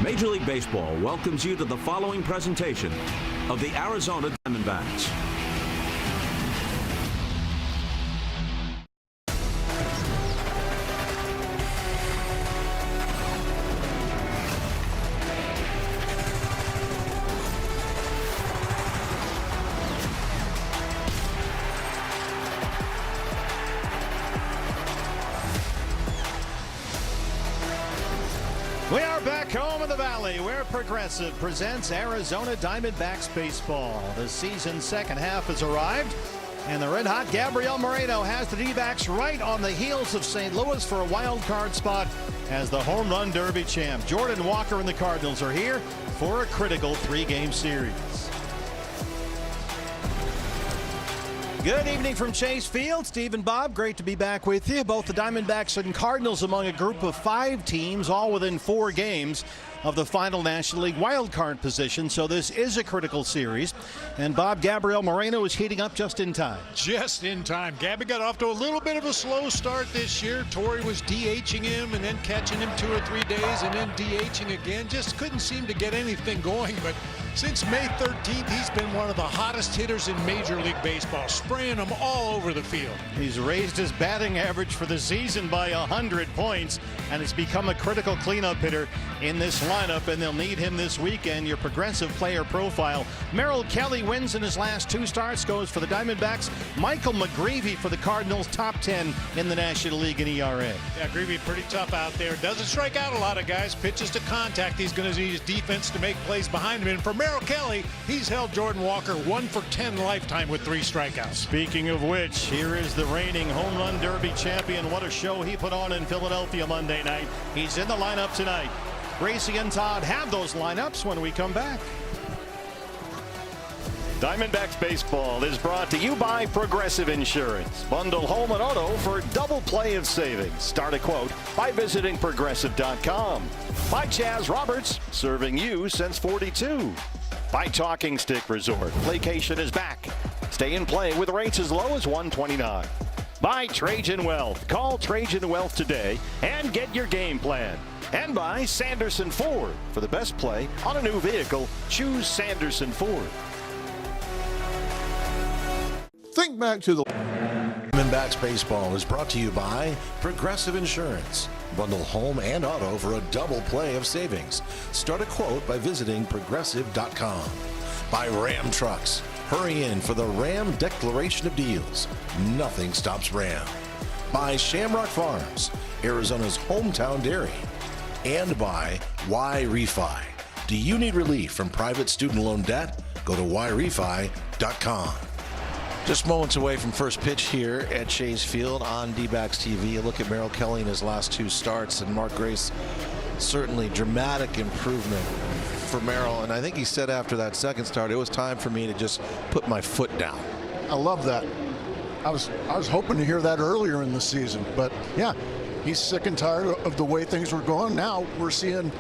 Major League Baseball welcomes you to the following presentation of the Arizona Diamondbacks. We are back home in the Valley where Progressive presents Arizona Diamondbacks baseball. The season's second half has arrived, and the red-hot Gabriel Moreno has the D-backs right on the heels of St. Louis for a wild card spot as the home run derby champ. Jordan Walker and the Cardinals are here for a critical three-game series. Good evening from Chase Field. Steve and Bob, great to be back with you. Both the Diamondbacks and Cardinals among a group of 5 teams, all within 4 games of the final National League wildcard position. So this is a critical series. And Bob, Gabriel Moreno is heating up just in time. Just in time. Gabby got off to a little bit of a slow start this year. Torrey was DHing him and then catching him 2 or 3 days and then DHing again. Just couldn't seem to get anything going. But since May 13th, he's been one of the hottest hitters in Major League Baseball, spraying them all over the field. He's raised his batting average for the season by 100 points, and has become a critical cleanup hitter in this lineup, and they'll need him this weekend. Your Progressive player profile: Merrill Kelly wins in his last 2 starts, goes for the Diamondbacks. Michael McGreevy for the Cardinals, top 10 in the National League in ERA. Yeah, Greevy pretty tough out there. Doesn't strike out a lot of guys. Pitches to contact. He's going to use defense to make plays behind him. And for Merrill Kelly, he's held Jordan Walker 1 for 10 lifetime with 3 strikeouts. Speaking of which, here is the reigning home run derby champion. What a show he put on in Philadelphia Monday night. He's in the lineup tonight. Gracie and Todd have those lineups when we come back. Diamondbacks baseball is brought to you by Progressive Insurance. Bundle home and auto for double play of savings. Start a quote by visiting progressive.com. By Chaz Roberts, serving you since 42. By Talking Stick Resort, Playcation is back. Stay in play with rates as low as $129. By Trajan Wealth. Call Trajan Wealth today and get your game plan. And by Sanderson Ford. For the best play on a new vehicle, choose Sanderson Ford. Think back to the Diamondbacks baseball is brought to you by Progressive Insurance. Bundle home and auto for a double play of savings. Start a quote by visiting progressive.com. By Ram Trucks. Hurry in for the Ram Declaration of Deals. Nothing stops Ram. By Shamrock Farms, Arizona's hometown dairy. And by Y-Refi. Do you need relief from private student loan debt? Go to yrefi.com. Just moments away from first pitch here at Chase Field on D-backs TV. A look at Merrill Kelly in his last 2 starts, and Mark Grace, certainly dramatic improvement for Merrill. And I think he said after that second start, it was time for me to just put my foot down. I love that. I was hoping to hear that earlier in the season, but yeah, he's sick and tired of the way things were going. Now we're seeing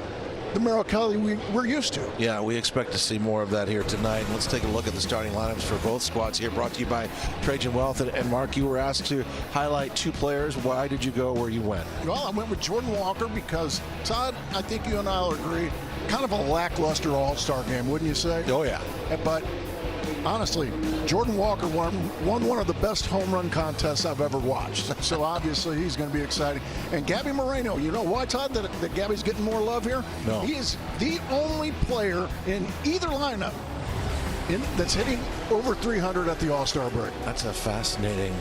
the Merrill Kelly we're used to. Yeah, we expect to see more of that here tonight. Let's take a look at the starting lineups for both squads here, brought to you by Trajan Wealth. And Mark, you were asked to highlight 2 players. Why did you go where you went? Well, I went with Jordan Walker because, Todd, I think you and I will agree, kind of a lackluster all-star game, wouldn't you say? Oh, yeah. But honestly, Jordan Walker won one of the best home run contests I've ever watched. So obviously he's going to be exciting. And Gabby Moreno, you know why, Todd, that Gabby's getting more love here? No. He is the only player in either lineup that's hitting over 300 at the All-Star break. That's a fascinating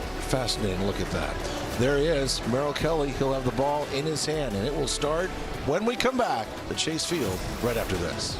look at that. There he is, Merrill Kelly. He'll have the ball in his hand, and it will start when we come back to Chase Field right after this.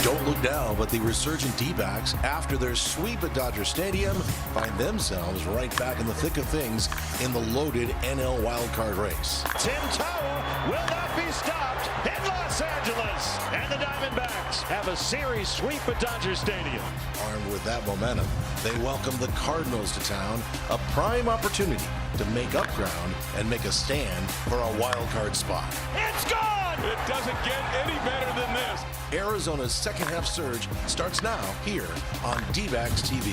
Don't look now, but the resurgent D-backs, after their sweep at Dodger Stadium, find themselves right back in the thick of things in the loaded NL wildcard race. Tim Tao will not be stopped in Los Angeles. And the Diamondbacks have a series sweep at Dodger Stadium. Armed with that momentum, they welcome the Cardinals to town, a prime opportunity to make up ground and make a stand for a wildcard spot. It's gone! It doesn't get any better than this. Arizona's second half surge starts now here on D-backs TV.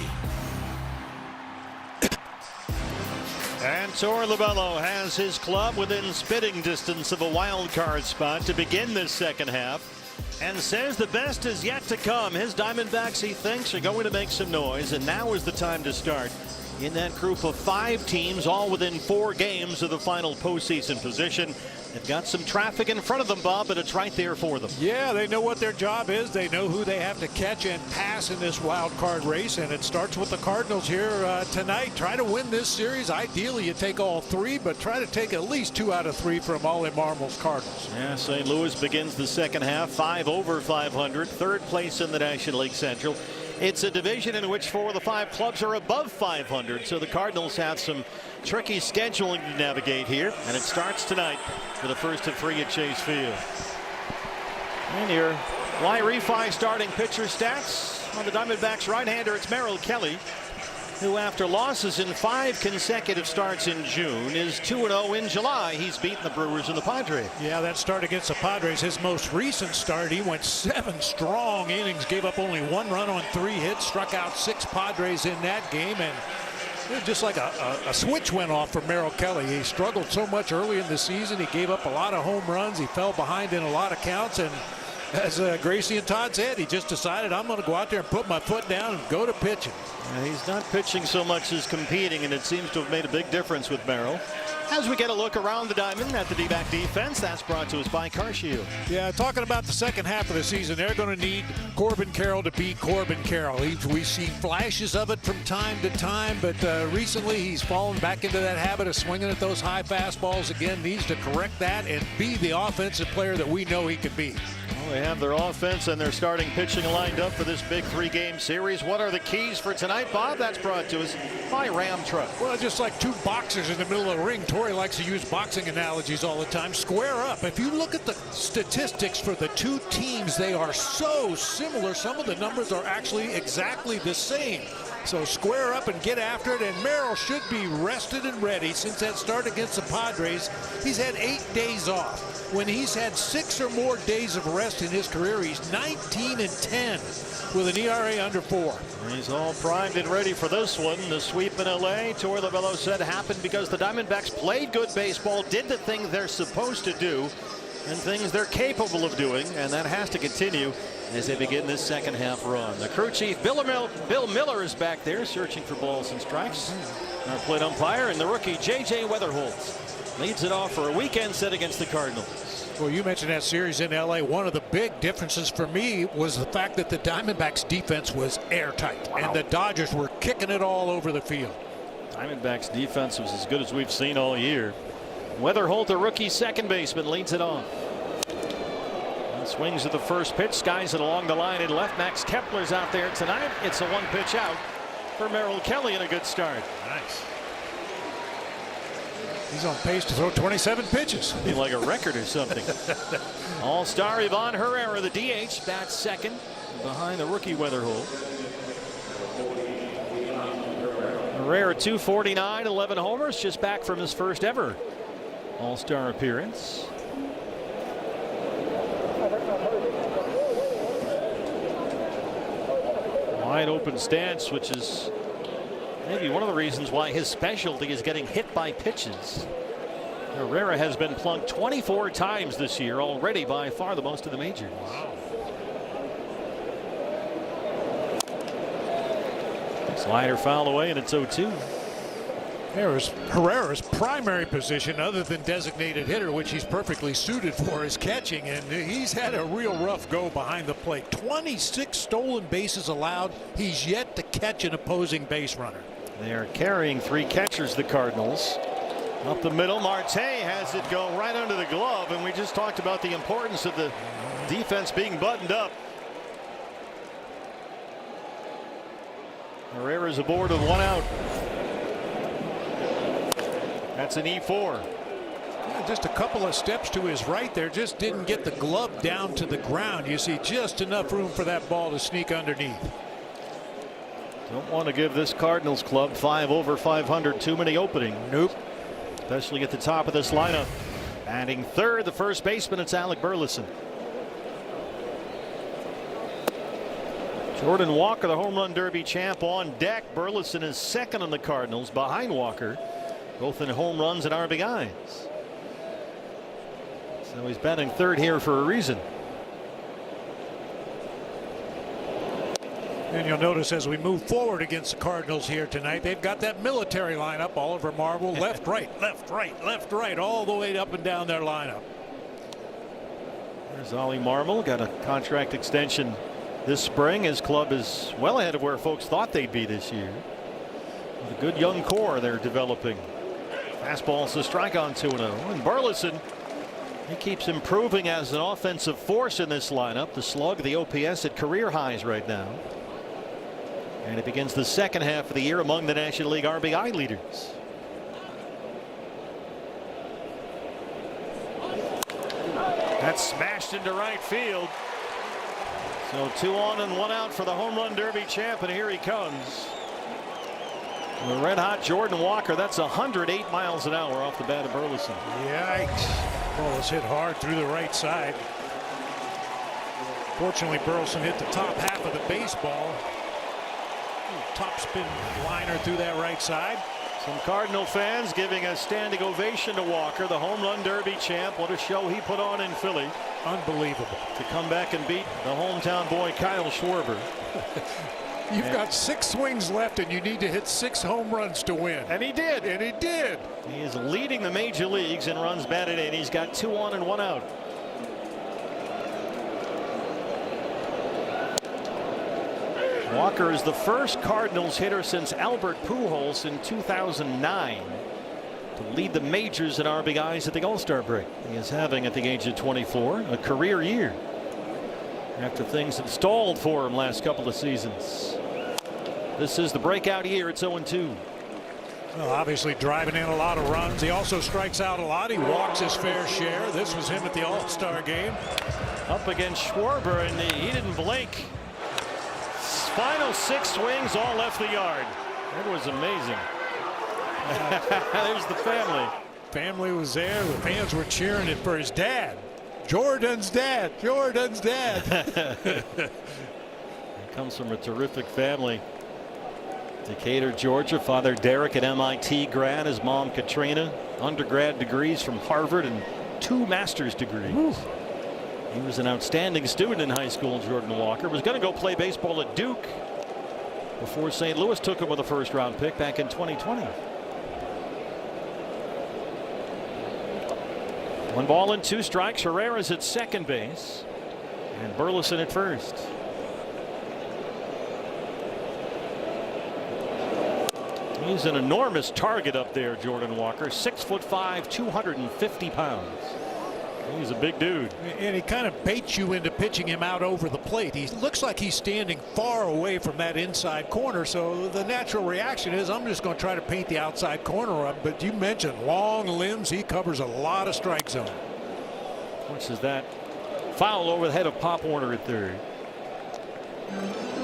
And Torey Lovullo has his club within spitting distance of a wild card spot to begin this second half, and says the best is yet to come. His Diamondbacks, he thinks, are going to make some noise, and now is the time to start in that group of 5 teams, all within 4 games of the final postseason position. They've got some traffic in front of them, Bob, but it's right there for them. Yeah, they know what their job is. They know who they have to catch and pass in this wild card race, and it starts with the Cardinals here tonight. Try to win this series. Ideally, you take all 3, but try to take at least 2 out of 3 from Ollie Marmol's Cardinals. Yeah, St. Louis begins the second half 5 over 500, 3rd place in the National League Central. It's a division in which 4 of the 5 clubs are above 500, so the Cardinals have some tricky scheduling to navigate here, and it starts tonight with the first of 3 at Chase Field. And your Y-Refi starting pitcher stats on the Diamondbacks right-hander, it's Merrill Kelly, who after losses in 5 consecutive starts in June is 2-0 in July. He's beaten the Brewers and the Padres. Yeah, that start against the Padres, his most recent start, he went 7 strong innings, gave up only 1 run on 3 hits, struck out 6 Padres in that game, and it was just like a switch went off for Merrill Kelly. He struggled so much early in the season. He gave up a lot of home runs. He fell behind in a lot of counts, and as Gracie and Todd said, he just decided, I'm going to go out there and put my foot down and go to pitching. He's not pitching so much as competing, and it seems to have made a big difference with Merrill. As we get a look around the diamond at the D-back defense, that's brought to us by CarShield. Yeah, talking about the second half of the season, they're going to need Corbin Carroll to be Corbin Carroll. We see flashes of it from time to time, but recently he's fallen back into that habit of swinging at those high fastballs again. Needs to correct that and be the offensive player that we know he can be. Well, they have their offense and their starting pitching lined up for this big 3-game series. What are the keys for tonight, Bob? That's brought to us by Ram Truck. Well, just like 2 boxers in the middle of the ring, Torey likes to use boxing analogies all the time. Square up. If you look at the statistics for the 2 teams, they are so similar. Some of the numbers are actually exactly the same. So square up and get after it, and Merrill should be rested and ready since that start against the Padres. He's had 8 days off. When he's had 6 or more days of rest in his career, he's 19-10 with an ERA under 4. He's all primed and ready for this one. The sweep in L.A., Torey Lovullo said, happened because the Diamondbacks played good baseball, did the things they're supposed to do, and things they're capable of doing, and that has to continue as they begin this second half run. The crew chief, Bill Miller, is back there searching for balls and strikes. Our plate umpire, and the rookie, J.J. Weatherholt, leads it off for a weekend set against the Cardinals. Well, you mentioned that series in L.A. One of the big differences for me was the fact that the Diamondbacks defense was airtight, and the Dodgers were kicking it all over the field. Diamondbacks defense was as good as we've seen all year. Weatherholt, the rookie second baseman, leads it off. Swings at the first pitch, skies it along the line in left. Max Kepler's out there tonight. It's a 1-pitch out for Merrill Kelly, and a good start. Nice. He's on pace to throw 27 pitches. Be like a record or something. All-star Ivan Herrera, the DH, bats second behind the rookie Weatherholt. Herrera 249, 11 homers, just back from his first ever All-Star appearance. Wide open stance, which is maybe one of the reasons why his specialty is getting hit by pitches. Herrera has been plunked 24 times this year, already by far the most of the majors. Wow. Slider foul away, and it's 0-2. Herrera's primary position, other than designated hitter, which he's perfectly suited for, is catching, and he's had a real rough go behind the plate. 26 stolen bases allowed. He's yet to catch an opposing base runner. They are carrying 3 catchers, the Cardinals. Up the middle, Marte has it go right under the glove, and we just talked about the importance of the defense being buttoned up. Herrera's aboard with 1 out. That's an E4. Yeah, just a couple of steps to his right there, just didn't get the glove down to the ground. You see just enough room for that ball to sneak underneath. Don't want to give this Cardinals club 5 over 500 too many opening. Nope. Especially at the top of this lineup. Batting third, the first baseman, it's Alec Burleson. Jordan Walker, the home run derby champ, on deck. Burleson is second on the Cardinals behind Walker. both in home runs and RBIs. So he's batting third here for a reason. And you'll notice as we move forward against the Cardinals here tonight, they've got that military lineup. Oliver Marble, left, right, left, right, left, right, all the way up and down their lineup. There's Ollie Marmol, got a contract extension this spring. His club is well ahead of where folks thought they'd be this year. With a good young core they're developing. Fastball's the strikeout 2-0. And Burleson, he keeps improving as an offensive force in this lineup. The slug, the OPS at career highs right now. And it begins the second half of the year among the National League RBI leaders. That's smashed into right field. So 2 on and 1 out for the home run derby champ, and here he comes. The red hot Jordan Walker. That's 108 miles an hour off the bat of Burleson. Yikes. Ball was hit hard through the right side. Fortunately, Burleson hit the top half of the baseball. Top spin liner through that right side. Some Cardinal fans giving a standing ovation to Walker, the home run derby champ. What a show he put on in Philly. Unbelievable. To come back and beat the hometown boy Kyle Schwarber. You've got 6 swings left and you need to hit 6 home runs to win. And he did. And he did. He is leading the major leagues in runs batted in. He's got 2 on and 1 out. Walker is the first Cardinals hitter since Albert Pujols in 2009 to lead the majors in RBIs at the All-Star break. He is having, at the age of 24, a career year after things have stalled for him last couple of seasons. This is the breakout year. It's 0-2. Well, obviously driving in a lot of runs. He also strikes out a lot. He walks his fair share. This was him at the All-Star game. Up against Schwarber, and he didn't blink. Final 6 swings, all left the yard. It was amazing. There's the family. Family was there. The fans were cheering it for his dad. Jordan's dad. Jordan's dad. He comes from a terrific family. Decatur, Georgia. Father Derek, an MIT grad. His mom Katrina, undergrad degrees from Harvard and 2 master's degrees. Ooh. He was an outstanding student in high school. Jordan Walker was going to go play baseball at Duke before St. Louis took him with a first-round pick back in 2020. 1 ball and 2 strikes. Herrera's at second base and Burleson at first. He's an enormous target up there, Jordan Walker. 6'5", 250 pounds. He's a big dude. And he kind of baits you into pitching him out over the plate. He looks like he's standing far away from that inside corner. So the natural reaction is, I'm just going to try to paint the outside corner up. But you mentioned long limbs. He covers a lot of strike zone. Which is that foul over the head of Pop Warner at third.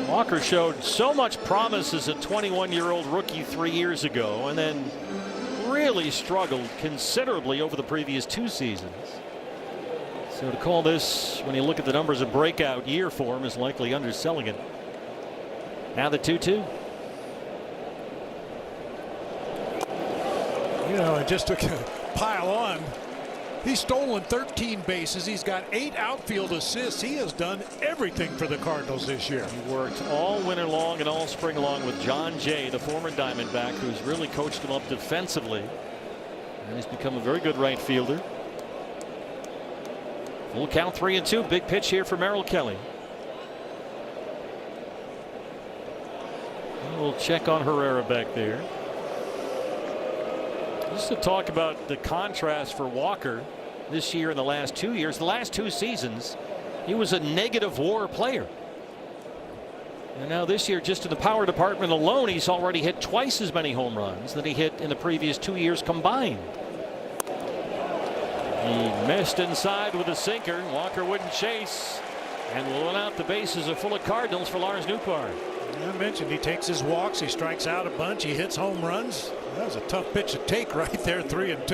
Walker showed so much promise as a 21-year-old rookie 3 years ago, and then really struggled considerably over the previous 2 seasons. So to call this, when you look at the numbers, a breakout year for him is likely underselling it. Now the 2-2. You know, and just to pile on, he's stolen 13 bases. He's got 8 outfield assists. He has done everything for the Cardinals this year. He worked all winter long and all spring long with John Jay, the former Diamondback, who's really coached him up defensively. And he's become a very good right fielder. Full count, 3-2. Big pitch here for Merrill Kelly. We'll check on Herrera back there. Just to talk about the contrast for Walker this year and the last 2 years. The last 2 seasons, he was a negative WAR player. And now this year, just in the power department alone, he's already hit twice as many home runs than he hit in the previous 2 years combined. He missed inside with a sinker. Walker wouldn't chase, and will run out. The bases are full of Cardinals for Lars Nootbaar. I mentioned he takes his walks, he strikes out a bunch, he hits home runs. That was a tough pitch to take right there, 3-2.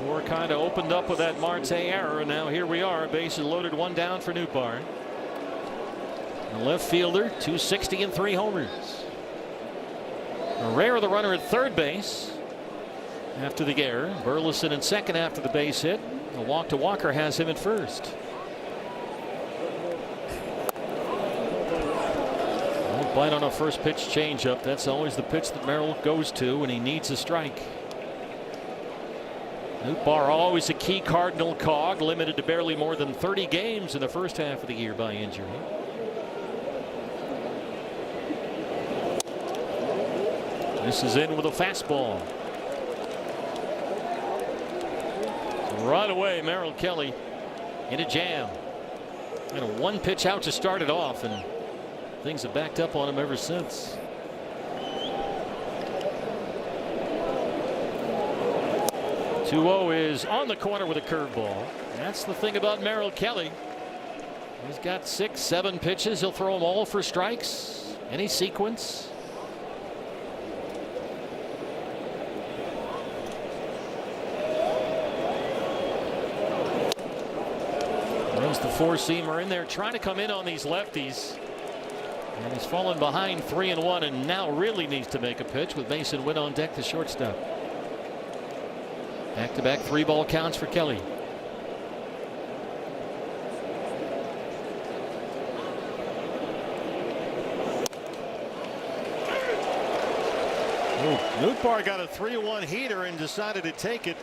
Door kind of opened up with that Marte error, and now here we are. Bases loaded, 1 down for Nootbaar. The left fielder, 260 and 3 homers. Herrera, the runner at third base. after the error. Burleson in second after the base hit. A walk to Walker has him at first. Won't bite on a first pitch changeup. That's always the pitch that Merrill goes to when he needs a strike. Nootbaar always a key Cardinal cog, limited to barely more than 30 games in the first half of the year by injury. This is in with a fastball. So right away, Merrill Kelly in a jam. And a one pitch out to start it off, and things have backed up on him ever since. Is on the corner with a curveball. That's the thing about Merrill Kelly. He's got 6, 7 pitches. He'll throw them all for strikes. Any sequence. There's the four-seamer in there trying to come in on these lefties. And he's fallen behind 3-1 and now really needs to make a pitch with Mason Witt on deck, the shortstop. Back-to-back 3-ball counts for Kelly. Nootbaar got a 3-1 heater and decided to take it.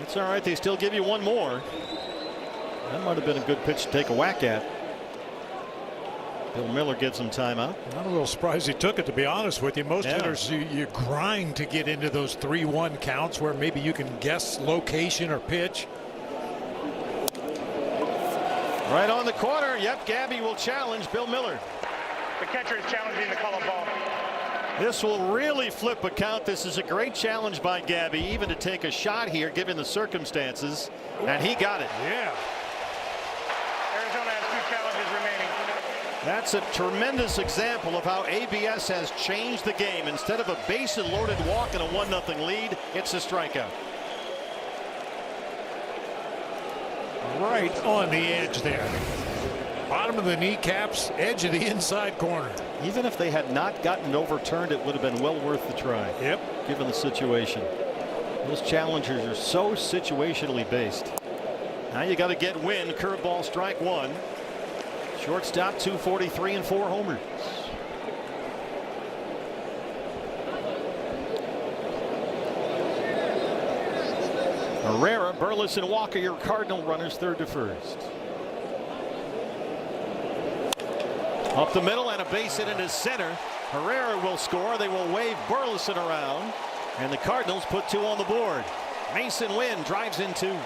It's all right. They still give you one more. That might have been a good pitch to take a whack at. Bill Miller gets some timeout. I'm a little surprised he took it, to be honest with you. Most hitters, you grind to get into those 3-1 counts where maybe you can guess location or pitch. Right on the corner. Yep, Gabby will challenge Bill Miller. The catcher is challenging the call of ball. This will really flip a count. This is a great challenge by Gabby, even to take a shot here given the circumstances, and he got it. Yeah. Arizona has 2 challenges remaining. That's a tremendous example of how ABS has changed the game. Instead of a bases-loaded walk and a 1-0 lead, it's a strikeout. Right on the edge there. Bottom of the kneecaps, edge of the inside corner. Even if they had not gotten overturned, it would have been well worth the try. Yep. Given the situation. Those challengers are so situationally based. Now you got to get Wynn. Curveball, strike 1. Shortstop, 243 and 4 homers. Herrera, Burleson, Walker, your Cardinal runners, third to first. Up the middle and a base hit into center. Herrera will score. They will wave Burleson around, and the Cardinals put 2 on the board. Mason Wynn drives in 2.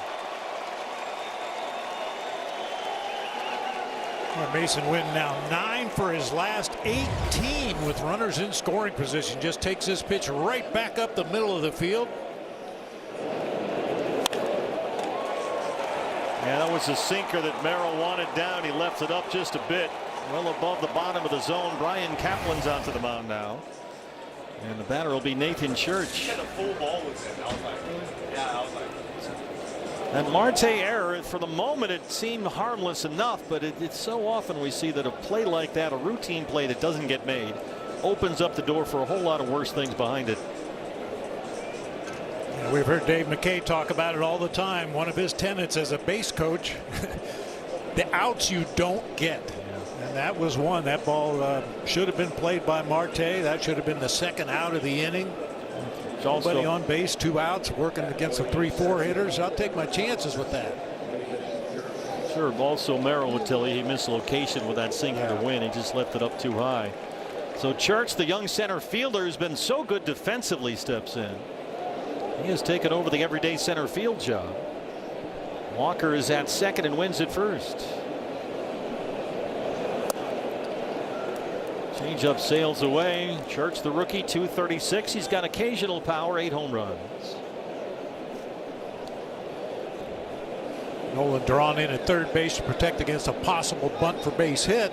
Mason Wynn now 9 for his last 18 with runners in scoring position. Just takes this pitch right back up the middle of the field. Yeah, that was a sinker that Merrill wanted down. He left it up just a bit, well above the bottom of the zone. Brian Kaplan's out to the mound now, and the batter will be Nathan Church. And Marte error, for the moment it seemed harmless enough, but it's so often we see that a play like that, a routine play that doesn't get made, opens up the door for a whole lot of worse things behind it. Yeah, we've heard Dave McKay talk about it all the time. One of his tenets as a base coach, the outs you don't get. And that was one. That ball should have been played by Marte. That should have been the second out of the inning. Nobody on base, 2 outs, working against the 3-4 hitters. I'll take my chances with that. Sure. Also, Merrill would tell you he missed location with that sinker to win. He just left it up too high. So Church, the young center fielder, has been so good defensively, steps in. He has taken over the everyday center field job. Walker is at second and wins at first. Changeup sails away. Church, the rookie, 236. He's got occasional power, 8 home runs. Nolan drawn in at third base to protect against a possible bunt for base hit.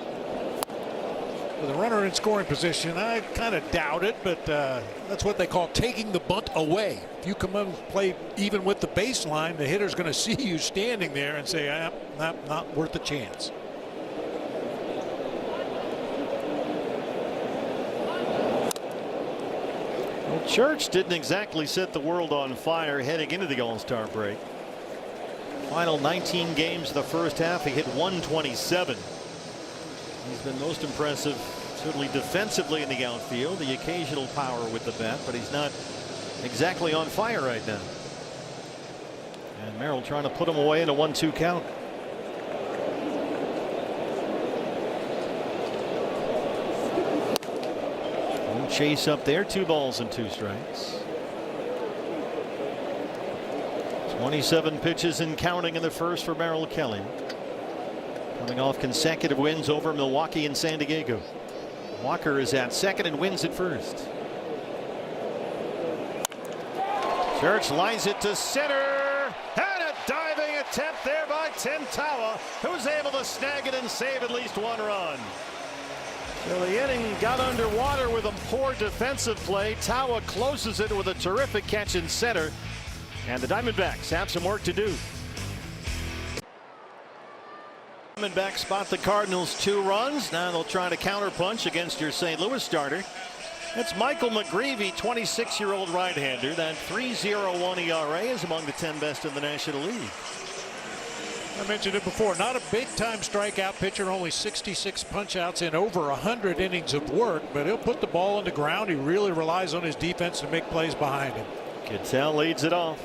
With a runner in scoring position, I kind of doubt it, but that's what they call taking the bunt away. If you come up and play even with the baseline, the hitter's going to see you standing there and say, not worth a chance. Well, Church didn't exactly set the world on fire heading into the All-Star break. Final 19 games of the first half, he hit 127. He's been most impressive, certainly defensively in the outfield, the occasional power with the bat, but he's not exactly on fire right now. And Merrill trying to put him away in a 1-2 count. Chase up there, 2 balls and 2 strikes. 27 pitches and counting in the first for Merrill Kelly. Coming off consecutive wins over Milwaukee and San Diego. Walker is at second and wins at first. Church lines it to center. And a diving attempt there by Tim Tawa, who's able to snag it and save at least 1 run. So the inning got underwater with a poor defensive play. Tawa closes it with a terrific catch in center. And the Diamondbacks have some work to do. Diamondbacks spot the Cardinals 2 runs. Now they'll try to counterpunch against your St. Louis starter. It's Michael McGreevy, 26-year-old right-hander. That 3.01 ERA is among the 10 best in the National League. I mentioned it before, not a big-time strikeout pitcher, only 66 punch-outs in over 100 innings of work, but he'll put the ball on the ground. He really relies on his defense to make plays behind him. Kittel leads it off.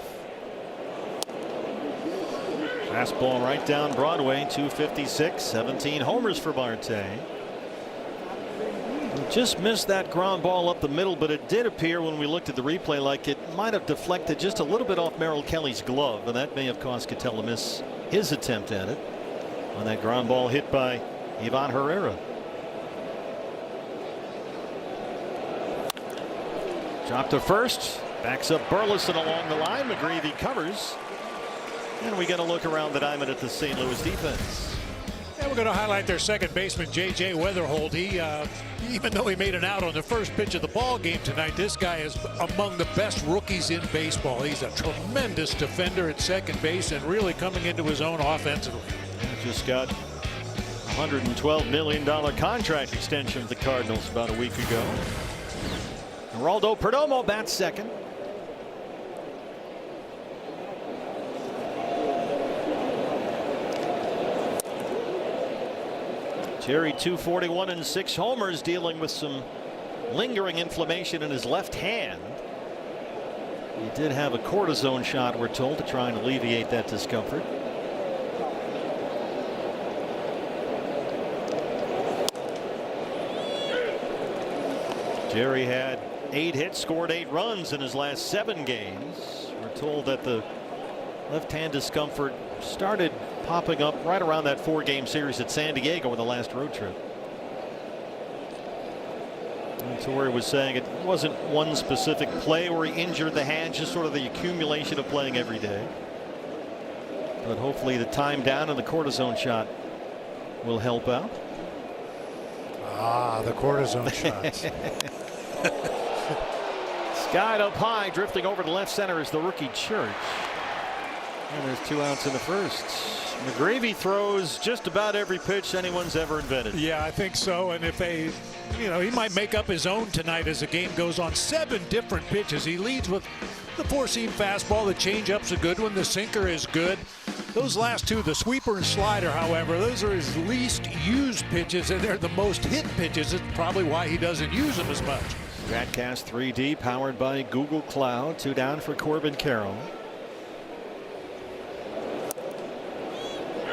Fastball right down Broadway, 256, 17 homers for Marte. Just missed that ground ball up the middle, but it did appear when we looked at the replay like it might have deflected just a little bit off Merrill Kelly's glove, and that may have caused Kittel to miss his attempt at it on that ground ball hit by Ivan Herrera. Drop to first, backs up Burleson along the line. McGreevy covers, and we get a look around the diamond at the St. Louis defense. And we're going to highlight their second baseman, J.J. Weatherholt. He, even though he made an out on the first pitch of the ball game tonight, this guy is among the best rookies in baseball. He's a tremendous defender at second base and really coming into his own offensively. Just got $112 million contract extension with the Cardinals about a week ago. Geraldo Perdomo bats second. Jerry 241 and 6 homers, dealing with some lingering inflammation in his left hand. He did have a cortisone shot, we're told, to try and alleviate that discomfort. Jerry had 8 hits, scored 8 runs in his last 7 games. We're told that the left hand discomfort started popping up right around that 4-game series at San Diego in the last road trip. And Torrey was saying it wasn't one specific play where he injured the hand, just sort of the accumulation of playing every day. But hopefully the time down and the cortisone shot will help out. Ah, the cortisone shots. Skied up high, drifting over to left center is the rookie Church. And there's 2 outs in the first. McGreevy throws just about every pitch anyone's ever invented. Yeah, I think so. And if he might make up his own tonight as the game goes on. 7 different pitches. He leads with the 4-seam fastball. The changeup's a good one. The sinker is good. Those last 2, the sweeper and slider, however, those are his least used pitches, and they're the most hit pitches. It's probably why he doesn't use them as much. Statcast 3D powered by Google Cloud. 2 down for Corbin Carroll.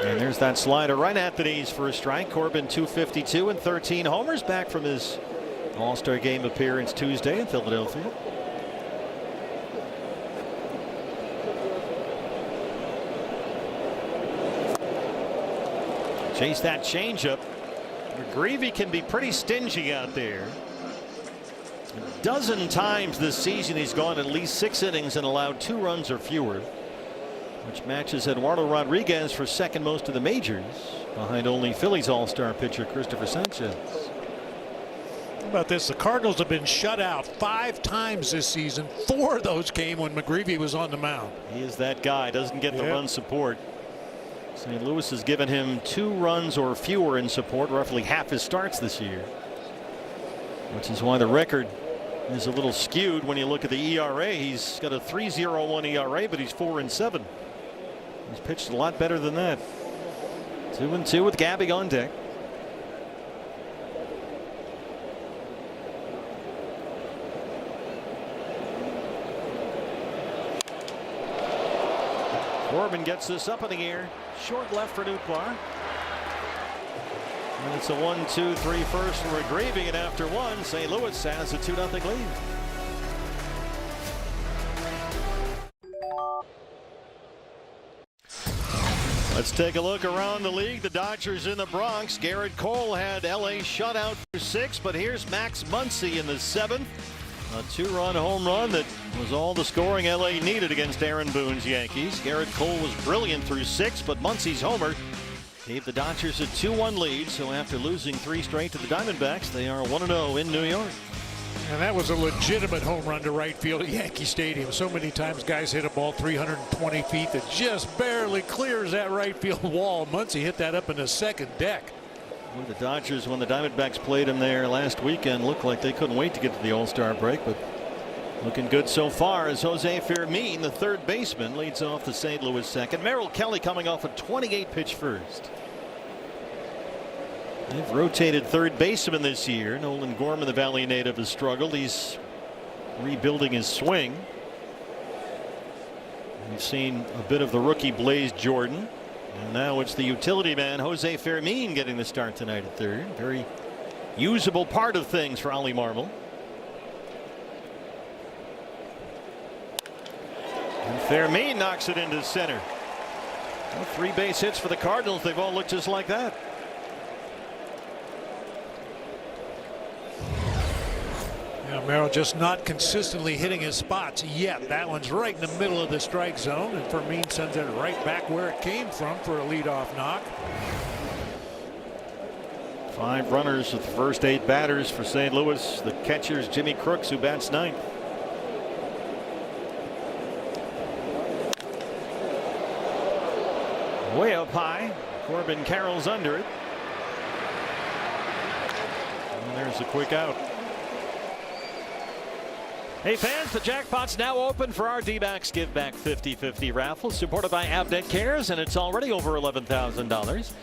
And there's that slider right at the knees for a strike. Corbin 252 and 13 homers, back from his All-Star game appearance Tuesday in Philadelphia. Chase that changeup. McGreevy can be pretty stingy out there. A dozen times this season he's gone at least 6 innings and allowed 2 runs or fewer, which matches Eduardo Rodriguez for second most of the majors, behind only Phillies All-Star pitcher Christopher Sanchez. How about this? The Cardinals have been shut out 5 times this season. 4 of those came when McGreevy was on the mound. He is that guy. Doesn't get the run support. St. Louis has given him 2 runs or fewer in support, roughly half his starts this year, which is why the record is a little skewed when you look at the ERA. He's got a 3.01 ERA, but he's 4-7. He's pitched a lot better than that. 2-2 with Gabby on deck. Corbin gets this up in the air. Short left for Newplar. And it's a 1-2-3 first for McGravy, and after one, St. Louis has a 2-0 lead. Let's take a look around the league. The Dodgers in the Bronx. Garrett Cole had LA shut out for 6, but here's Max Muncy in the 7th. A 2-run home run that was all the scoring LA needed against Aaron Boone's Yankees. Garrett Cole was brilliant through 6, but Muncy's homer gave the Dodgers a 2-1 lead. So after losing 3 straight to the Diamondbacks, they are 1-0 in New York. And that was a legitimate home run to right field at Yankee Stadium. So many times guys hit a ball 320 feet that just barely clears that right field wall. Muncy hit that up in the second deck. Well, the Dodgers, when the Diamondbacks played them there last weekend, looked like they couldn't wait to get to the All-Star break, but looking good so far as Jose Fermin, the third baseman, leads off the St. Louis second. Merrill Kelly coming off a 28-pitch first. They've rotated third baseman this year. Nolan Gorman, the Valley native, has struggled. He's rebuilding his swing. We've seen a bit of the rookie Blaze Jordan. And now it's the utility man Jose Fermin getting the start tonight at third. Very usable part of things for Ollie Marmol. And Fermin knocks it into center. Well, 3 base hits for the Cardinals. They've all looked just like that. Merrill just not consistently hitting his spots yet. That one's right in the middle of the strike zone, and Fermin sends it right back where it came from for a leadoff knock. 5 runners with the first 8 batters for St. Louis. The catcher's Jimmy Crooks, who bats 9th. Way up high. Corbin Carroll's under it. And there's a quick out. Hey fans, the jackpot's now open for our D-backs Give Back 50-50 raffle, supported by Avnet Cares, and it's already over $11,000.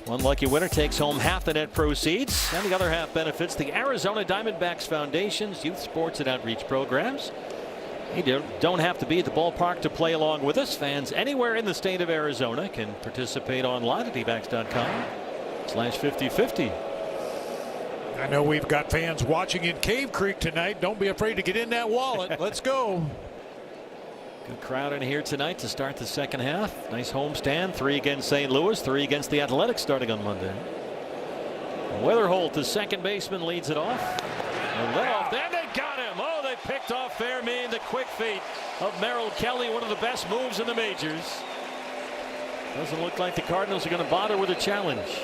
One lucky winner takes home half the net proceeds, and the other half benefits the Arizona Diamondbacks Foundation's youth sports and outreach programs. You don't have to be at the ballpark to play along with us. Fans anywhere in the state of Arizona can participate online at dbacks.com/50-50. I know we've got fans watching in Cave Creek tonight. Don't be afraid to get in that wallet. Let's go. Good crowd in here tonight to start the second half. Nice homestand. 3 against St. Louis, 3 against the Athletics starting on Monday. Weatherholt, the second baseman, leads it off. And then they got him. Oh, they picked off Fermin. The quick feet of Merrill Kelly, one of the best moves in the majors. Doesn't look like the Cardinals are going to bother with a challenge.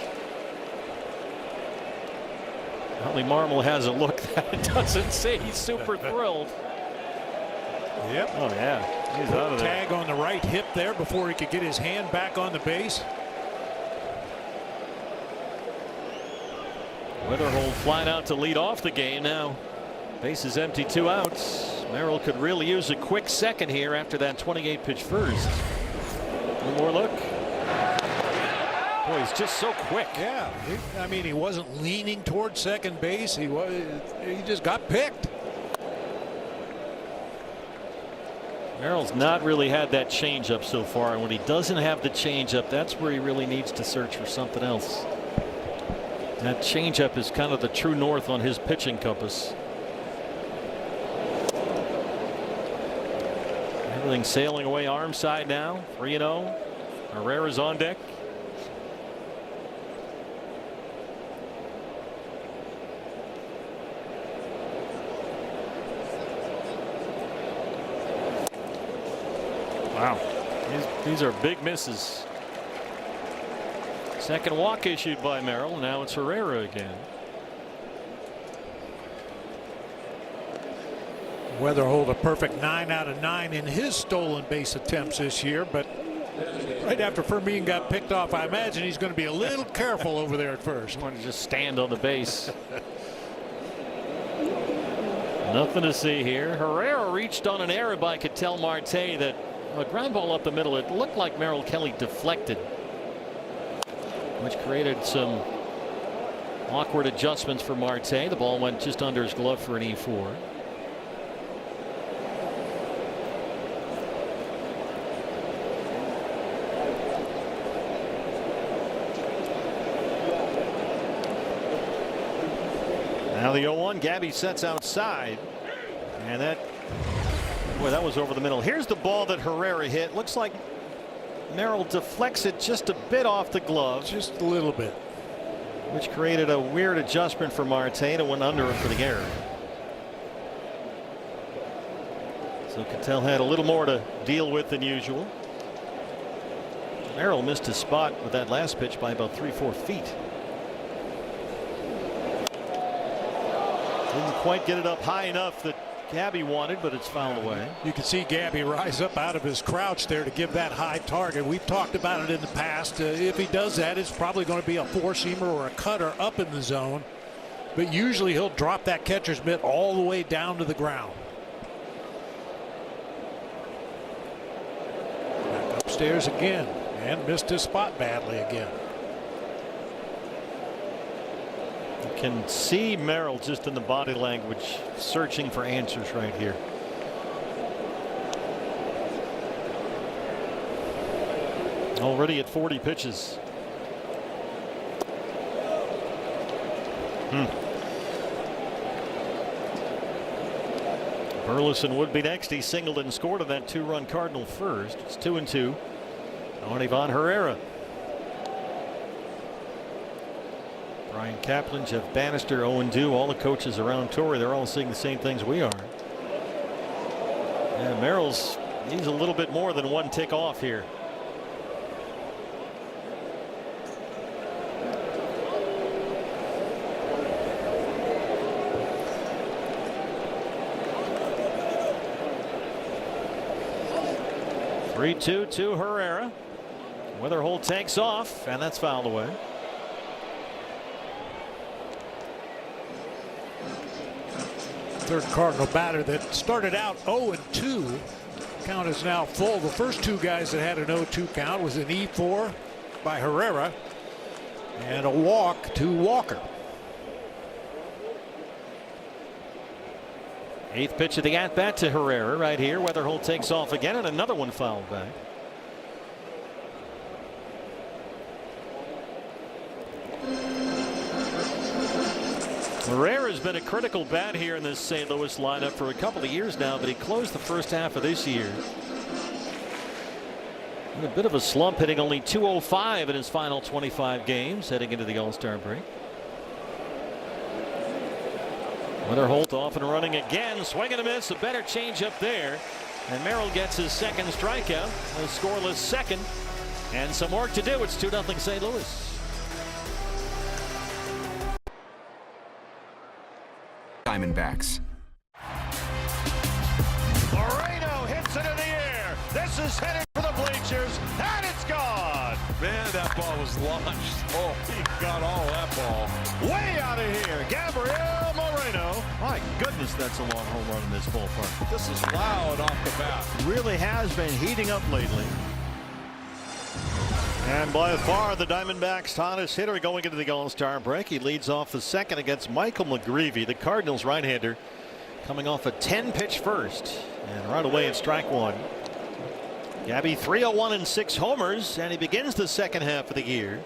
Ollie Marmol has a look that doesn't say he's super thrilled. Yep. Oh, yeah. He's out of there. Tag on the right hip there before he could get his hand back on the base. Weatherholt flying out to lead off the game now. Base is empty, 2 outs. Merrill could really use a quick second here after that 28-pitch first. One more look. Boy, he's just so quick. Yeah, I mean, he wasn't leaning towards second base. He just got picked. Merrill's not really had that changeup so far, and when he doesn't have the changeup, that's where he really needs to search for something else. That changeup is kind of the true north on his pitching compass. Everything sailing away arm side now. 3-0. Herrera's on deck. Wow. These are big misses. Second walk issued by Merrill. Now it's Herrera again. Weatherholt a perfect 9 out of 9 in his stolen base attempts this year, but right after Fermin got picked off, I imagine he's going to be a little careful over there at first. Want to just stand on the base. Nothing to see here. Herrera reached on an error by Ketel Marte that a ground ball up the middle. It looked like Merrill Kelly deflected, which created some awkward adjustments for Marte. The ball went just under his glove for an E4. Now the 0-1. Gabby sets outside, and that was over the middle. Here's the ball that Herrera hit. Looks like Merrill deflects it just a bit off the glove, just a little bit, which created a weird adjustment for Marte and went under him for the error. So Ketel had a little more to deal with than usual. Merrill missed his spot with that last pitch by about 3-4 feet. Didn't quite get it up high enough that Gabby wanted, but it's fouled away. You can see Gabby rise up out of his crouch there to give that high target. We've talked about it in the past. If he does that, it's probably going to be a four-seamer or a cutter up in the zone. But usually he'll drop that catcher's mitt all the way down to the ground. Back upstairs again and missed his spot badly again. You can see Merrill just in the body language searching for answers right here. Already at 40 pitches. Burleson would be next. He singled and scored on that 2-run Cardinal first. It's 2-2 on Ivan Herrera. Brian Kaplan, Jeff Bannister, 0-2. All the coaches around Torrey, they're all seeing the same things we are. Yeah, Merrill's, he's a little bit more than one tick off here. Three-two to Herrera. Weatherholt takes off, and that's fouled away. Third Cardinal batter that started out 0-2. Count is now full. The first two guys that had an 0-2 count was an E4 by Herrera and a walk to Walker. Eighth pitch of the at-bat to Herrera right here. Weatherholt takes off again, and another one fouled back. Herrera's been a critical bat here in this St. Louis lineup for a couple of years now, but he closed the first half of this year in a bit of a slump, hitting only .205 in his final 25 games heading into the All-Star break. Weatherholt off and running again, swing and a miss, a better change up there, and Merrill gets his second strikeout, a scoreless second, and some work to do. It's 2-0 St. Louis. Diamondbacks. Moreno hits it in the air. This is headed for the bleachers, and it's gone. Man, that ball was launched. Oh, he got all that ball. Way out of here, Gabriel Moreno. My goodness, that's a long home run in this ballpark. This is loud off the bat. Really has been heating up lately. And by far the Diamondbacks' hottest hitter going into the All-Star break. He leads off the second against Michael McGreevy, the Cardinals right-hander, coming off a 10-pitch first. And right away at strike one. Gabby 301 and 6 homers, and he begins the second half of the year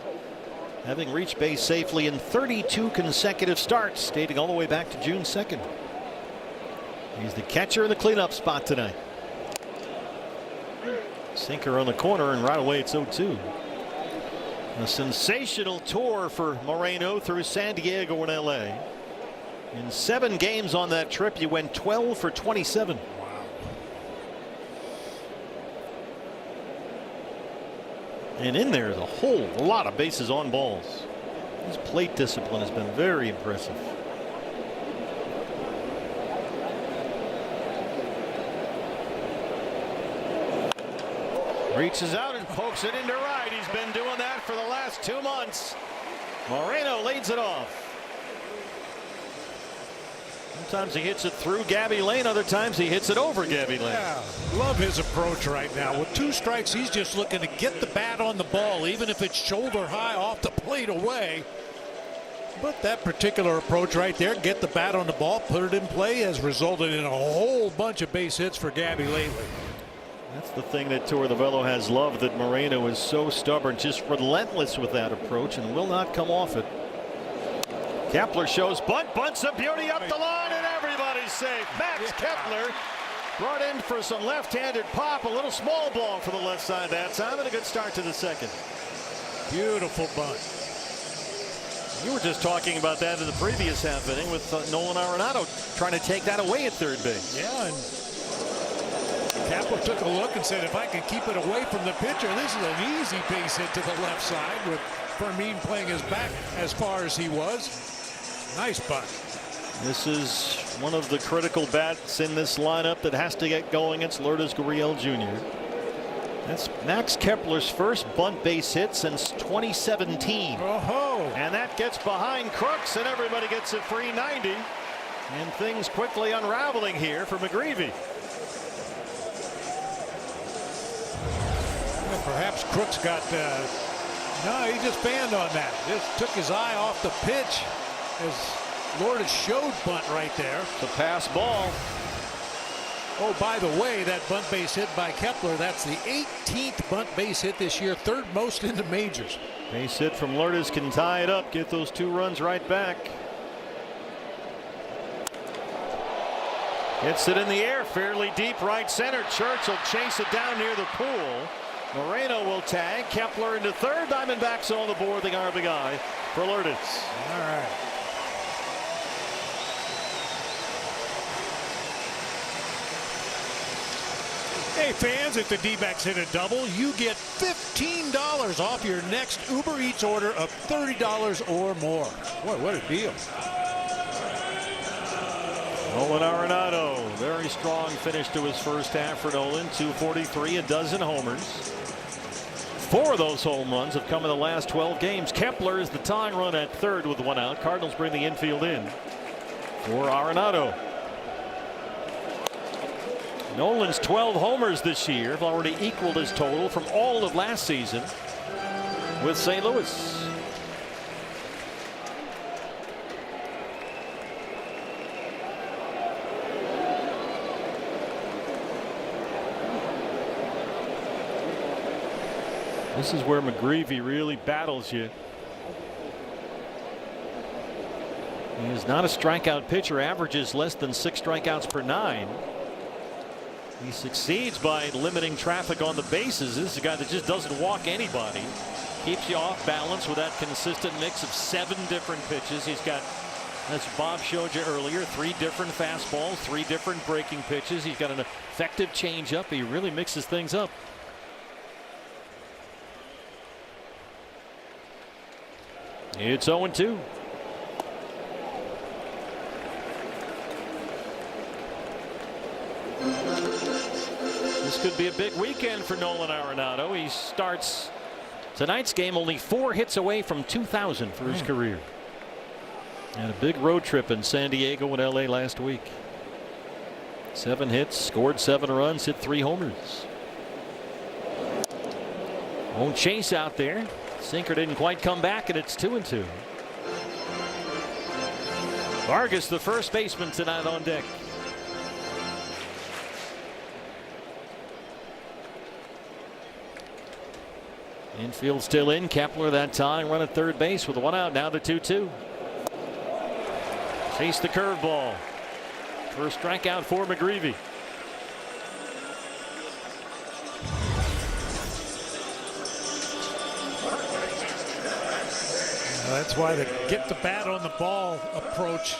having reached base safely in 32 consecutive starts, dating all the way back to June 2nd. He's the catcher in the cleanup spot tonight. Sinker on the corner, and right away it's 0-2. A sensational tour for Moreno through San Diego and LA. In 7 games on that trip, you went 12 for 27. Wow. And in there is a whole lot of bases on balls. His plate discipline has been very impressive. Reaches out and pokes it into right. He's been doing that for the last 2 months. Moreno leads it off. Sometimes he hits it through Gabby Lane, other times he hits it over Gabby Lane. Yeah, love his approach right now. With 2 strikes, he's just looking to get the bat on the ball, even if it's shoulder high off the plate away. But that particular approach right there, get the bat on the ball, put it in play, has resulted in a whole bunch of base hits for Gabby lately. That's the thing that Torrivello has loved, that Moreno is so stubborn, just relentless with that approach, and will not come off it. Kepler shows bunt, bunts a beauty up the line, and everybody's safe. Max Kepler brought in for some left-handed pop, a little small ball for the left side that time, and a good start to the second. Beautiful bunt. You were just talking about that in the previous half inning with Nolan Arenado trying to take that away at third base. Yeah, and Kepler took a look and said, if I can keep it away from the pitcher, this is an easy base hit to the left side with Fermin playing his back as far as he was. Nice bunt. This is one of the critical bats in this lineup that has to get going. It's Lourdes Gurriel Jr. That's Max Kepler's first bunt base hit since 2017. Oh-ho. And that gets behind Crooks, and everybody gets a free 90. And things quickly unraveling here for McGreevy. Well, perhaps Crooks got no, he just banned on that. Just took his eye off the pitch as Lourdes showed bunt right there. The pass ball. Oh, by the way, that bunt base hit by Kepler, that's the 18th bunt base hit this year, 3rd most in the majors. Base hit from Lourdes can tie it up, get those 2 runs right back. Gets it in the air, fairly deep right center. Church will chase it down near the pool. Moreno will tag. Kepler into third. Diamondbacks on the board. The RBI for Lourdes. All right. Hey fans, if the D-backs hit a double, you get $15 off your next Uber Eats order of $30 or more. Boy, what a deal. Nolan Arenado, very strong finish to his first half for Nolan. 243, a dozen homers. 4 of those home runs have come in the last 12 games. Kepler is the tying run at third with 1 out. Cardinals bring the infield in for Arenado. Nolan's 12 homers this year have already equaled his total from all of last season with St. Louis. This is where McGreevy really battles you. He is not a strikeout pitcher, averages less than 6 strikeouts per 9. He succeeds by limiting traffic on the bases. This is a guy that just doesn't walk anybody. Keeps you off balance with that consistent mix of 7 different pitches. He's got, as Bob showed you earlier, 3 different fastballs, 3 different breaking pitches. He's got an effective changeup. He really mixes things up. It's 0-2. This could be a big weekend for Nolan Arenado. He starts tonight's game only 4 hits away from 2,000 for his career. And a big road trip in San Diego and LA last week. 7 hits, scored 7 runs, hit 3 homers. Won't chase out there. Sinker didn't quite come back, and it's 2-2. Vargas, the first baseman tonight, on deck. Infield still in. Kepler that time run at third base with 1 out. Now the 2-2. Chase the curveball. First strikeout for McGreevy. That's why the get the bat on the ball approach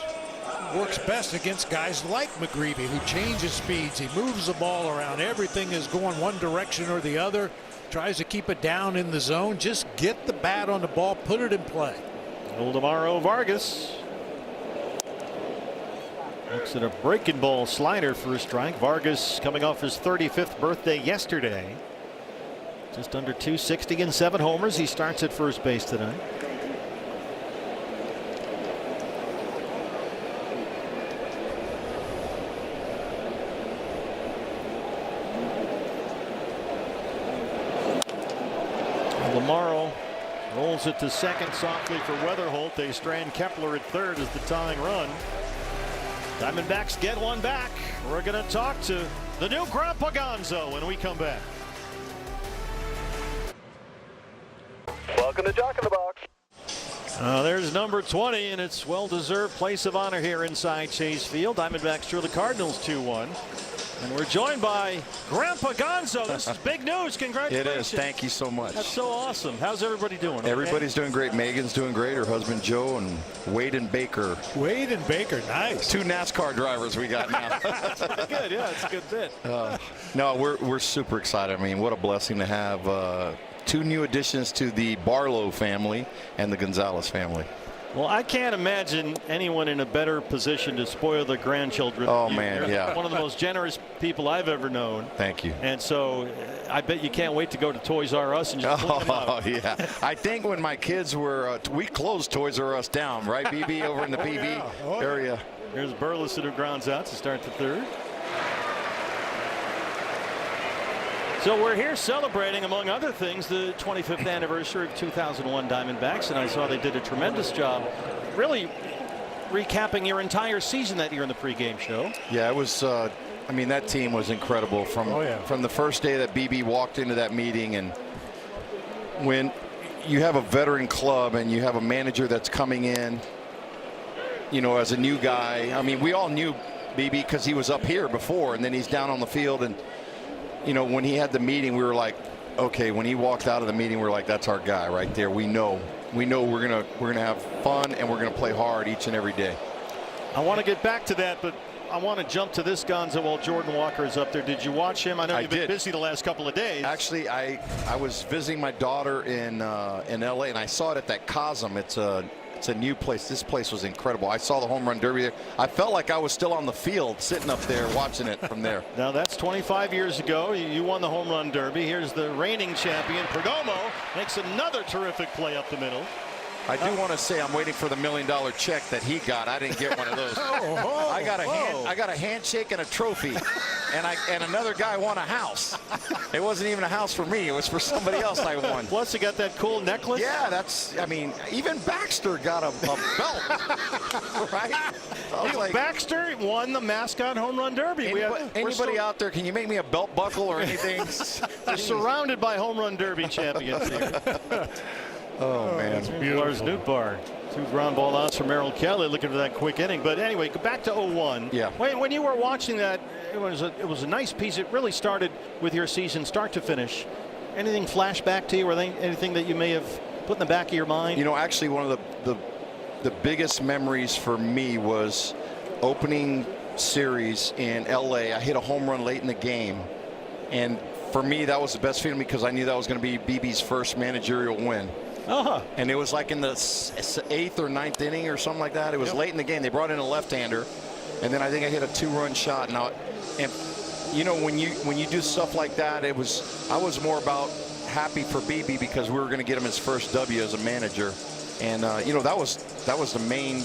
works best against guys like McGreevy, who changes speeds. He moves the ball around. Everything is going one direction or the other. Tries to keep it down in the zone. Just get the bat on the ball, put it in play. Oldemaro Vargas looks at a breaking ball slider for a strike. Vargas coming off his 35th birthday yesterday. Just under 260 and 7 homers. He starts at first base tonight. Lamaro rolls it to second softly for Weatherholt. They strand Kepler at third as the tying run. Diamondbacks get one back. We're going to talk to the new Grandpa Gonzo when we come back. Welcome to Jock in the Box. There's number 20, and it's well-deserved place of honor here inside Chase Field. Diamondbacks drew the Cardinals 2-1. And we're joined by Grandpa Gonzo. This is big news. Congratulations. It is. Thank you so much. That's so awesome. How's everybody doing? Everybody's doing great. Megan's doing great. Her husband Joe and Wade and Baker. Wade and Baker, nice. 2 NASCAR drivers we got now. That's pretty good. Yeah, it's a good bit. No, we're super excited. I mean, what a blessing to have 2 new additions to the Barlow family and the Gonzalez family. Well, I can't imagine anyone in a better position to spoil their grandchildren. Oh, man, You're yeah. one of the most generous people I've ever known. Thank you. And so I bet you can't wait to go to Toys R Us and just pull them out. Oh, yeah. I think when my kids were, we closed Toys R Us down, right, BB, over in the PV area. Here's Burleson who grounds out to start the third. So we're here celebrating, among other things, the 25th anniversary of 2001 Diamondbacks, and I saw they did a tremendous job really recapping your entire season that year in the pregame show. Yeah, it was, I mean, that team was incredible from the first day that BB walked into that meeting. And when you have a veteran club and you have a manager that's coming in, you know, as a new guy, I mean, we all knew BB because he was up here before, and then he's down on the field. And you know, when he had the meeting, we were like, okay, when he walked out of the meeting, we were like, that's our guy right there. We know we're gonna have fun and we're gonna play hard each and every day. I want to get back to that, but I want to jump to this Gonzo while Jordan Walker is up there. Did you watch him? I know you've been busy the last couple of days. Actually, I was visiting my daughter in LA, and I saw it at that Cosm. It's a new place. This place was incredible. I saw the home run derby there. I felt like I was still on the field sitting up there watching it from there. Now that's 25 years ago. You won the home run derby. Here's the reigning champion. Perdomo makes another terrific play up the middle. I do want to say I'm waiting for the $1 million check that he got. I didn't get one of those. I got a handshake and a trophy, and another guy won a house. It wasn't even a house for me. It was for somebody else I won. Plus, you got that cool necklace. Yeah, that's. I mean, even Baxter got a belt, right? Like, Baxter won the mascot home run derby. Anybody out there? Can you make me a belt buckle or anything? We're surrounded by home run derby champions here. Oh, man. Lars Nootbaar. 2 ground ball outs for Merrill Kelly, looking for that quick inning. But anyway, go back to 0-1. Yeah. When you were watching that, it was a nice piece. It really started with your season start to finish. Anything flash back to you, or anything that you may have put in the back of your mind? You know, actually, one of the biggest memories for me was opening series in LA. I hit a home run late in the game, and for me, that was the best feeling because I knew that was going to be BB's first managerial win. And it was like in the 8th or 9th inning or something like that. It was late in the game. They brought in a left-hander, and then I think I hit a 2-run shot. And you know, when you do stuff like that, I was more about happy for BB because we were going to get him his first W as a manager. And you know, that was the main,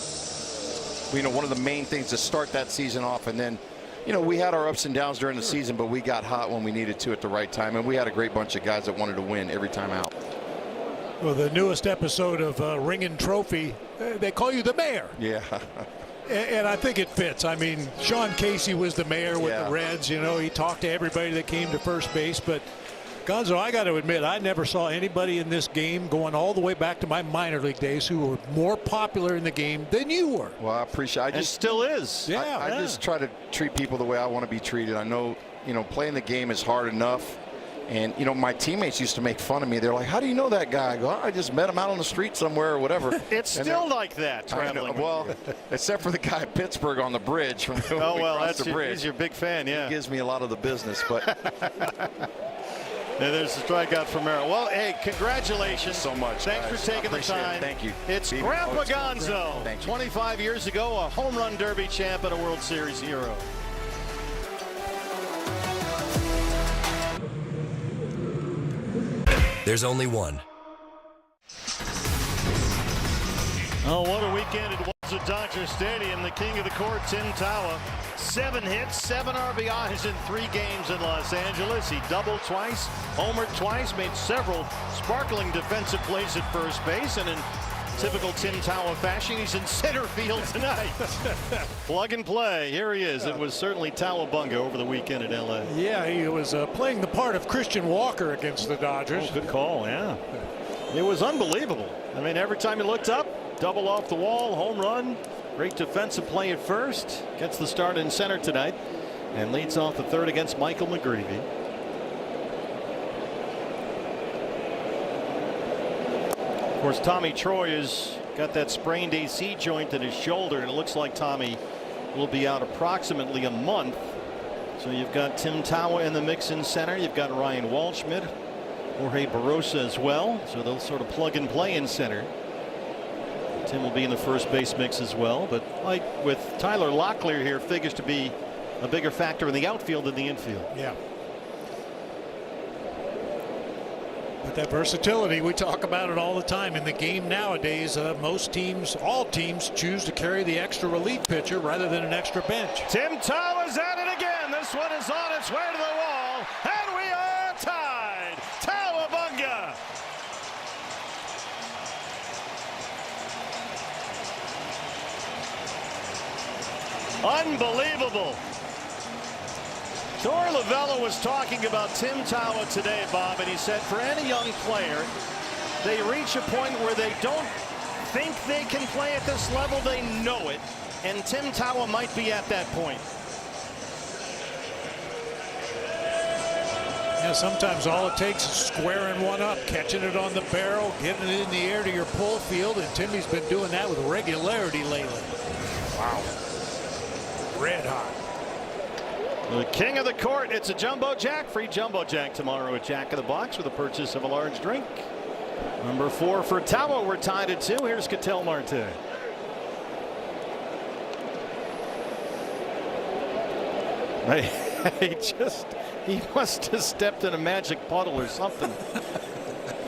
you know, one of the main things to start that season off. And then, you know, we had our ups and downs during the season, but we got hot when we needed to at the right time, and we had a great bunch of guys that wanted to win every time out. Well, the newest episode of Ring and Trophy, they call you the mayor. Yeah. And I think it fits. I mean, Sean Casey was the mayor with the Reds. You know, he talked to everybody that came to first base. But, Gonzo, I got to admit, I never saw anybody in this game going all the way back to my minor league days who were more popular in the game than you were. Well, I appreciate it. It still is. Yeah. I just try to treat people the way I want to be treated. I know, you know, playing the game is hard enough. And, you know, my teammates used to make fun of me. They're like, how do you know that guy? I go, I just met him out on the street somewhere or whatever. It's still like that, traveling. Well, except for the guy at Pittsburgh on the bridge. From He's your big fan, yeah. He gives me a lot of the business, but. And there's the strikeout for Merrill. Well, hey, congratulations so much. Thanks for taking the time. Thank you. It's Grandpa Gonzo. 25 years ago, a home run derby champ and a World Series hero. There's only one. Oh, what a weekend it was Cardinals at Dodger Stadium. The king of the court, Tim Tawa. 7 hits, 7 RBIs in 3 games in Los Angeles. He doubled twice, homered twice, made several sparkling defensive plays at first base, and in typical Tim Tawa fashion, he's in center field tonight. Plug and play. Here he is. It was certainly Tawabunga over the weekend in L.A. Yeah, he was playing the part of Christian Walker against the Dodgers. Oh, good call, yeah. It was unbelievable. I mean, every time he looked up, double off the wall, home run. Great defensive play at first. Gets the start in center tonight and leads off the third against Michael McGreevy. Of course, Tommy Troy has got that sprained AC joint in his shoulder, and it looks like Tommy will be out approximately a month. So you've got Tim Tawa in the mix in center. You've got Ryan Waldschmidt, Jorge Barosa as well. So they'll sort of plug and play in center. Tim will be in the first base mix as well. But like with Tyler Locklear here, figures to be a bigger factor in the outfield than the infield. Yeah. But that versatility, we talk about it all the time in the game nowadays. Most teams, all teams, choose to carry the extra relief pitcher rather than an extra bench. Tim Tawa's at it again. This one is on its way to the wall, and we are tied. Tawabunga. Unbelievable. Tor Lavella was talking about Tim Tawa today, Bob, and he said for any young player, they reach a point where they don't think they can play at this level, they know it, and Tim Tawa might be at that point. Yeah, sometimes all it takes is squaring one up, catching it on the barrel, getting it in the air to your pull field, and Timmy's been doing that with regularity lately. Wow. Red hot. The king of the court. It's a Jumbo Jack. Free Jumbo Jack tomorrow at Jack in the Box with the purchase of a large drink. Number 4 for Tawa. We're tied at 2. Here's Ketel Marte. He must have stepped in a magic puddle or something.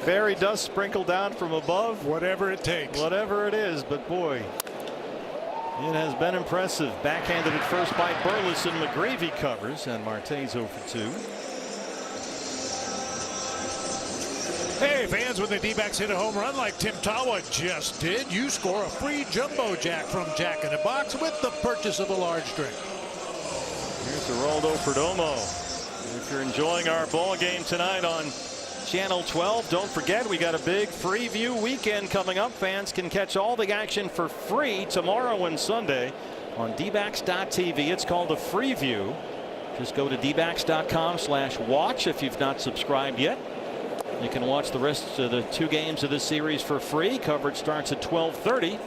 Fairy dust sprinkled down from above. Whatever it takes. Whatever it is, but boy, it has been impressive. Backhanded at first by Burleson. McGreevy covers, and Marte's 0 for 2. Hey fans, when the D-backs hit a home run like Tim Tawa just did, you score a free Jumbo Jack from Jack in the Box with the purchase of a large drink. Here's Geraldo Perdomo. If you're enjoying our ball game tonight on Channel 12, don't forget we got a big free view weekend coming up. Fans can catch all the action for free tomorrow and Sunday on dbacks.tv. It's called a free view. Just go to dbacks.com/watch if you've not subscribed yet. You can watch the rest of the 2 games of this series for free. Coverage starts at 12:30.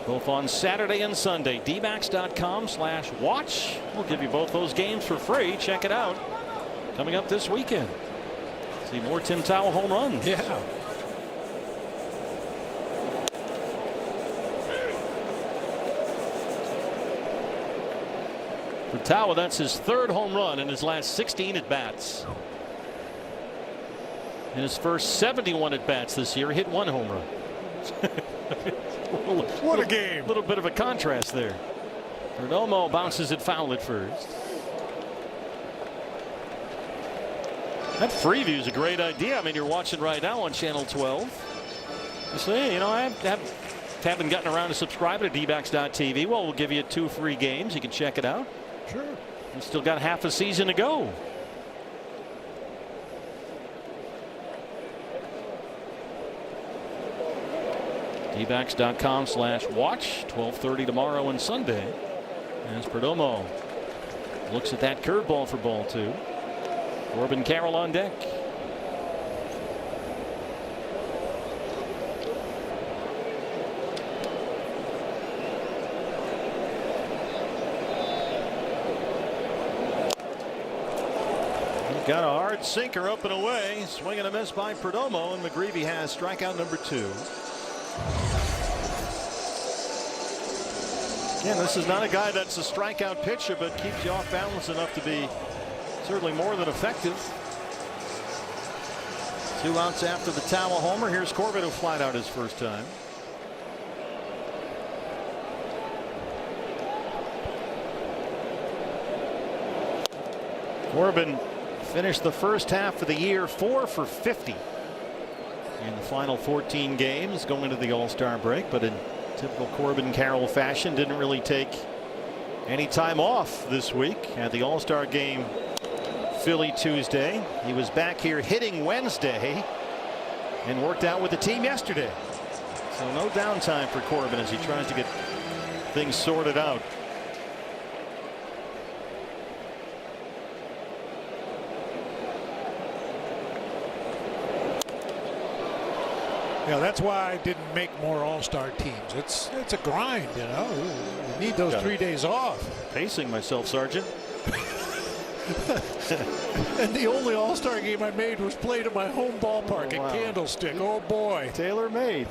Both on Saturday and Sunday. dbacks.com/watch. We'll give you both those games for free. Check it out. Coming up this weekend. See more Tim Tawa home runs. Yeah. For Tawa, that's his 3rd home run in his last 16 at bats. In his first 71 at bats this year, he hit 1 home run. What a game. A little bit of a contrast there. Perdomo bounces it foul at first. That free view is a great idea. I mean, you're watching right now on Channel 12. You say, you know, I haven't gotten around to subscribing to dbacks.tv. Well, we'll give you 2 free games. You can check it out. Sure. You still got half a season to go. dbacks.com/watch. 12:30 tomorrow and Sunday. As Perdomo looks at that curveball for ball 2. Corbin Carroll on deck. Got a hard sinker up and away. Swing and a miss by Perdomo, and McGreevy has strikeout number 2. Again, this is not a guy that's a strikeout pitcher, but keeps you off balance enough to be certainly more than effective. 2 outs after the Tawa homer. Here's Corbin, who flied out his first time. Corbin finished the first half of the year 4 for 50 in the final 14 games going into the All-Star break, but in typical Corbin Carroll fashion, didn't really take any time off this week. At the All-Star game Philly Tuesday, he was back here hitting Wednesday and worked out with the team yesterday. So no downtime for Corbin as he tries to get things sorted out. Yeah, that's why I didn't make more All-Star teams. It's a grind, you know. You need those 3 days off. Pacing myself, Sergeant. And the only All-Star game I made was played at my home ballpark at Candlestick. Oh boy. Tailor made.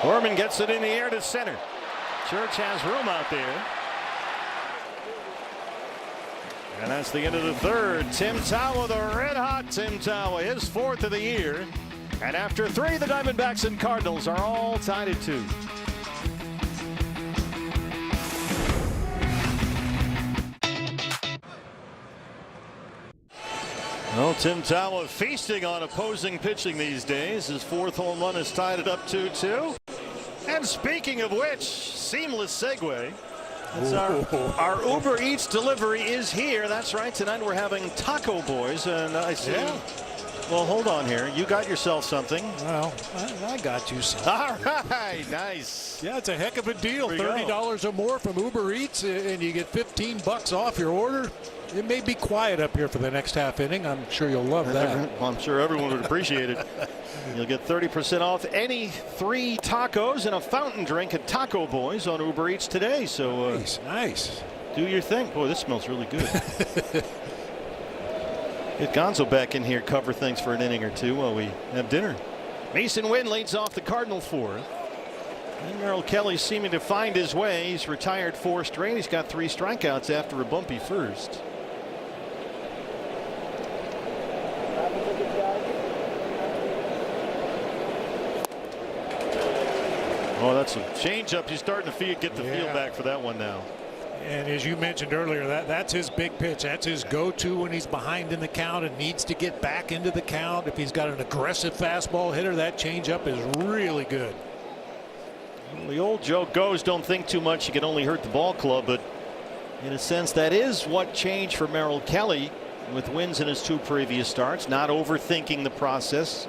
Corbin gets it in the air to center. Church has room out there. And that's the end of the third. Tim Tawa, the red-hot Tim Tawa, his 4th of the year. And after 3, the Diamondbacks and Cardinals are all tied at 2. Well, Tim Tawa feasting on opposing pitching these days. His 4th home run has tied it up 2-2. And speaking of which, seamless segue. Our Uber Eats delivery is here. That's right. Tonight we're having Taco Boys, and I see. Yeah. Well, hold on here. You got yourself something. Well, I got you something. All right, nice. Yeah, it's a heck of a deal. $30 or more from Uber Eats, and you get $15 off your order. It may be quiet up here for the next half inning. I'm sure you'll love that. Well, I'm sure everyone would appreciate it. You'll get 30% off any 3 tacos and a fountain drink at Taco Boys on Uber Eats today. So nice. Do your thing. Boy, this smells really good. Get Gonzo back in here, cover things for an inning or 2 while we have dinner. Mason Wynn leads off the Cardinal 4th. And Merrill Kelly seeming to find his way. He's retired 4 straight. He's got 3 strikeouts after a bumpy first. Oh, that's a changeup. He's starting to get the feel back for that one now. And as you mentioned earlier, that's his big pitch. That's his go-to when he's behind in the count and needs to get back into the count. If he's got an aggressive fastball hitter, that changeup is really good. Well, the old joke goes, don't think too much, you can only hurt the ball club. But in a sense, that is what changed for Merrill Kelly with wins in his 2 previous starts. Not overthinking the process.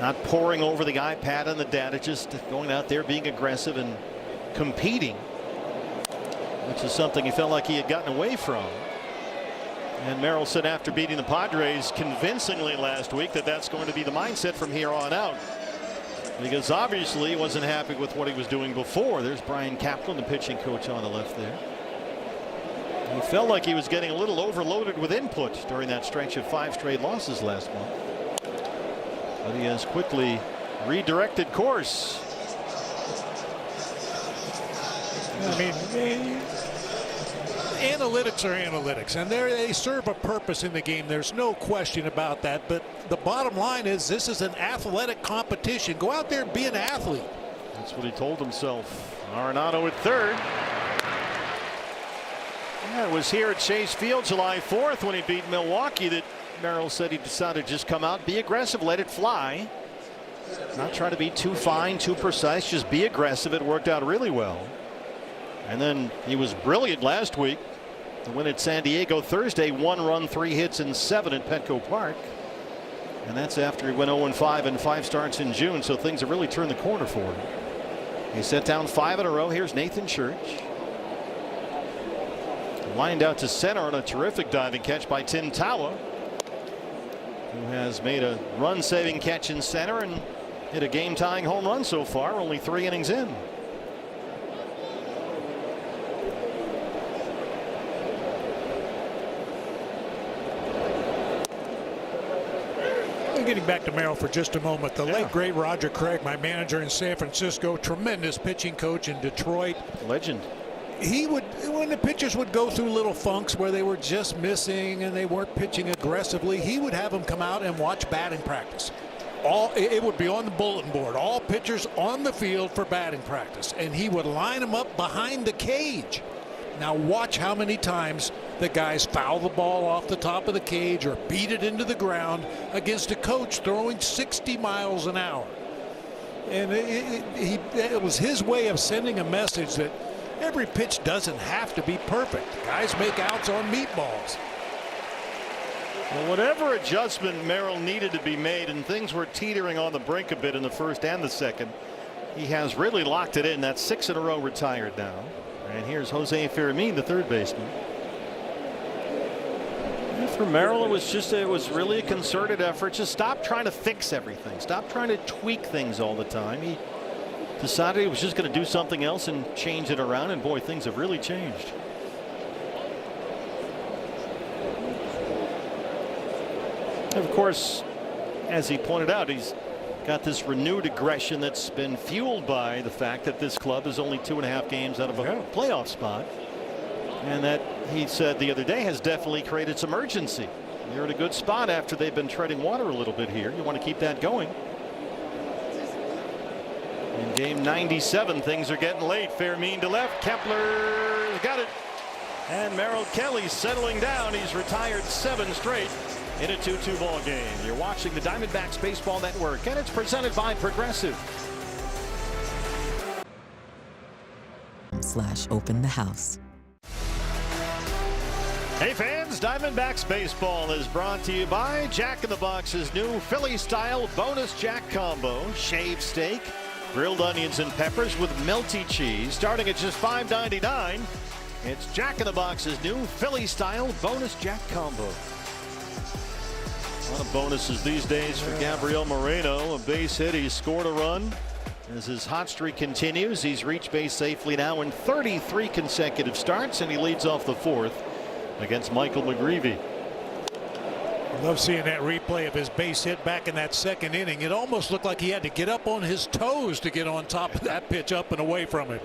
Not poring over the iPad and the data, just going out there being aggressive and competing, which is something he felt like he had gotten away from. And Merrill said after beating the Padres convincingly last week that that's going to be the mindset from here on out, because obviously he wasn't happy with what he was doing before. There's Brian Kaplan, the pitching coach, on the left there. He felt like he was getting a little overloaded with input during that stretch of 5 straight losses last month. But he has quickly redirected course. I mean, analytics are analytics, and they serve a purpose in the game. There's no question about that. But the bottom line is this is an athletic competition. Go out there and be an athlete. That's what he told himself. Arenado at 3rd. Yeah, it was here at Chase Field July 4th when he beat Milwaukee that Merrill said he decided to just come out, be aggressive, let it fly. Not try to be too fine, too precise, just be aggressive. It worked out really well. And then he was brilliant last week. The win at San Diego Thursday, 1 run, 3 hits, and 7 at Petco Park. And that's after he went 0-5 in 5 starts in June, so things have really turned the corner for him. He set down 5 in a row. Here's Nathan Church. Lined out to center on a terrific diving catch by Tim Tawa, who has made a run-saving catch in center and hit a game-tying home run so far, only 3 innings in. Getting back to Merrill for just a moment, the late great Roger Craig, my manager in San Francisco, tremendous pitching coach in Detroit. Legend. He would, when the pitchers would go through little funks where they were just missing and they weren't pitching aggressively, he would have them come out and watch batting practice. It would be on the bulletin board, all pitchers on the field for batting practice, and he would line them up behind the cage Now watch how many times the guys foul the ball off the top of the cage or beat it into the ground against a coach throwing 60 miles an hour. And it was his way of sending a message that every pitch doesn't have to be perfect. Guys make outs on meatballs. Well, whatever adjustment Merrill needed to be made, and things were teetering on the brink a bit in the first and the second, he has really locked it in. That's 6 in a row retired now. And here's Jose Fermin, the third baseman. And for Merrill, it was really a concerted effort. Just stop trying to fix everything. Stop trying to tweak things all the time. He decided he was just going to do something else and change it around. And boy, things have really changed. Of course, as he pointed out, he's got this renewed aggression that's been fueled by the fact that this club is only 2.5 games out of a playoff spot, and that he said the other day has definitely created some urgency. You're in a good spot after they've been treading water a little bit here. You want to keep that going. In game 97, things are getting late. Fermin to left. Kepler's got it. And Merrill Kelly settling down. He's retired 7 straight in a 2-2 ball game. You're watching the Diamondbacks Baseball Network, and it's presented by Progressive. /open the house. Hey fans, Diamondbacks Baseball is brought to you by Jack in the Box's new Philly-style bonus Jack combo. Shaved steak, grilled onions and peppers with melty cheese, starting at just $5.99. It's Jack in the Box's new Philly-style bonus Jack combo. A lot of bonuses these days for Gabriel Moreno. A base hit. He scored a run. As his hot streak continues, he's reached base safely now in 33 consecutive starts, and he leads off the 4th against Michael McGreevy. I love seeing that replay of his base hit back in that second inning. It almost looked like he had to get up on his toes to get on top of that pitch up and away from it.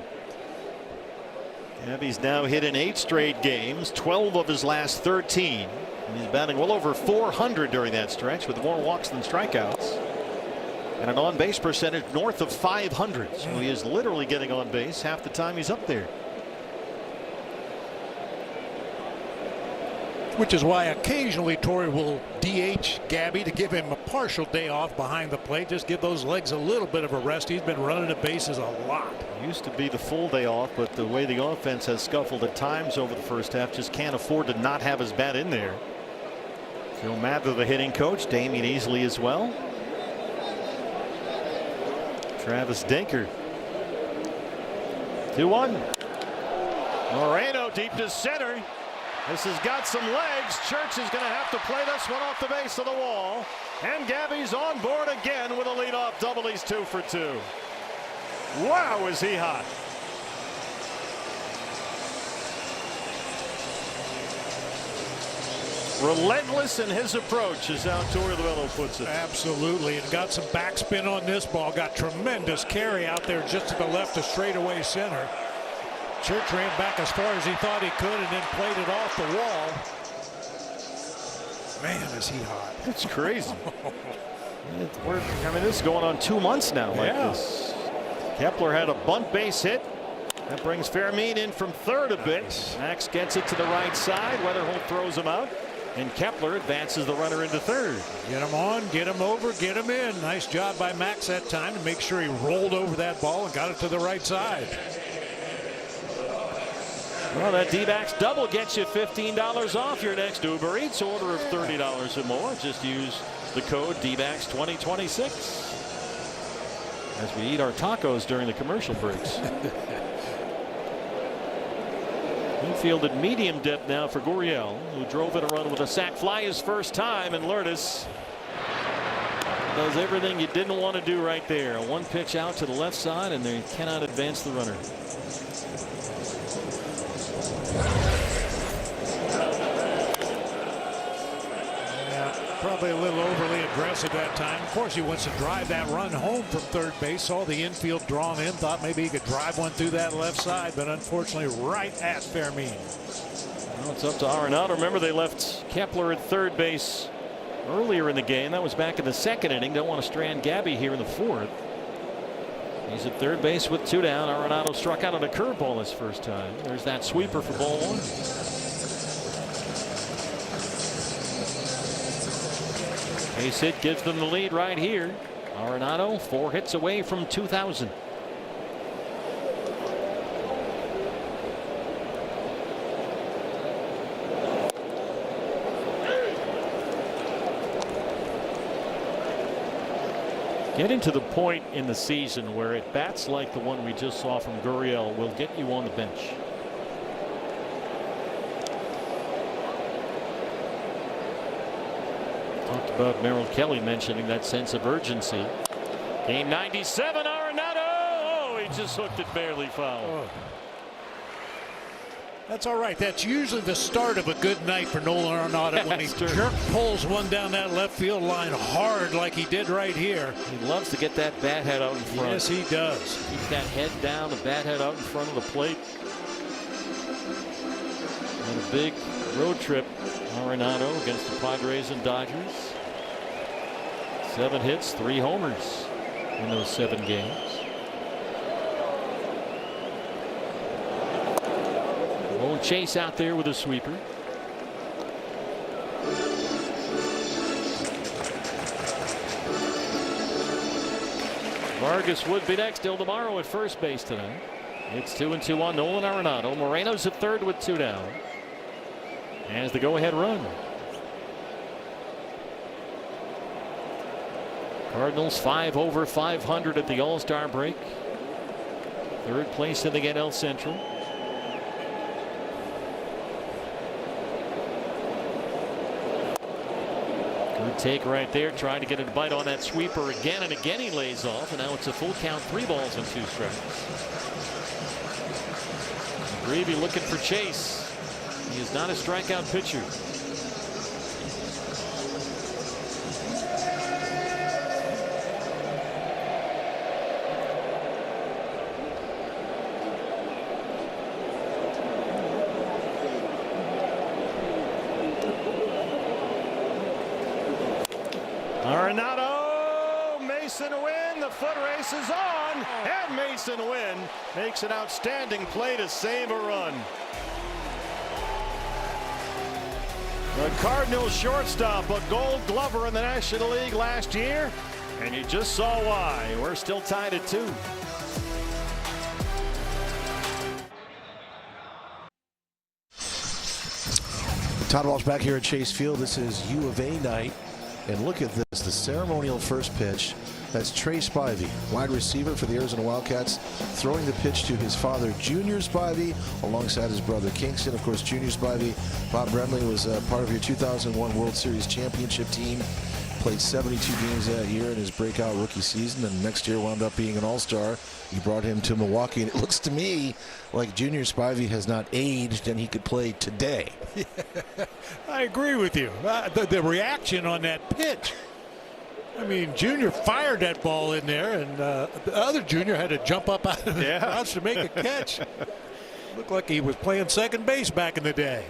Gabby's now hit in 8 straight games, 12 of his last 13. And he's batting well over 400 during that stretch with more walks than strikeouts. And an on-base percentage north of 500. So he is literally getting on base half the time he's up there. Which is why occasionally Torrey will DH Gabby to give him a partial day off behind the plate. Just give those legs a little bit of a rest. He's been running the bases a lot. Used to be the full day off, but the way the offense has scuffled at times over the first half, just can't afford to not have his bat in there. Phil Mather, the hitting coach, Damian Easley as well. Travis Dinker. 2-1. Moreno deep to center. This has got some legs. Church is going to have to play this one off the base of the wall. And Gabby's on board again with a leadoff double. He's 2 for 2. Wow, is he hot. Relentless in his approach is how Torrey Luello puts it. Absolutely, and got some backspin on this ball. Got tremendous carry out there just to the left of straightaway center. Church ran back as far as he thought he could and then played it off the wall. Man, is he hot. It's crazy. I mean, this is going on 2 months now like this. Kepler had a bunt base hit. That brings Fermin in from third a bit. Max gets it to the right side. Weatherholt throws him out. And Kepler advances the runner into third. Get him on, get him over, get him in. Nice job by Max that time to make sure he rolled over that ball and got it to the right side. Well, that D-backs double gets you $15 off your next Uber Eats order of $30 or more. Just use the code D-backs 2026 as we eat our tacos during the commercial breaks. Infield at medium depth now for Gurriel, who drove in a run with a sac fly his first time, and Lourdes does everything you didn't want to do right there. One pitch out to the left side, and they cannot advance the runner. Probably a little overly aggressive that time. Of course, he wants to drive that run home from third base. Saw the infield drawn in. Thought maybe he could drive one through that left side, but unfortunately right at Fermin. Well, it's up to Arenado. Remember, they left Kepler at third base earlier in the game. That was back in the second inning. Don't want to strand Gabby here in the 4th. He's at third base with 2 down. Arenado struck out on a curveball his first time. There's that sweeper for ball 1. Base hit gives them the lead right here. Arenado 4 hits away from 2,000. Getting to the point in the season where at bats like the one we just saw from Gurriel will get you on the bench. Talked about Merrill Kelly mentioning that sense of urgency. Game 97, Arenado. Oh, he just hooked it barely foul. Oh. That's all right. That's usually the start of a good night for Nolan Arenado when he pulls one down that left field line hard like he did right here. He loves to get that bat head out in front. Yes, he does. Keep that head down, the bat head out in front of the plate. And a big road trip, Arenado against the Padres and Dodgers. 7 hits, 3 homers in those 7 games. Chase out there with a sweeper. Vargas would be next. Till tomorrow at first base tonight. It's 2-2 on Nolan Arenado. Moreno's at third with 2 down. As the go-ahead run. Cardinals 5 over 500 at the All-Star break. 3rd place in the NL Central. Good take right there, trying to get a bite on that sweeper again and again. He lays off, and now it's a full count, 3 balls and 2 strikes. Greavy looking for Chase. He is not a strikeout pitcher. Arenado, Mason Wynn, the foot race is on, and Mason Wynn makes an outstanding play to save a run. The Cardinals shortstop, a Gold Glover in the National League last year, and you just saw why. We're still tied at 2. Todd Walsh back here at Chase Field. This is U of A night. And look at this, the ceremonial first pitch. That's Trey Spivey, wide receiver for the Arizona Wildcats, throwing the pitch to his father, Junior Spivey, alongside his brother Kingston. Of course, Junior Spivey, Bob Brenly, was part of your 2001 World Series championship team. Played 72 games that year in his breakout rookie season, and next year wound up being an all-star. You brought him to Milwaukee, and it looks to me like Junior Spivey has not aged and he could play today. I agree with you. The reaction on that pitch. I mean, Junior fired that ball in there, and the other Junior had to jump up out of the crouch to make a catch. Looked like he was playing second base back in the day.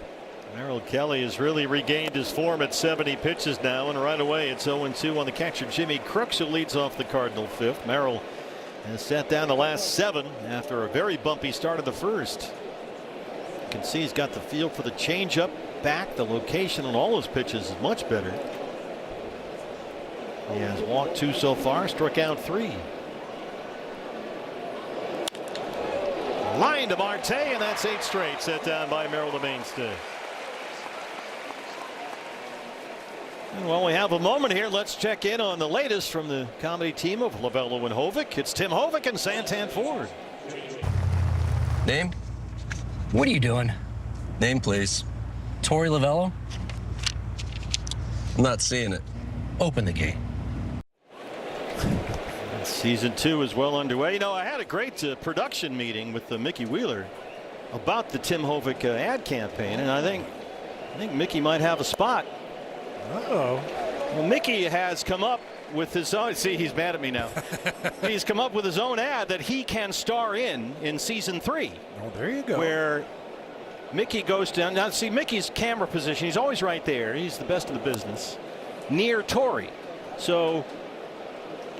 Merrill Kelly has really regained his form at 70 pitches now, and right away it's 0-2 on the catcher Jimmy Crooks, who leads off the Cardinal 5th. Merrill has sat down the last 7 after a very bumpy start of the first. You can see he's got the feel for the changeup back. The location on all his pitches is much better. He has walked 2 so far, struck out 3. Line to Marte, and that's 8 straight, set down by Merrill, the mainstay. Well, we have a moment here. Let's check in on the latest from the comedy team of Lavello and Hovick. It's Tim Hovick and Santan Ford. Name? What are you doing? Name, please. Torey Lavello? I'm not seeing it. Open the gate. Season 2 is well underway. You know, I had a great production meeting with Mickey Wheeler about the Tim Hovick ad campaign, and I think Mickey might have a spot. Uh-oh. Well, Mickey has come up with his own. See, he's mad at me now. He's come up with his own ad that he can star in season 3. Oh, there you go. Where Mickey goes down. Now, see, Mickey's camera position, he's always right there. He's the best in the business. Near Torey. So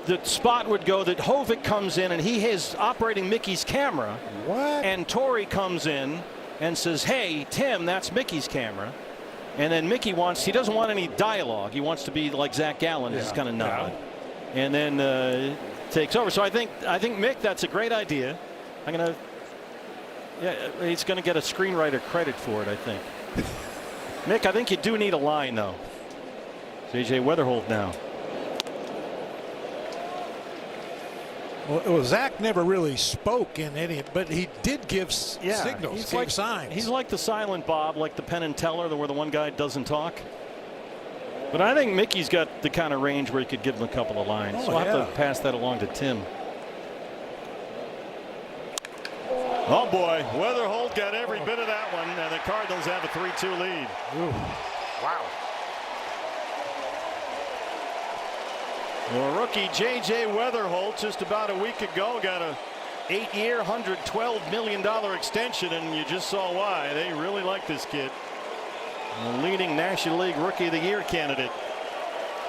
the spot would go that Hovick comes in and he is operating Mickey's camera. What? And Torrey comes in and says, "Hey, Tim, that's Mickey's camera." And then Mickey he doesn't want any dialogue. He wants to be like Zach Gallen, just kind of nod. And then takes over. So I think Mick, that's a great idea. He's gonna get a screenwriter credit for it, I think. Mick, I think you do need a line though. J.J. Weatherholt now. Well, Zach never really spoke in any, but he did give signals, gave signs. He's like the silent Bob, like the Penn and Teller, where the one guy doesn't talk. But I think Mickey's got the kind of range where he could give him a couple of lines. So I'll have to pass that along to Tim. Oh boy, Weatherholt got every bit of that one, and the Cardinals have a 3-2 lead. Ooh. Wow. Well, rookie J.J. Weatherholt just about a week ago got a 8-year, $112 million extension, and you just saw why. They really like this kid. The leading National League Rookie of the Year candidate.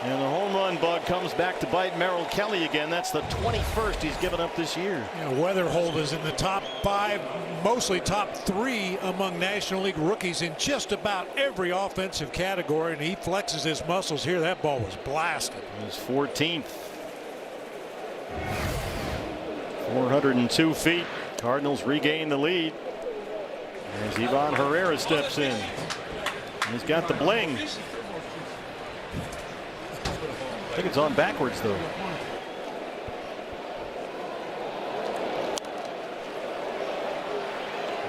And the home run bug comes back to bite Merrill Kelly again. That's the 21st he's given up this year. Weatherholt is in the top 5, mostly top 3 among National League rookies in just about every offensive category, and he flexes his muscles here. That ball was blasted. It was 14th. 402 feet. Cardinals regain the lead as Ivan Herrera steps in. He's got the bling. I think it's on backwards though.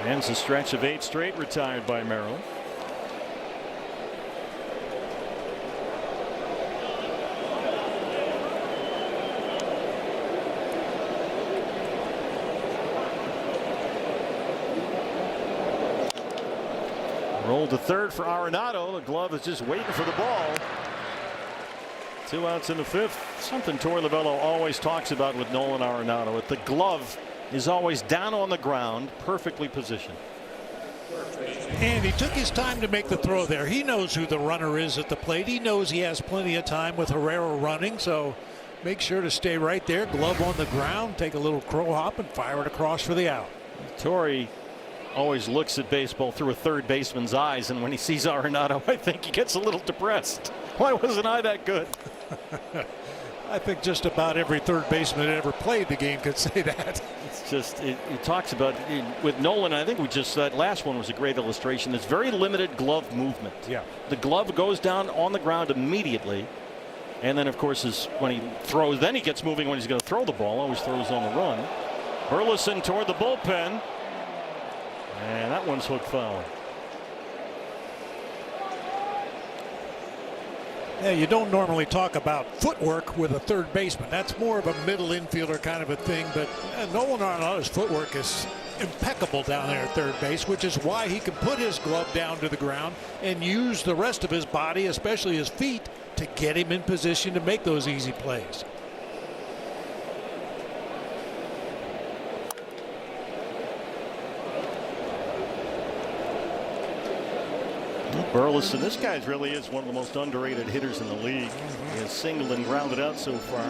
Ends a stretch of 8 straight retired by Merrill. Rolled to third for Arenado. The glove is just waiting for the ball. 2 outs in the 5th. Something Torey Lovullo always talks about with Nolan Arenado. The glove is always down on the ground, perfectly positioned. And he took his time to make the throw there. He knows who the runner is at the plate. He knows he has plenty of time with Herrera running, so make sure to stay right there. Glove on the ground, take a little crow hop and fire it across for the out. Torey always looks at baseball through a third baseman's eyes, and when he sees Arenado, I think he gets a little depressed. Why wasn't I that good? I think just about every third baseman that ever played the game could say that. It's just it talks about with Nolan. I think that last one was a great illustration. There's very limited glove movement. Yeah, the glove goes down on the ground immediately, and then of course when he throws, then he gets moving when he's going to throw the ball. Always throws on the run. Burleson toward the bullpen, and that one's hook foul. Yeah, you don't normally talk about footwork with a third baseman. That's more of a middle infielder kind of a thing. But Nolan Arenado's footwork is impeccable down there at third base, which is why he can put his glove down to the ground and use the rest of his body, especially his feet, to get him in position to make those easy plays. Burleson, this guy really is one of the most underrated hitters in the league. He has singled and grounded out so far.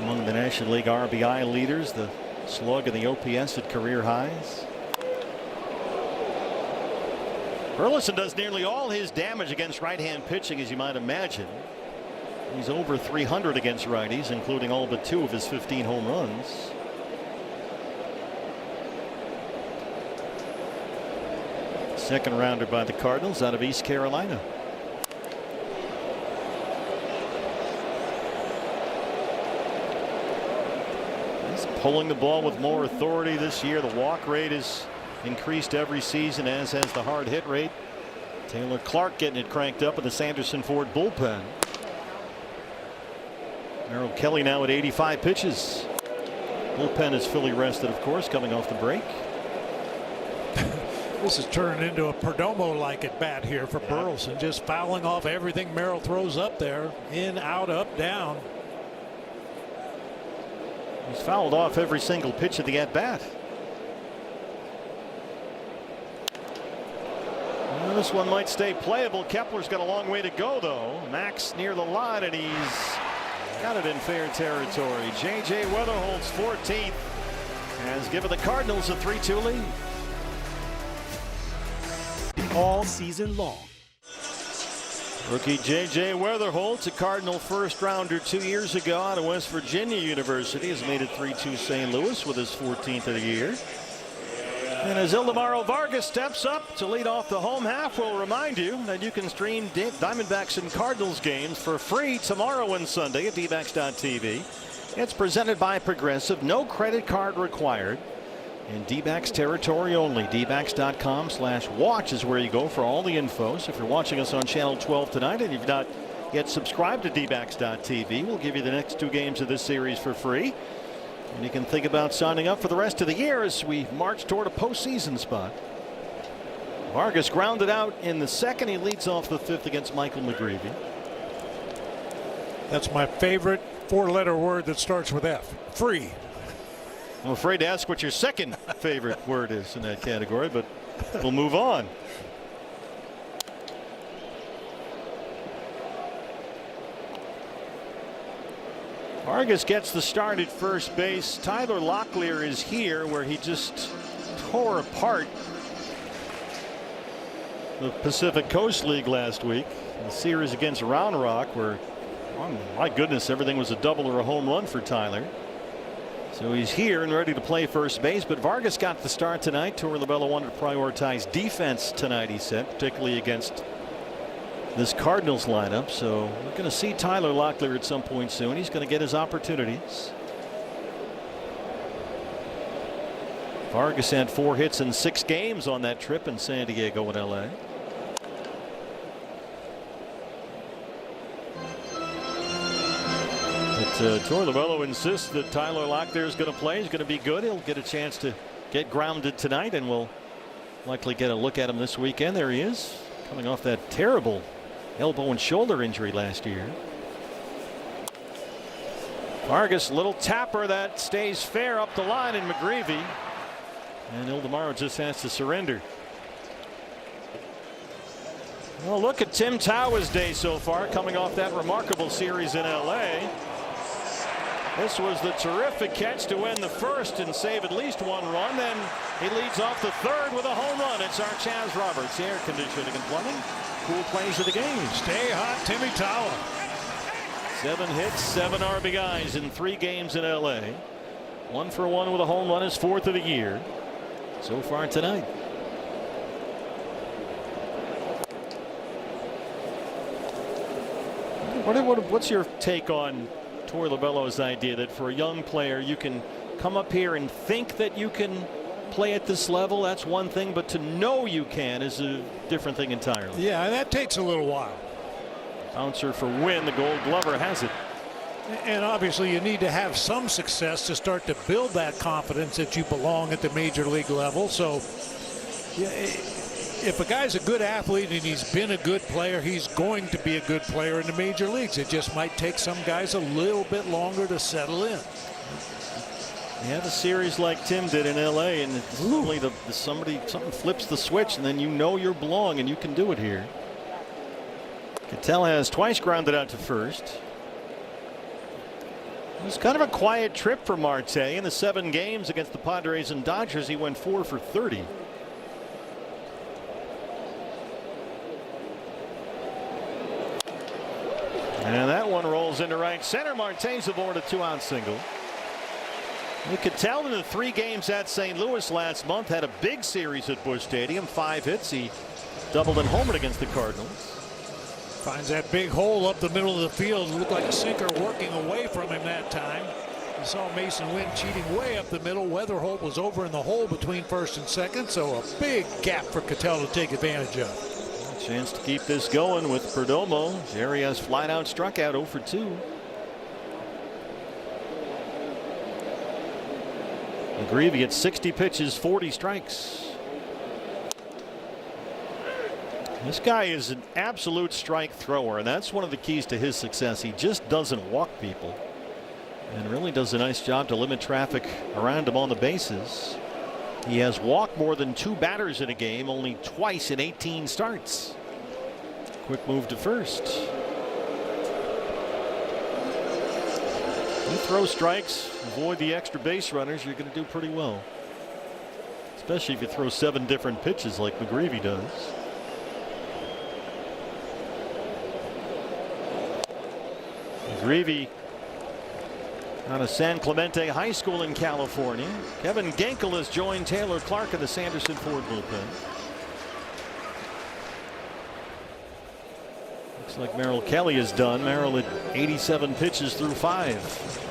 Among the National League RBI leaders, the slug and the OPS at career highs. Burleson does nearly all his damage against right-hand pitching, as you might imagine. He's over 300 against righties, including all but 2 of his 15 home runs. Second rounder by the Cardinals out of East Carolina. He's pulling the ball with more authority this year. The walk rate has increased every season, as has the hard hit rate. Taylor Clark getting it cranked up in the Sanderson Ford bullpen. Merrill Kelly now at 85 pitches. Bullpen is fully rested, of course, coming off the break. This is turning into a Perdomo-like at bat here for Burleson, just fouling off everything Merrill throws up there. In, out, up, down. He's fouled off every single pitch of the at bat. This one might stay playable. Kepler's got a long way to go, though. Max near the line, and he's got it in fair territory. J.J. Weatherholt's 14th has given the Cardinals a 3-2 lead. All season long. Rookie J.J. Weatherholt, a Cardinal first rounder 2 years ago out of West Virginia University, has made it 3-2 St. Louis with his 14th of the year. And as Ildemaro Vargas steps up to lead off the home half, we'll remind you that you can stream Diamondbacks and Cardinals games for free tomorrow and Sunday at dbacks.tv. It's presented by Progressive. No credit card required. In D-backs territory only. dbacks.com/watch is where you go for all the info. So if you're watching us on channel 12 tonight and you've not yet subscribed to dbacks.tv, we'll give you the next 2 games of this series for free. And you can think about signing up for the rest of the year as we march toward a postseason spot. Vargas grounded out in the second. He leads off the 5th against Michael McGreevy. That's my favorite 4-letter word that starts with F. Free. I'm afraid to ask what your second favorite word is in that category, but we'll move on. Vargas gets the start at first base. Tyler Locklear is here, where he just tore apart the Pacific Coast League last week. The series against Round Rock, where, oh my goodness, everything was a double or a home run for Tyler. So he's here and ready to play first base, but Vargas got the start tonight. Torey Lovullo wanted to prioritize defense tonight, he said, particularly against this Cardinals lineup. So we're going to see Tyler Locklear at some point soon. He's going to get his opportunities. Vargas had 4 hits in 6 games on that trip in San Diego and LA. Torey Lovullo insists that Tyler Locklear is going to play. He's going to be good. He'll get a chance to get grounded tonight, and we'll likely get a look at him this weekend. There he is, coming off that terrible elbow and shoulder injury last year. Vargas, little tapper that stays fair up the line in McGreevy, and Ildemaro just has to surrender. Well, look at Tim Tawa's day so far, coming off that remarkable series in LA. This was the terrific catch to win the first and save at least 1 run. Then he leads off the 3rd with a home run. It's our Chaz Roberts, air conditioning and plumbing. Cool plays of the game. Stay hot, Timmy Tawa. 7 hits, 7 RBIs in 3 games in LA. 1 for 1 with a home run, his 4th of the year so far tonight. What's your take on Torey Lovullo's idea that for a young player you can come up here and think that you can play at this level? That's one thing, but to know you can is a different thing entirely. Yeah, that takes a little while. Bouncer for win. The Gold Glover has it. And obviously you need to have some success to start to build that confidence that you belong at the major league level. So yeah, if a guy's a good athlete and he's been a good player, he's going to be a good player in the major leagues. It just might take some guys a little bit longer to settle in. You have a series like Tim did in LA, and suddenly something flips the switch, and then you know you belong, and you can do it here. Cattell has twice grounded out to first. It was kind of a quiet trip for Marte. In the 7 games against the Padres and Dodgers, he went 4 for 30. And that one rolls into right center. Marte's aboard a 2-out single. You could tell in the 3 games at St. Louis last month, had a big series at Busch Stadium. 5 hits. He doubled and homered against the Cardinals. Finds that big hole up the middle of the field. It looked like a sinker working away from him that time. You saw Mason Wynn cheating way up the middle. Weatherholt was over in the hole between first and second, so a big gap for Cattell to take advantage of. A chance to keep this going with Perdomo. Jerry has flat out struck out 0 for 2. McGreevy gets 60 pitches, 40 strikes. This guy is an absolute strike thrower, and that's one of the keys to his success. He just doesn't walk people, and really does a nice job to limit traffic around him on the bases. He has walked more than 2 batters in a game, only twice in 18 starts. Quick move to first. You throw strikes, avoid the extra base runners, you're going to do pretty well. Especially if you throw 7 different pitches like McGreevy does. McGreevy out of San Clemente High School in California. Kevin Genkel has joined Taylor Clark in the Sanderson Ford bullpen. Looks like Merrill Kelly is done. Merrill at 87 pitches through 5.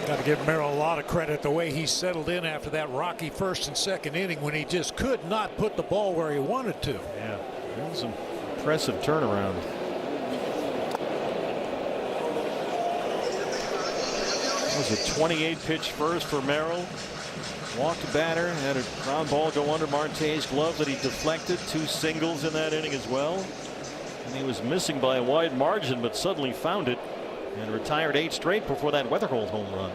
Got to give Merrill a lot of credit the way he settled in after that rocky first and second inning when he just could not put the ball where he wanted to. Yeah, it was an impressive turnaround. It was a 28 pitch first for Merrill. Walked a batter, had a ground ball go under Marte's glove that he deflected. 2 singles in that inning as well. And he was missing by a wide margin, but suddenly found it and retired 8 straight before that Weatherholt home run.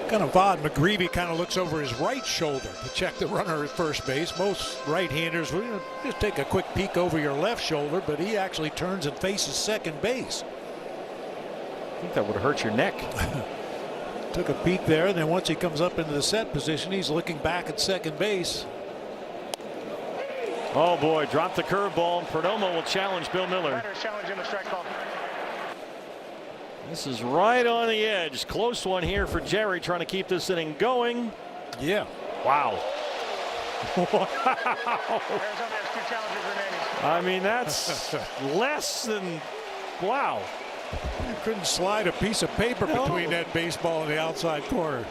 Kind of odd. McGreevy kind of looks over his right shoulder to check the runner at first base. Most right-handers will just take a quick peek over your left shoulder, but he actually turns and faces second base. I think that would hurt your neck. Took a peek there, and then once he comes up into the set position, he's looking back at second base. Oh boy, dropped the curveball. Perdomo will challenge Bill Miller. This is right on the edge. Close one here for Jerry, trying to keep this inning going. Yeah. Wow. Wow. I mean, that's less than, wow. You couldn't slide a piece of paper between that baseball and the outside corner.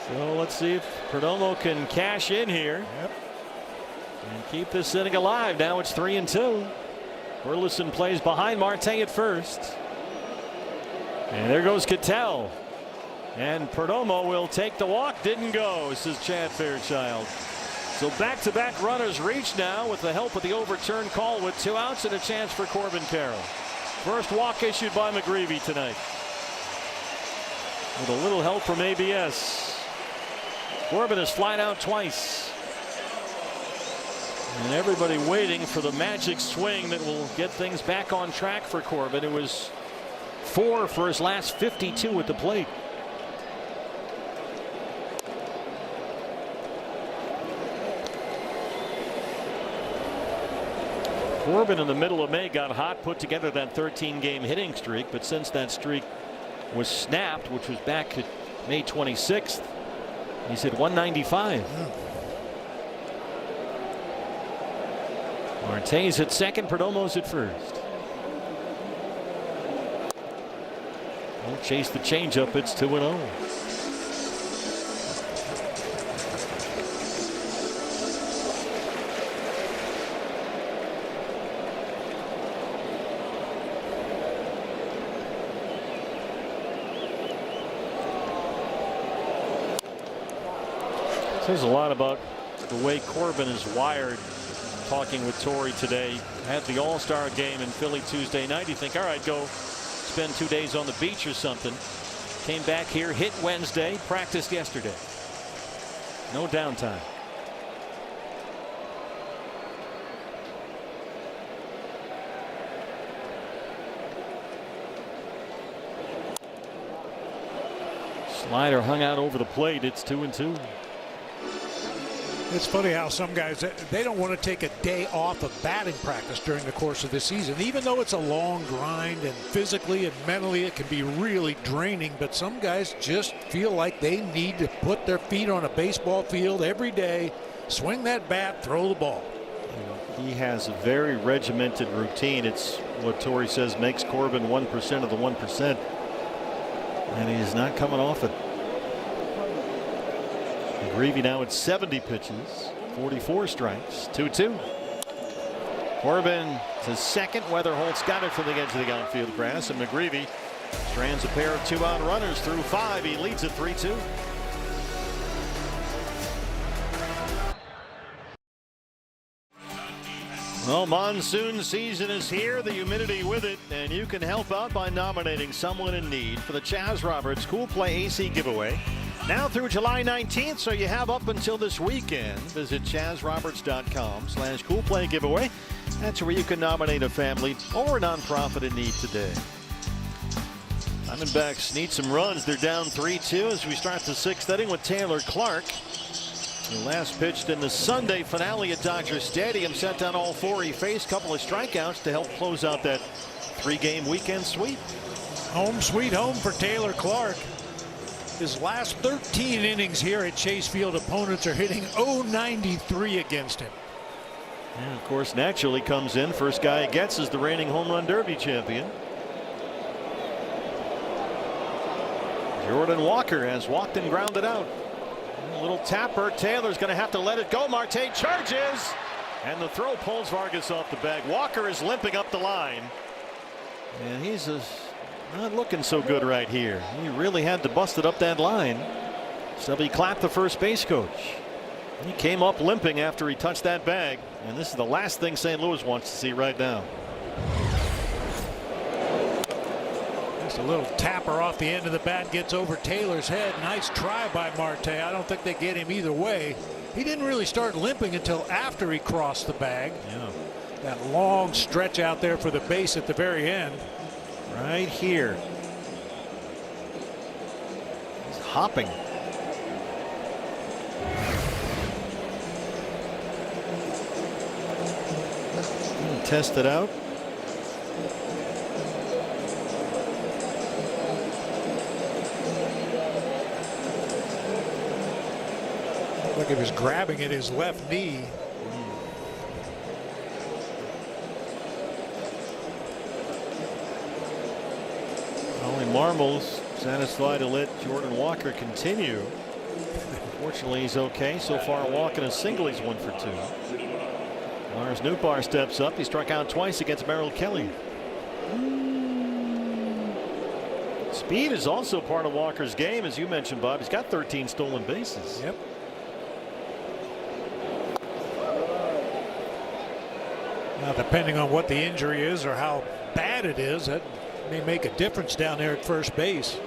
So let's see if Perdomo can cash in here. Yep. And keep this inning alive. Now it's 3-2. Burleson plays behind Marte at first. And there goes Cattell. And Perdomo will take the walk. Didn't go, says Chad Fairchild. So back-to-back runners reach now with the help of the overturned call with 2 outs and a chance for Corbin Carroll. First walk issued by McGreevy tonight. With a little help from ABS. Corbin has flied out twice. And everybody waiting for the magic swing that will get things back on track for Corbin. It was 4 for his last 52 at the plate. Corbin in the middle of May got hot, put together that 13-game hitting streak, but since that streak was snapped, which was back at May 26th, he's hit 195. Marte's at second, Perdomo's at first. Won't chase the changeup, it's 2-0. Says a lot about the way Corbin is wired. Talking with Torrey today, had the All-Star game in Philly Tuesday night. You think, all right, go spend 2 days on the beach or something. Came back here, hit Wednesday, practiced yesterday. No downtime. Slider hung out over the plate. It's 2-2. It's funny how some guys, they don't want to take a day off of batting practice during the course of the season, even though it's a long grind and physically and mentally it can be really draining. But some guys just feel like they need to put their feet on a baseball field every day, swing that bat, throw the ball. He has a very regimented routine. It's what Torrey says makes Corbin 1% of the 1%. And he's not coming off it. McGreevy now at 70 pitches, 44 strikes, 2-2. Corbin to second. Weatherholt's got it from the edge of the outfield grass, and McGreevy strands a pair of 2-out runners through 5. He leads at 3-2. Well, monsoon season is here, the humidity with it, and you can help out by nominating someone in need for the Chaz Roberts Cool Play AC giveaway. Now through July 19th, so you have up until this weekend. Visit ChazRoberts.com/Cool Play giveaway. That's where you can nominate a family or a nonprofit in need today. Diamondbacks need some runs. They're down 3-2 as we start the sixth inning with Taylor Clark. The last pitched in the Sunday finale at Dodger Stadium, set down all four. He faced a couple of strikeouts to help close out that three-game weekend sweep. Home sweet home for Taylor Clark. His last 13 innings here at Chase Field, opponents are hitting .093 against him. And of course, naturally comes in. First guy he gets is the reigning home run derby champion. Jordan Walker has walked and grounded out. A little tapper. Taylor's going to have to let it go. Marte charges, and the throw pulls Vargas off the bag. Walker is limping up the line, and he's not looking so good right here. He really had to bust it up that line. Stubby clapped the first base coach. He came up limping after he touched that bag, and this is the last thing St. Louis wants to see right now. Just a little tapper off the end of the bat, gets over Taylor's head. Nice try by Marte. I don't think they get him either way. He didn't really start limping until after he crossed the bag. Yeah. That long stretch out there for the base at the very end. Right here. He's hopping. Test it out. Look, he was grabbing at his left knee. Only Marmol's satisfied to let Jordan Walker continue. Fortunately, he's okay. So far, walking a single, he's 1 for 2. Lars Nootbaar steps up. He struck out twice against Merrill Kelly. Speed is also part of Walker's game, as you mentioned, Bob. He's got 13 stolen bases. Yep. Now, depending on what the injury is or how bad it is, that may make a difference down there at first base.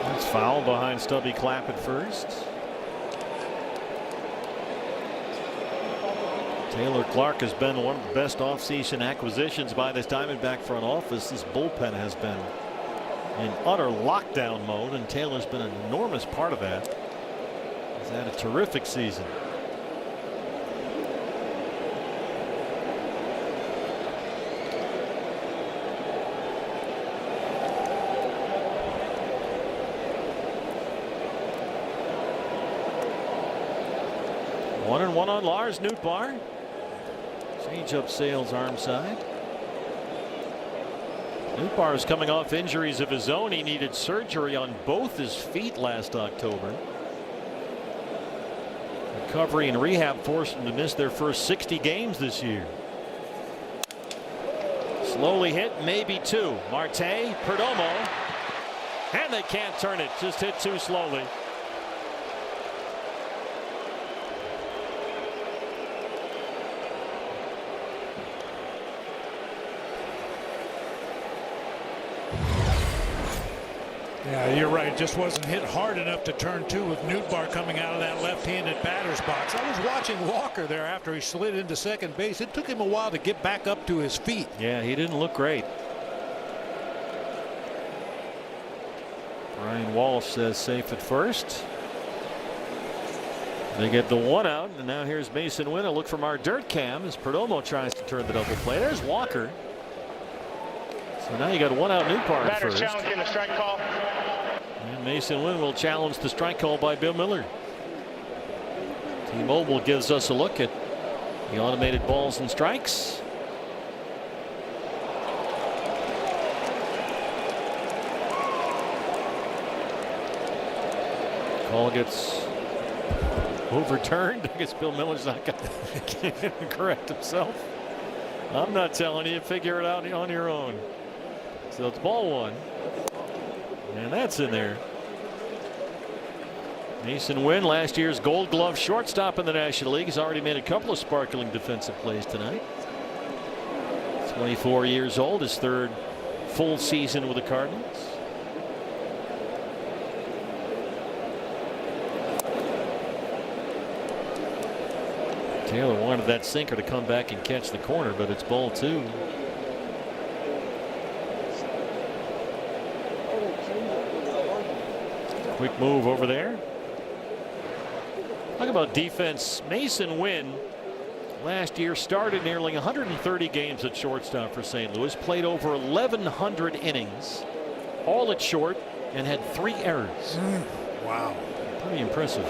That's foul behind Stubby Clapp at first. Taylor Clark has been one of the best offseason acquisitions by this Diamondback front office. This bullpen has been in utter lockdown mode, and Taylor's been an enormous part of that. He's had a terrific season. One and one on Lars Nootbaar. Change up Sale's arm side. Nootbaar is coming off injuries of his own. He needed surgery on both his feet last October. Recovery and rehab forced him to miss their first 60 games this year. Slowly hit, maybe two. Marte, Perdomo, and they can't turn it. Just hit too slowly. Yeah, you're right. It just wasn't hit hard enough to turn two with Nootbaar coming out of that left-handed batter's box. I was watching Walker there after he slid into second base. It took him a while to get back up to his feet. Yeah, he didn't look great. Brian Walsh says safe at first. They get the one out, and now here's Mason Wynn. A look from our dirt cam as Perdomo tries to turn the double play. There's Walker. So now you got one out Nootbaar at first. Challenging the strike call. And Mason Wynn will challenge the strike call by Bill Miller. T-Mobile gives us a look at the automated balls and strikes. Call gets overturned. I guess Bill Miller's not going to correct himself. I'm not telling you. Figure it out on your own. So it's ball one. And that's in there. Mason Wynn, last year's Gold Glove shortstop in the National League, has already made a couple of sparkling defensive plays tonight. 24 years old, his third full season with the Cardinals. Taylor wanted that sinker to come back and catch the corner, but it's ball two. Quick move over there. Talk about defense. Mason Wynn last year started nearly 130 games at shortstop for St. Louis, played over 1,100 innings, all at short, and had 3 errors. Wow. Pretty impressive.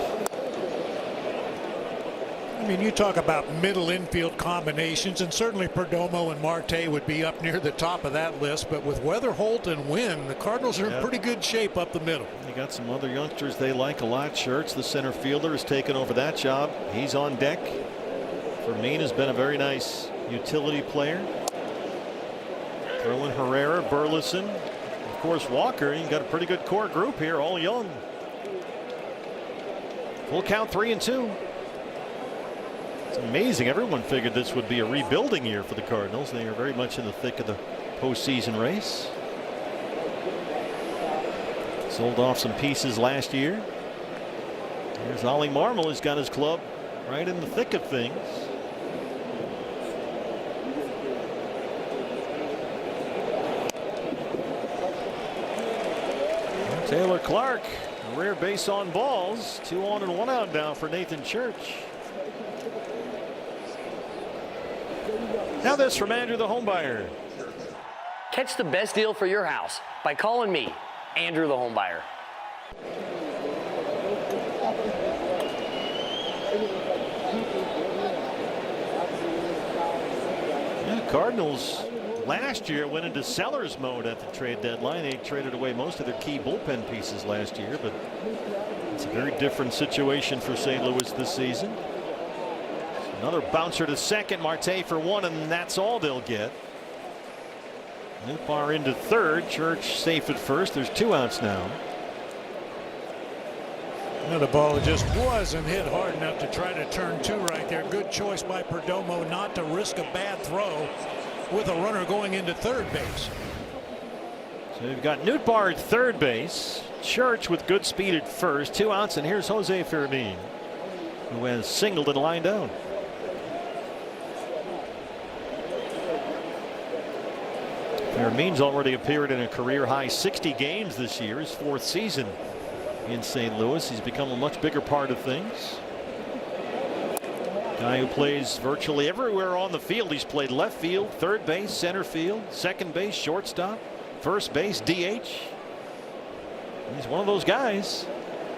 I mean, you talk about middle infield combinations, and certainly Perdomo and Marte would be up near the top of that list. But with Weatherholt and Wynn, the Cardinals are in pretty good shape up the middle. They got some other youngsters they like a lot. Schertz, the center fielder, has taken over that job. He's on deck. Fermin has been a very nice utility player. Throw in Herrera, Burleson, of course Walker. You've got a pretty good core group here, all young. Full count, 3-2. It's amazing. Everyone figured this would be a rebuilding year for the Cardinals. They are very much in the thick of the postseason race. Sold off some pieces last year. Here's Ollie Marmol, has got his club right in the thick of things. Taylor Clark, a rare base on balls. 2 on and 1 out now for Nathan Church. Now this from Andrew the homebuyer. Catch the best deal for your house by calling me, Andrew the homebuyer. Yeah, Cardinals last year went into seller's mode at the trade deadline. They traded away most of their key bullpen pieces last year, but it's a very different situation for St. Louis this season. Another bouncer to second, Marte for 1, and that's all they'll get. Nootbaar into third, Church safe at first. There's 2 outs now. Well, the ball just wasn't hit hard enough to try to turn 2 right there. Good choice by Perdomo not to risk a bad throw with a runner going into third base. So you've got Nootbaar at third base, Church with good speed at first, 2 outs, and here's Jose Fermin, who has singled and lined out. Fermin's already appeared in a career-high 60 games this year, his 4th season in St. Louis. He's become a much bigger part of things. Guy who plays virtually everywhere on the field. He's played left field, third base, center field, second base, shortstop, first base, DH. He's one of those guys.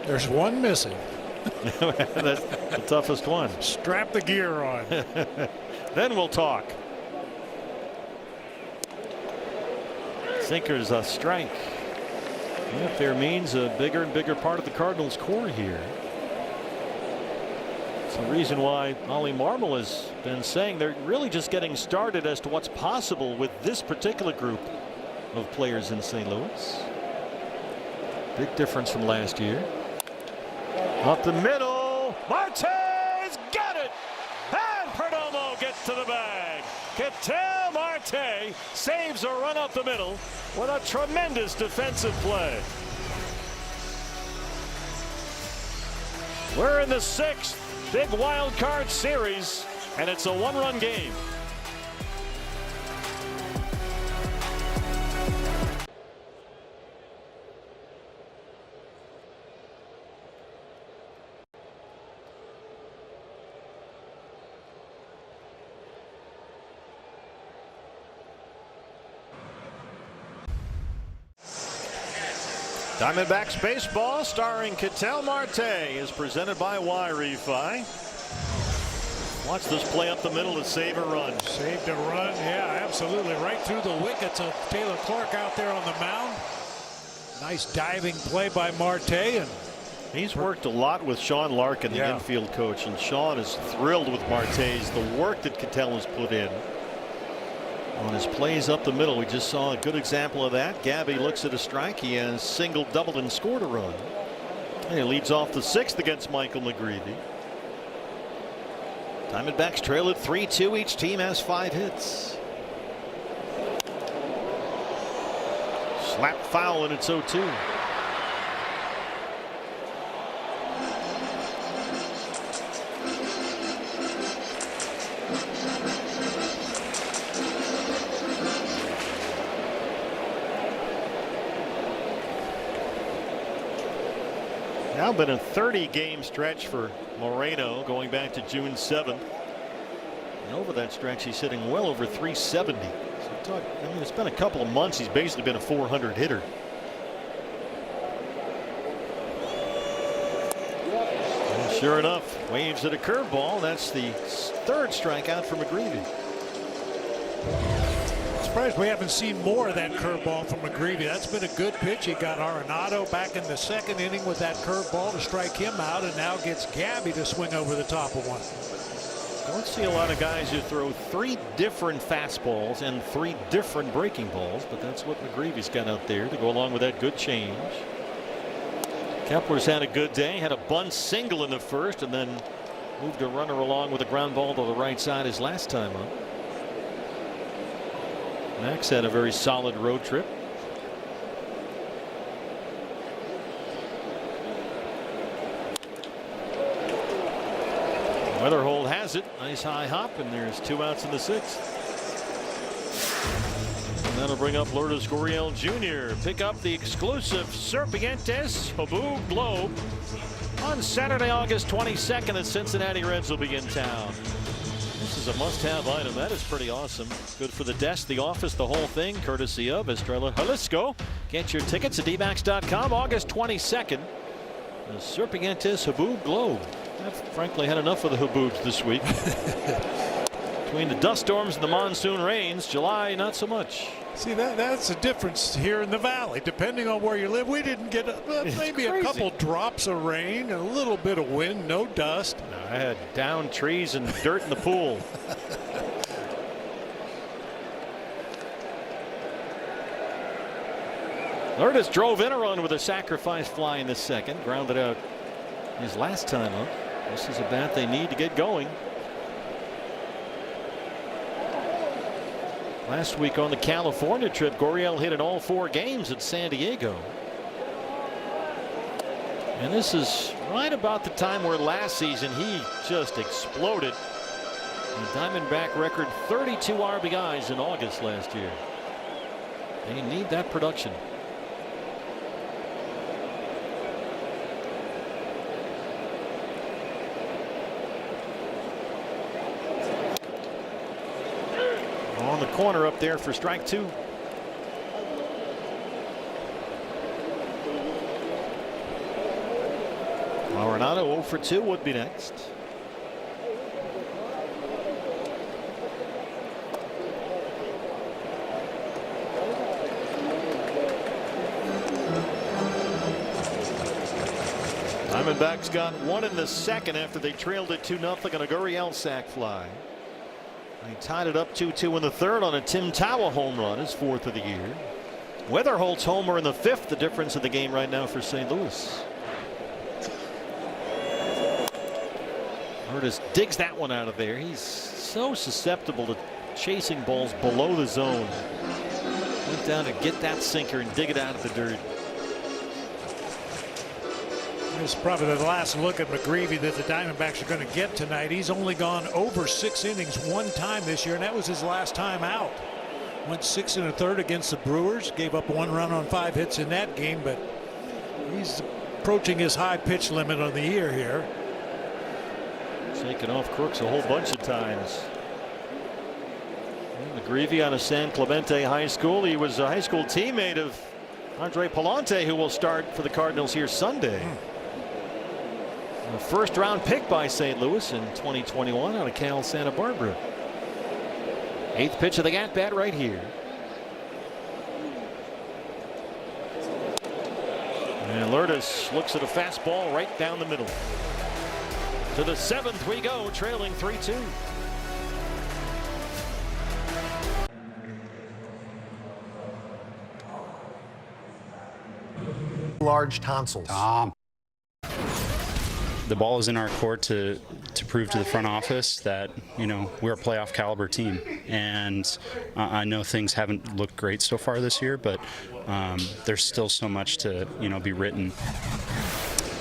There's one missing. That's the toughest one. Strap the gear on. Then we'll talk. Sinker's a strike. Yeah, Fermin's a bigger and bigger part of the Cardinals' core here. It's the reason why Ollie Marmol has been saying they're really just getting started as to what's possible with this particular group of players in St. Louis. Big difference from last year. Up the middle, Marte's got it, and Perdomo gets to the bag. Ketel Marte saves a run up the middle with a tremendous defensive play. We're in the 6th big wild card series, and it's a 1-run game. Diamondbacks baseball starring Ketel Marte is presented by Y-Refi. Watch this play up the middle to save a run. Saved a run, yeah, absolutely. Right through the wickets of Taylor Clark out there on the mound. Nice diving play by Marte. And he's worked a lot with Sean Larkin, the infield coach, and Sean is thrilled with Marte's, the work that Ketel has put in. On his plays up the middle, we just saw a good example of that. Gabby looks at a strike. He has singled, doubled, and scored a run. And he leads off the 6th against Michael McGreevy. Diamondbacks trail at 3-2. Each team has 5 hits. Slap foul, and it's 0-2. Now been a 30-game stretch for Moreno going back to June 7th. And over that stretch, he's hitting well over 370. So I mean, it's been a couple of months. He's basically been a 400 hitter. And sure enough, waves at a curveball. That's the 3rd strikeout for McGreevy. Surprised we haven't seen more of that curveball from McGreevy. That's been a good pitch. He got Arenado back in the 2nd inning with that curveball to strike him out, and now gets Gabby to swing over the top of one. Don't see a lot of guys who throw 3 different fastballs and 3 different breaking balls, but that's what McGreevy's got out there to go along with that good change. Kepler's had a good day, had a bunt single in the 1st, and then moved a runner along with a ground ball to the right side his last time up. Max had a very solid road trip. Weatherhold has it. Nice high hop, and there's 2 outs in the 6th. And that'll bring up Lourdes Gurriel Jr. Pick up the exclusive Serpientes Haboob Globe on Saturday, August 22nd. The Cincinnati Reds will be in town. This is a must-have item. That is pretty awesome. Good for the desk, the office, the whole thing, courtesy of Estrella Jalisco. Get your tickets at dbacks.com August 22nd. The Serpientes Haboob Globe. I've frankly had enough of the Haboobs this week. Between the dust storms and the monsoon rains, July not so much. See, that's the difference here in the valley. Depending on where you live, we didn't get maybe a couple drops of rain, a little bit of wind, no dust. No, I had downed trees and dirt in the pool. Lourdes drove in a run with a sacrifice fly in the 2nd, grounded out his last time up. This is a bat they need to get going. Last week on the California trip, Gurriel hit in all 4 games at San Diego. And this is right about the time where last season he just exploded. The Diamondback record 32 RBIs in August last year. They need that production. On the corner up there for strike 2. Arenado 0 for 2 would be next. Diamondbacks got 1 in the 2nd after they trailed it 2-0 on a Gurriel sac fly. They tied it up 2-2 in the 3rd on a Tim Tawa home run, his 4th of the year. Weatherholt's homer in the 5th, the difference in the game right now for St. Louis. Lourdes digs that one out of there. He's so susceptible to chasing balls below the zone. Went down to get that sinker and dig it out of the dirt. This is probably the last look at McGreevy that the Diamondbacks are going to get tonight. He's only gone over 6 innings 1 time this year, and that was his last time out. Went 6 1/3 against the Brewers, gave up 1 run on 5 hits in that game, but he's approaching his high pitch limit on the year here. Shaking off crooks a whole bunch of times. McGreevy out of San Clemente High School. He was a high school teammate of Andre Palante, who will start for the Cardinals here Sunday. A 1st round pick by St. Louis in 2021 out of Cal Santa Barbara. 8th pitch of the at bat right here. And Lourdes looks at a fastball right down the middle. To the 7th we go, trailing 3-2. large tonsils. The ball is in our court to prove to the front office that, you know, we're a playoff caliber team. And I know things haven't looked great so far this year, but there's still so much to, you know, be written.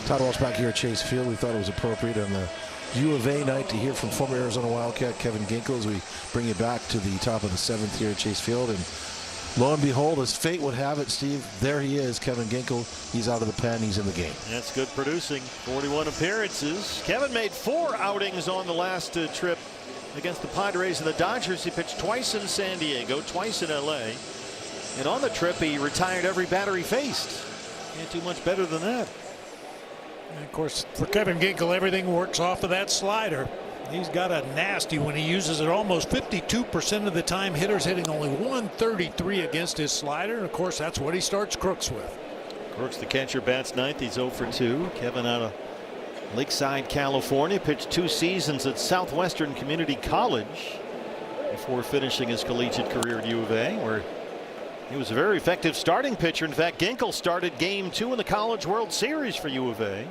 Todd Walsh back here at Chase Field. We thought it was appropriate on the U of A night to hear from former Arizona Wildcat Kevin Ginkel as we bring you back to the top of the 7th here at Chase Field. And lo and behold, as fate would have it, Steve, there he is, Kevin Ginkel. He's out of the pen. He's in the game. That's good producing. 41 appearances. Kevin made 4 outings on the last trip against the Padres and the Dodgers. He pitched twice in San Diego, twice in L.A. And on the trip, he retired every batter he faced. Can't do much better than that. And of course, for Kevin Ginkel, everything works off of that slider. He's got a nasty when he uses it. Almost 52% of the time, hitters hitting only 133 against his slider. And of course, that's what he starts Crooks with. Crooks, the catcher, bats 9th. He's 0 for 2. Kevin out of Lakeside, California, pitched 2 seasons at Southwestern Community College before finishing his collegiate career at U of A, where he was a very effective starting pitcher. In fact, Ginkel started Game 2 in the College World Series for U of A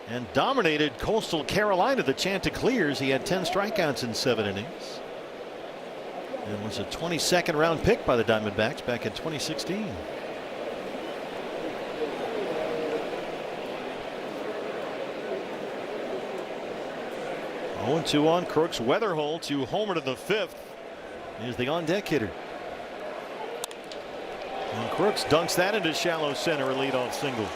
and dominated Coastal Carolina, the Chanticleers. He had 10 strikeouts in 7 innings and was a 22nd round pick by the Diamondbacks back in 2016. Oh, 2 on Crooks. Weatherholt to homer to the 5th is the on-deck hitter. And Crooks dunks that into shallow center, a leadoff single.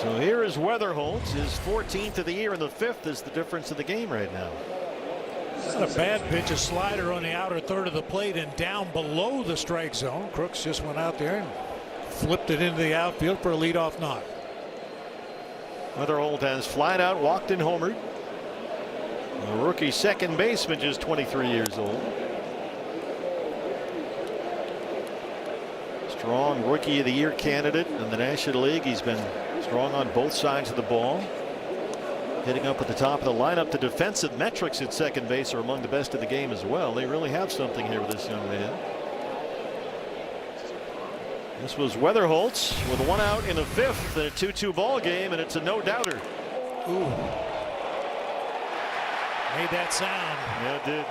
So here is Weatherholt, his 14th of the year, and the 5th is the difference in the game right now. Not a bad pitch, a slider on the outer third of the plate and down below the strike zone. Crooks just went out there and flipped it into the outfield for a leadoff knock. Weatherholt has flied out, walked, and homered. A rookie second baseman, just 23 years old. Strong Rookie of the Year candidate in the National League. He's been strong on both sides of the ball. Hitting up at the top of the lineup. The defensive metrics at second base are among the best in the game as well. They really have something here with this young man. This was Weatherholtz with 1 out in the 5th in a 2-2 ball game, and it's a no-doubter. Ooh. Made that sound. Yeah, it did.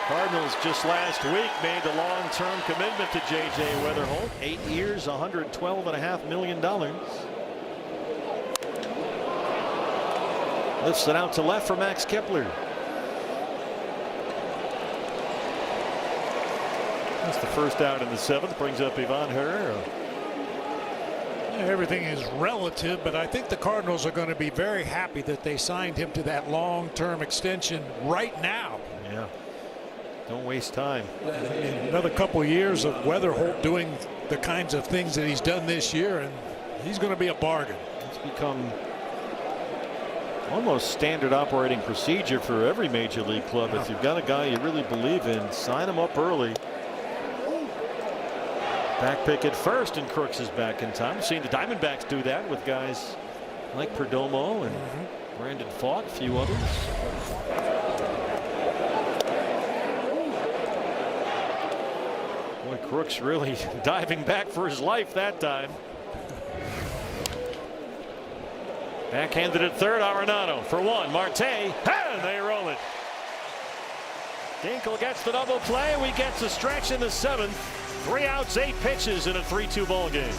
Cardinals just last week made the long-term commitment to J.J. Weatherholt. 8 years, $112.5 million. Lifts it out to left for Max Kepler. That's the first out in the 7th. Brings up Ivan Herrera. Everything is relative, but I think the Cardinals are going to be very happy that they signed him to that long-term extension right now. Yeah. Don't waste time. Another couple of years of Weatherholt doing the kinds of things that he's done this year, and he's going to be a bargain. It's become almost standard operating procedure for every major league club. If you've got a guy you really believe in, sign him up early. Back pick at first, and Crooks is back in time. We've seen the Diamondbacks do that with guys like Perdomo and Brandon Pfaadt, a few others. Boy, Crooks really diving back for his life that time. Backhanded at third, Arenado for 1. Marte, and they roll it. Ginkel gets the double play. We get a stretch in the 7th. 3 outs, 8 pitches in a 3-2 ball game.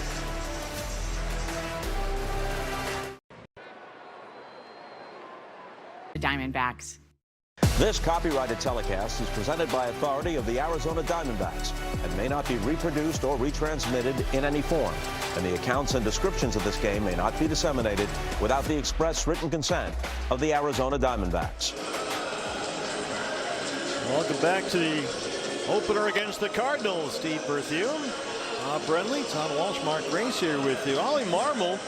The Diamondbacks. This copyrighted telecast is presented by authority of the Arizona Diamondbacks and may not be reproduced or retransmitted in any form. And the accounts and descriptions of this game may not be disseminated without the express written consent of the Arizona Diamondbacks. Welcome back to the opener against the Cardinals. Steve Berthiaume, Bob Brenly, Tom Walsh, Mark Grace here with you. Ollie Marmol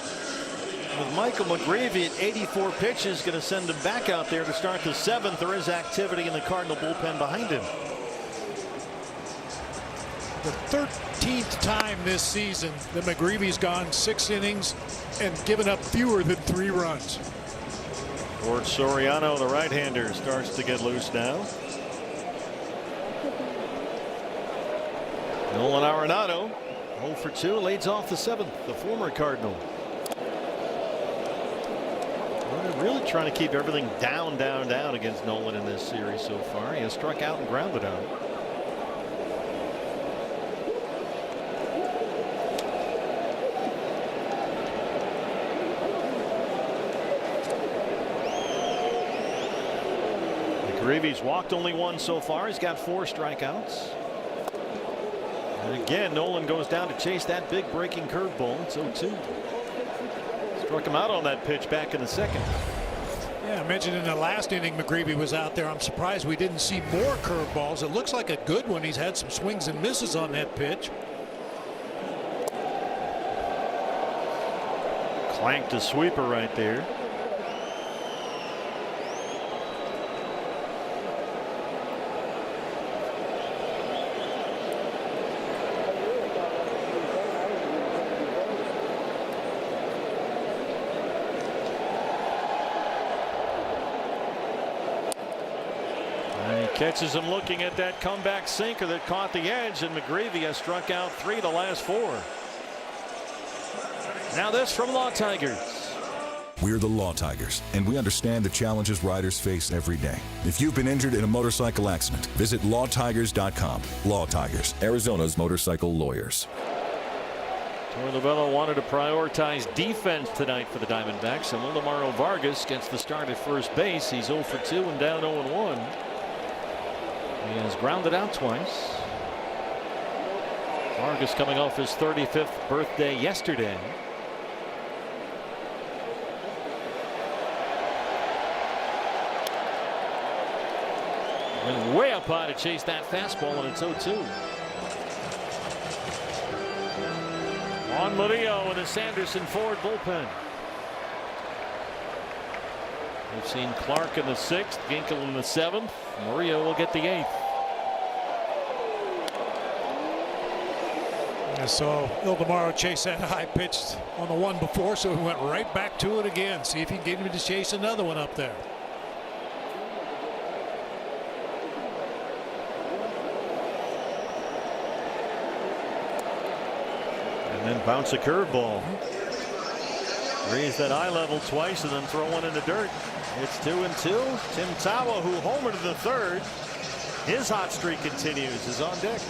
with Michael McGreevy at 84 pitches, going to send him back out there to start the 7th. There is activity in the Cardinal bullpen behind him. The 13th time this season that McGreevy's gone 6 innings and given up fewer than 3 runs. George Soriano, the right-hander, starts to get loose now. Nolan Arenado 0 for 2 leads off the 7th, the former Cardinal. They're really trying to keep everything down against Nolan in this series so far. He has struck out and grounded out. McGreevy's walked only 1 so far. He's got 4 strikeouts. And again, Nolan goes down to chase that big breaking curveball. It's 0-2. Struck him out on that pitch back in the 2nd. Yeah, I mentioned in the last inning McGreevy was out there. I'm surprised we didn't see more curveballs. It looks like a good one. He's had some swings and misses on that pitch. Clanked a sweeper right there. Catches him looking at that comeback sinker that caught the edge, and McGreevy has struck out 3 the last 4. Now this from Law Tigers. We're the Law Tigers, and we understand the challenges riders face every day. If you've been injured in a motorcycle accident, visit lawtigers.com. Law Tigers, Arizona's motorcycle lawyers. Torey Lovullo wanted to prioritize defense tonight for the Diamondbacks, and Wildemaro Vargas gets the start at first base. He's 0 for 2 and down 0-1. He has grounded out twice. Vargas coming off his 35th birthday yesterday. Went way up high to chase that fastball, and it's 0-2. Juan Murillo in the Sanderson Ford bullpen. We've seen Clark in the 6th, Ginkel in the 7th. Murillo will get the 8th. I saw Wildemaro chase that high pitch on the one before, so he went right back to it again. See if he can get him to chase another one up there. And then bounce a curveball. Raise that eye level twice and then throw one in the dirt. It's 2-2. Tim Tawa, who homered in the 3rd. His hot streak continues, is on deck.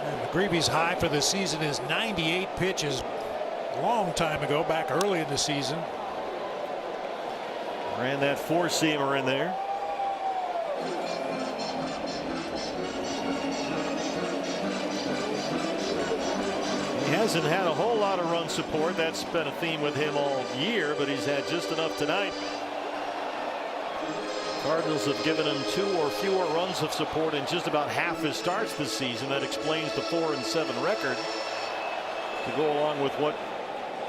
And McGreevy's high for the season is 98 pitches. A long time ago, back early in the season. Ran that 4-seamer in there. He hasn't had a whole lot of run support. That's been a theme with him all year, but he's had just enough tonight. Cardinals have given him 2 or fewer runs of support in just about half his starts this season. That explains the 4-7 record. To go along with what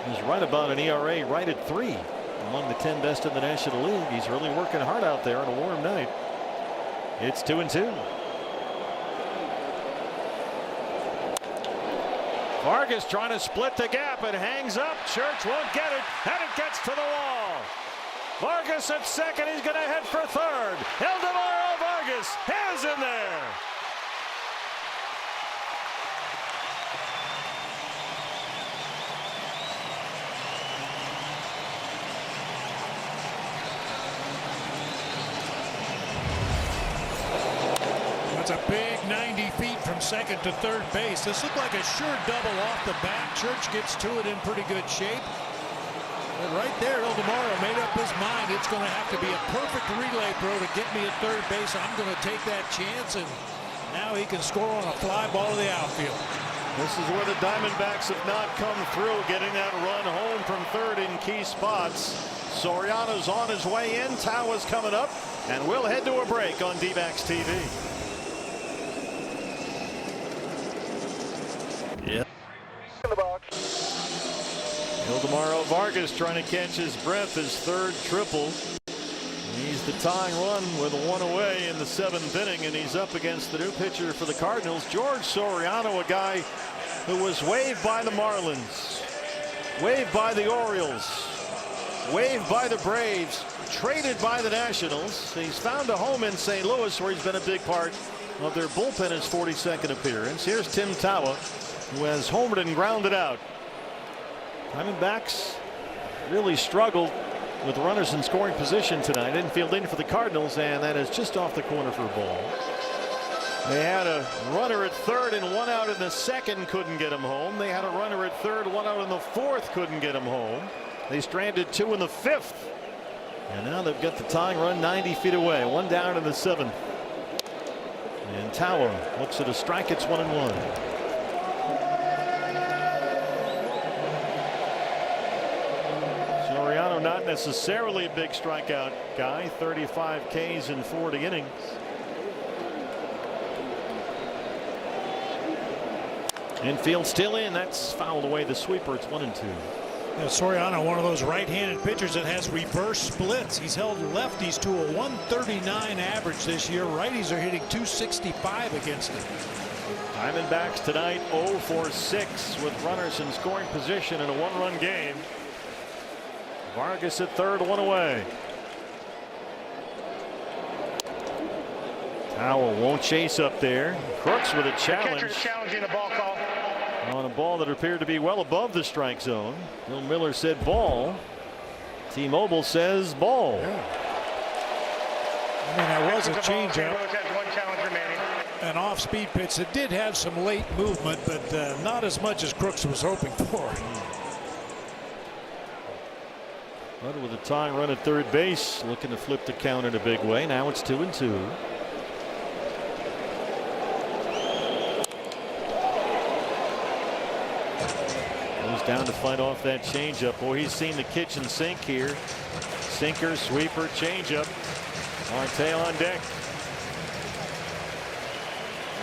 is right about an ERA right at 3 among the 10 best in the National League. He's really working hard out there on a warm night. It's 2-2. Vargas trying to split the gap. It hangs up. Church won't get it, and it gets to the wall. Vargas at 2nd. He's going to head for 3rd. Wildemaro Vargas has in there. That's a big 90 feet from 2nd to 3rd base. This looked like a sure double off the bat. Church gets to it in pretty good shape. But right there, Wildemaro made up his mind. It's going to have to be a perfect relay throw to get me at 3rd base. I'm going to take that chance, and now he can score on a fly ball to the outfield. This is where the Diamondbacks have not come through, getting that run home from 3rd in key spots. Soriano's on his way in. Tawa's coming up, and we'll head to a break on D-backs TV. Yeah. In the box. Wildemaro Vargas trying to catch his breath, his 3rd triple. He's the tying run with 1 away in the 7th inning, and he's up against the new pitcher for the Cardinals, George Soriano, a guy who was waived by the Marlins, waived by the Orioles, waived by the Braves, traded by the Nationals. He's found a home in St. Louis, where he's been a big part of their bullpen. His 42nd appearance. Here's Tim Tawa, who has homered and grounded out. Diamondbacks really struggled with runners in scoring position tonight. Didn't field in for the Cardinals, and that is just off the corner for a ball. They had a runner at third and one out in the second, couldn't get him home. They had a runner at third, one out in the fourth, couldn't get him home. They stranded two in the fifth, and now they've got the tying run 90 feet away. One down in the seventh, and Tower looks at a strike. It's 1-1. Soriano, not necessarily a big strikeout guy, 35 Ks in 40 innings. Infield still in. That's fouled away the sweeper. It's 1-2. Yeah, Soriano, one of those right-handed pitchers that has reverse splits. He's held lefties to a 139 average this year. Righties are hitting 265 against him. Diamondbacks tonight 0 for 6 with runners in scoring position in a one-run game. Vargas at third, one away. Howell won't chase up there. Crooks with a challenge. The catcher's challenging the ball call. On a ball that appeared to be well above the strike zone. Bill Miller said ball. T-Mobile says ball. Yeah. I mean, that was a changeup. An off-speed pitch that did have some late movement, but not as much as Crooks was hoping for. But with a tying run at third base, looking to flip the count in a big way. Now it's 2-2. Down to fight off that changeup. Boy, he's seen the kitchen sink here. Sinker, sweeper, changeup. Marte on deck.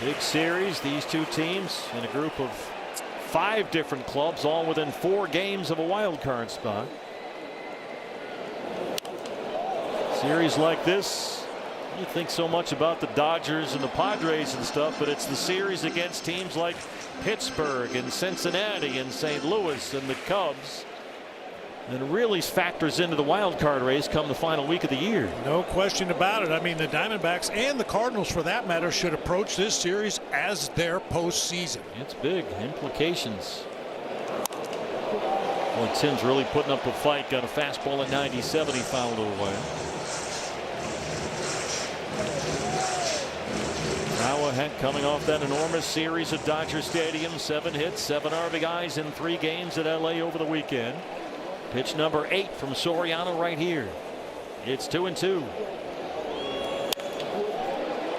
Big series. These two teams in a group of 5 different clubs, all within 4 games of a wild card spot. Series like this, you think so much about the Dodgers and the Padres and stuff, but it's the series against teams like Pittsburgh and Cincinnati and St. Louis and the Cubs that really factors into the wild card race come the final week of the year. No question about it. I mean, the Diamondbacks and the Cardinals, for that matter, should approach this series as their postseason. It's big implications. Boy, Tim's really putting up a fight. Got a fastball at 97. He fouled it away. Coming off that enormous series at Dodger Stadium, 7 hits, 7 RBIs in 3 games at LA over the weekend. Pitch number 8 from Soriano right here. It's 2-2.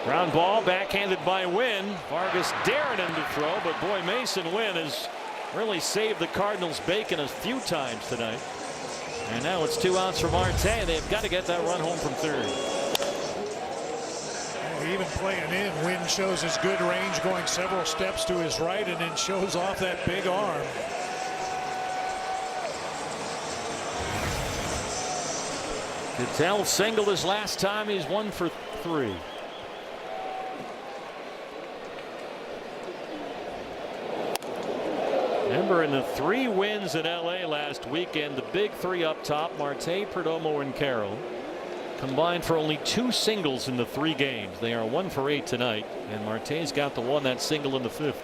Ground ball backhanded by Wynn. Vargas daring him to throw, but boy, Mason Wynn has really saved the Cardinals bacon a few times tonight. And now it's 2 outs for Marte. They've got to get that run home from third. Even playing in, Wynn shows his good range, going several steps to his right, and then shows off that big arm. Cattell singled his last time. He's 1 for 3. Remember, in the 3 wins in LA last weekend, the big 3 up top, Marte, Perdomo, and Carroll, combined for only 2 singles in the 3 games. They are 1 for 8 tonight, and Marte's got the one that single in the 5th.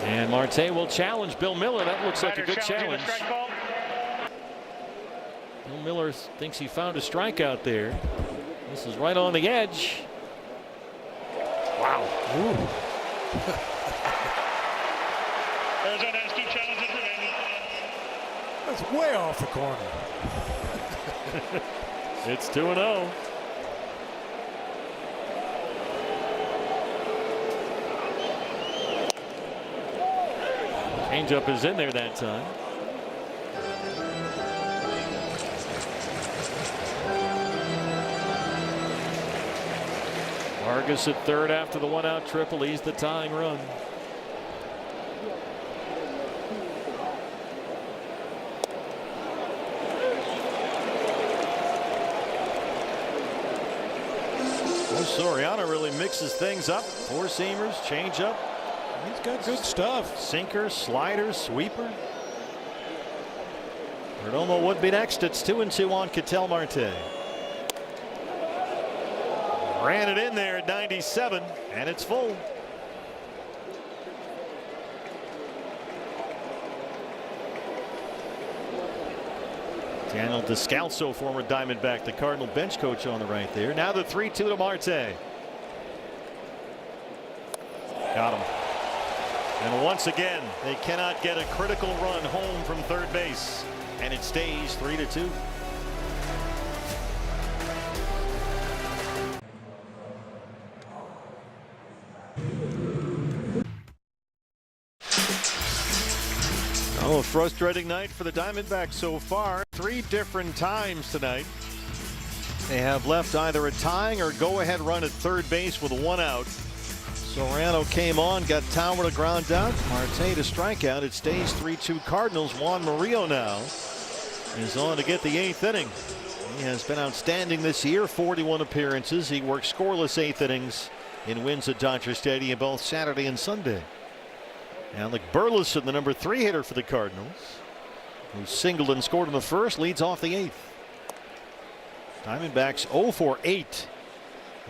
And Marte will challenge Bill Miller. That looks like a good challenge. Bill Miller thinks he found a strikeout there. This is right on the edge. Wow. Arizona has 2 challenges remaining. That's way off the corner. It's 2-0. Changeup is in there that time. Vargas at third after the 1-out triple. He's the tying run. Soriano really mixes things up. 4 seamers, changeup, He's got good stuff. Sinker, slider, sweeper. Perdomo would be next. It's 2-2 on Ketel Marte. Ran it in there at 97, and it's full. Daniel Descalso, former Diamondback, the Cardinal bench coach on the right there. Now the 3-2 to Marte. Got him. And once again, they cannot get a critical run home from third base. And it stays 3-2. Oh, a frustrating night for the Diamondbacks so far. 3 different times tonight. They have left either a tying or go-ahead run at third base with 1 out. Soriano came on, got Tower to ground out. Marte to strikeout. It stays 3-2 Cardinals. Juan Murillo now is on to get the 8th inning. He has been outstanding this year. 41 appearances. He worked scoreless 8th innings in wins at Dodger Stadium both Saturday and Sunday. Alec Burleson, the number 3 hitter for the Cardinals, who singled and scored in the first, leads off the 8th. Diamondbacks 0 for 8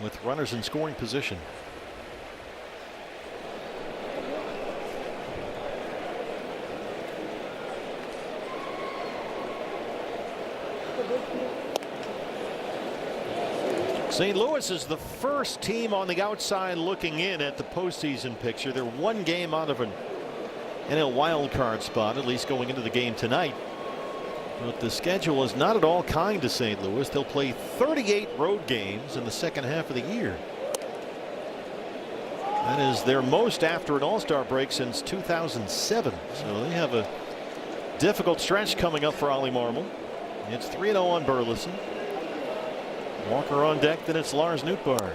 with runners in scoring position. St. Louis is the first team on the outside looking in at the postseason picture. They're 1 game out of an NL wild card spot, at least going into the game tonight. But the schedule is not at all kind to St. Louis. They'll play 38 road games in the second half of the year. That is their most after an All-Star break since 2007. So they have a difficult stretch coming up for Ollie Marmol. It's 3-0 on Burleson. Walker on deck, then it's Lars Nootbaar.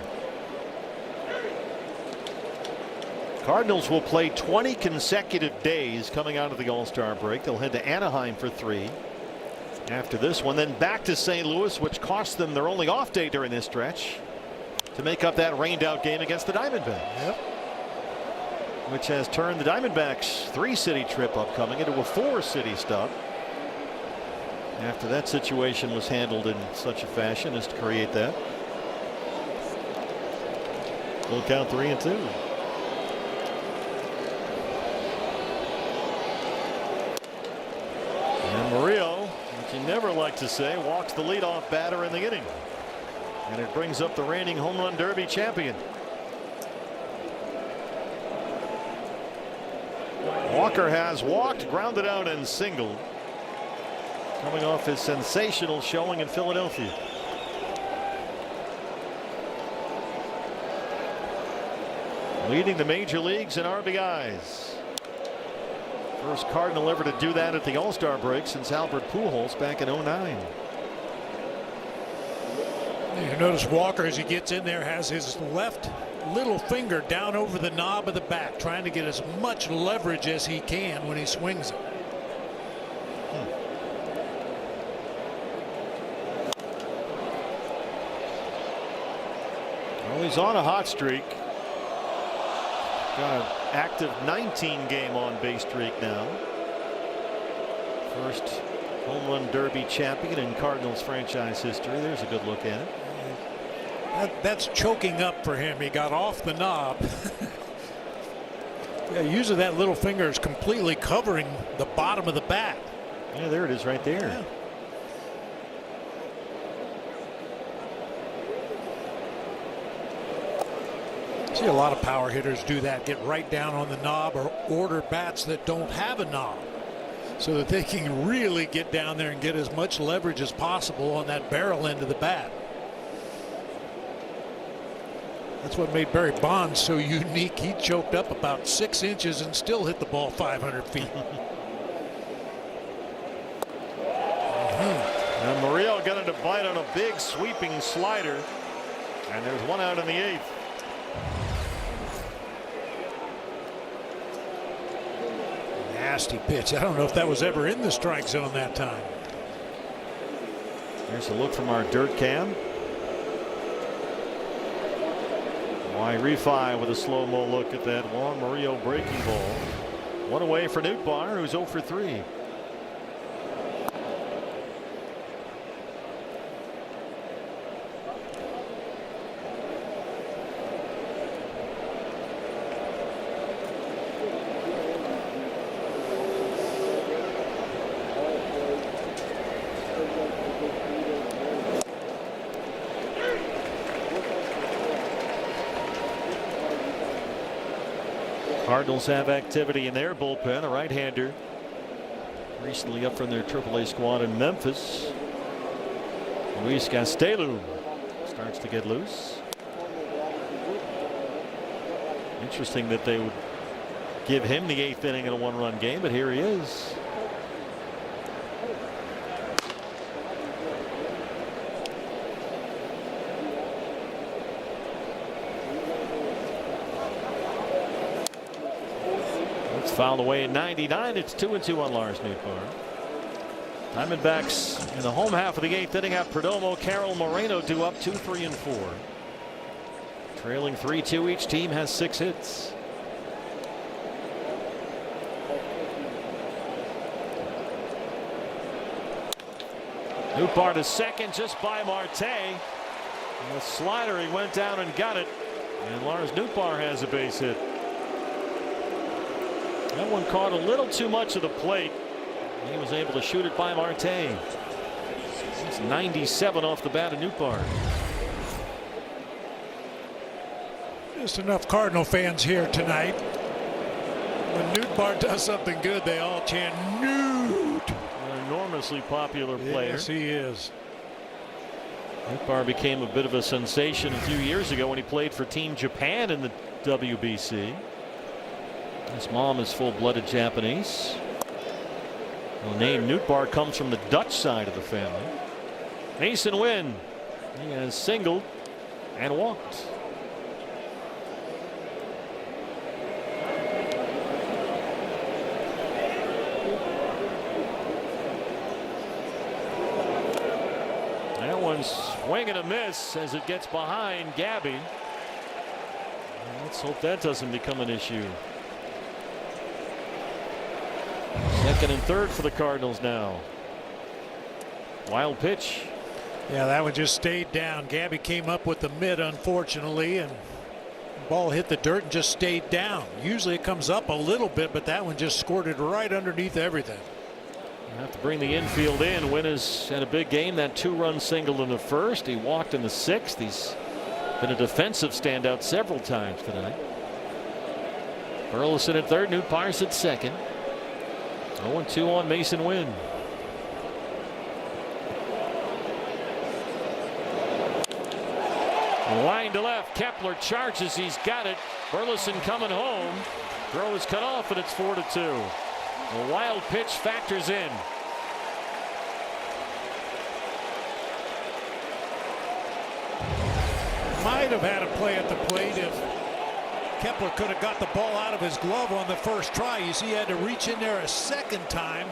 Cardinals will play 20 consecutive days coming out of the All-Star break. They'll head to Anaheim for 3 after this one, then back to St. Louis, which cost them their only off day during this stretch to make up that rained out game against the Diamondbacks. Yep. Which has turned the Diamondbacks 3-city trip upcoming into a 4-city stop. After that situation was handled in such a fashion as to create that. Full count 3-2. And Murillo, which you never like to say, walks the leadoff batter in the inning. And it brings up the reigning home run derby champion. Walker has walked, grounded out, and singled, coming off his sensational showing in Philadelphia. Leading the major leagues in RBIs. First Cardinal ever to do that at the All-Star break since Albert Pujols back in 09. You notice Walker, as he gets in there, has his left little finger down over the knob of the bat, trying to get as much leverage as he can when he swings it. Well, he's on a hot streak. Got an active 19-game on-base streak now. First home run derby champion in Cardinals franchise history. There's a good look at it. That's choking up for him. He got off the knob. Yeah, usually that little finger is completely covering the bottom of the bat. Yeah, there it is right there. Yeah. See a lot of power hitters do that, get right down on the knob or order bats that don't have a knob so that they can really get down there and get as much leverage as possible on that barrel end of the bat. That's what made Barry Bonds so unique. He choked up about 6 inches and still hit the ball 500 feet. And Murillo got him to bite on a big sweeping slider, and there's 1 out in the 8th. Nasty pitch. I don't know if that was ever in the strike zone that time. Here's a look from our dirt cam. Why refi with a slow-mo look at that Juan Murillo breaking ball. One away for Nootbaar, who's 0 for 3. Cardinals have activity in their bullpen. A right-hander recently up from their AAA squad in Memphis. Luis Castelu starts to get loose. Interesting that they would give him the 8th inning in a 1-run game, but here he is. Fouled away at 99. It's 2-2 on Lars Nootbaar. Diamondbacks in the home half of the 8th inning have Perdomo, Carroll, Moreno due up 2, 3, and 4. Trailing 3-2. Each team has 6 hits. Nootbaar to second just by Marte. And the slider, he went down and got it. And Lars Nootbaar has a base hit. That one caught a little too much of the plate. He was able to shoot it by Marte. It's 97 off the bat of Nootbaar. Just enough Cardinal fans here tonight. When Nootbaar does something good, they all chant Noot. An enormously popular player. Yes, he is. Nootbaar became a bit of a sensation a few years ago when he played for Team Japan in the WBC. His mom is full-blooded Japanese. The name Nootbaar comes from the Dutch side of the family. Mason Wynn, he has singled and walked. That one's swing and a miss as it gets behind Gabby. Let's hope that doesn't become an issue. Second and third for the Cardinals now. Wild pitch. Yeah, that one just stayed down. Gabby came up with the mid, unfortunately, and the ball hit the dirt and just stayed down. Usually it comes up a little bit, but that one just squirted right underneath everything. You have to bring the infield in. Wynn has had a big game. That 2-run single in the first. He walked in the 6th. He's been a defensive standout several times tonight. Burleson at third. Nootbaar at second. 0-2 on Mason Wynn. Line to left. Kepler charges. He's got it. Burleson coming home. Throw is cut off, and it's 4-2. A wild pitch factors in. Might have had a play at the plate if Kepler could have got the ball out of his glove on the first try. You see, he had to reach in there a second time.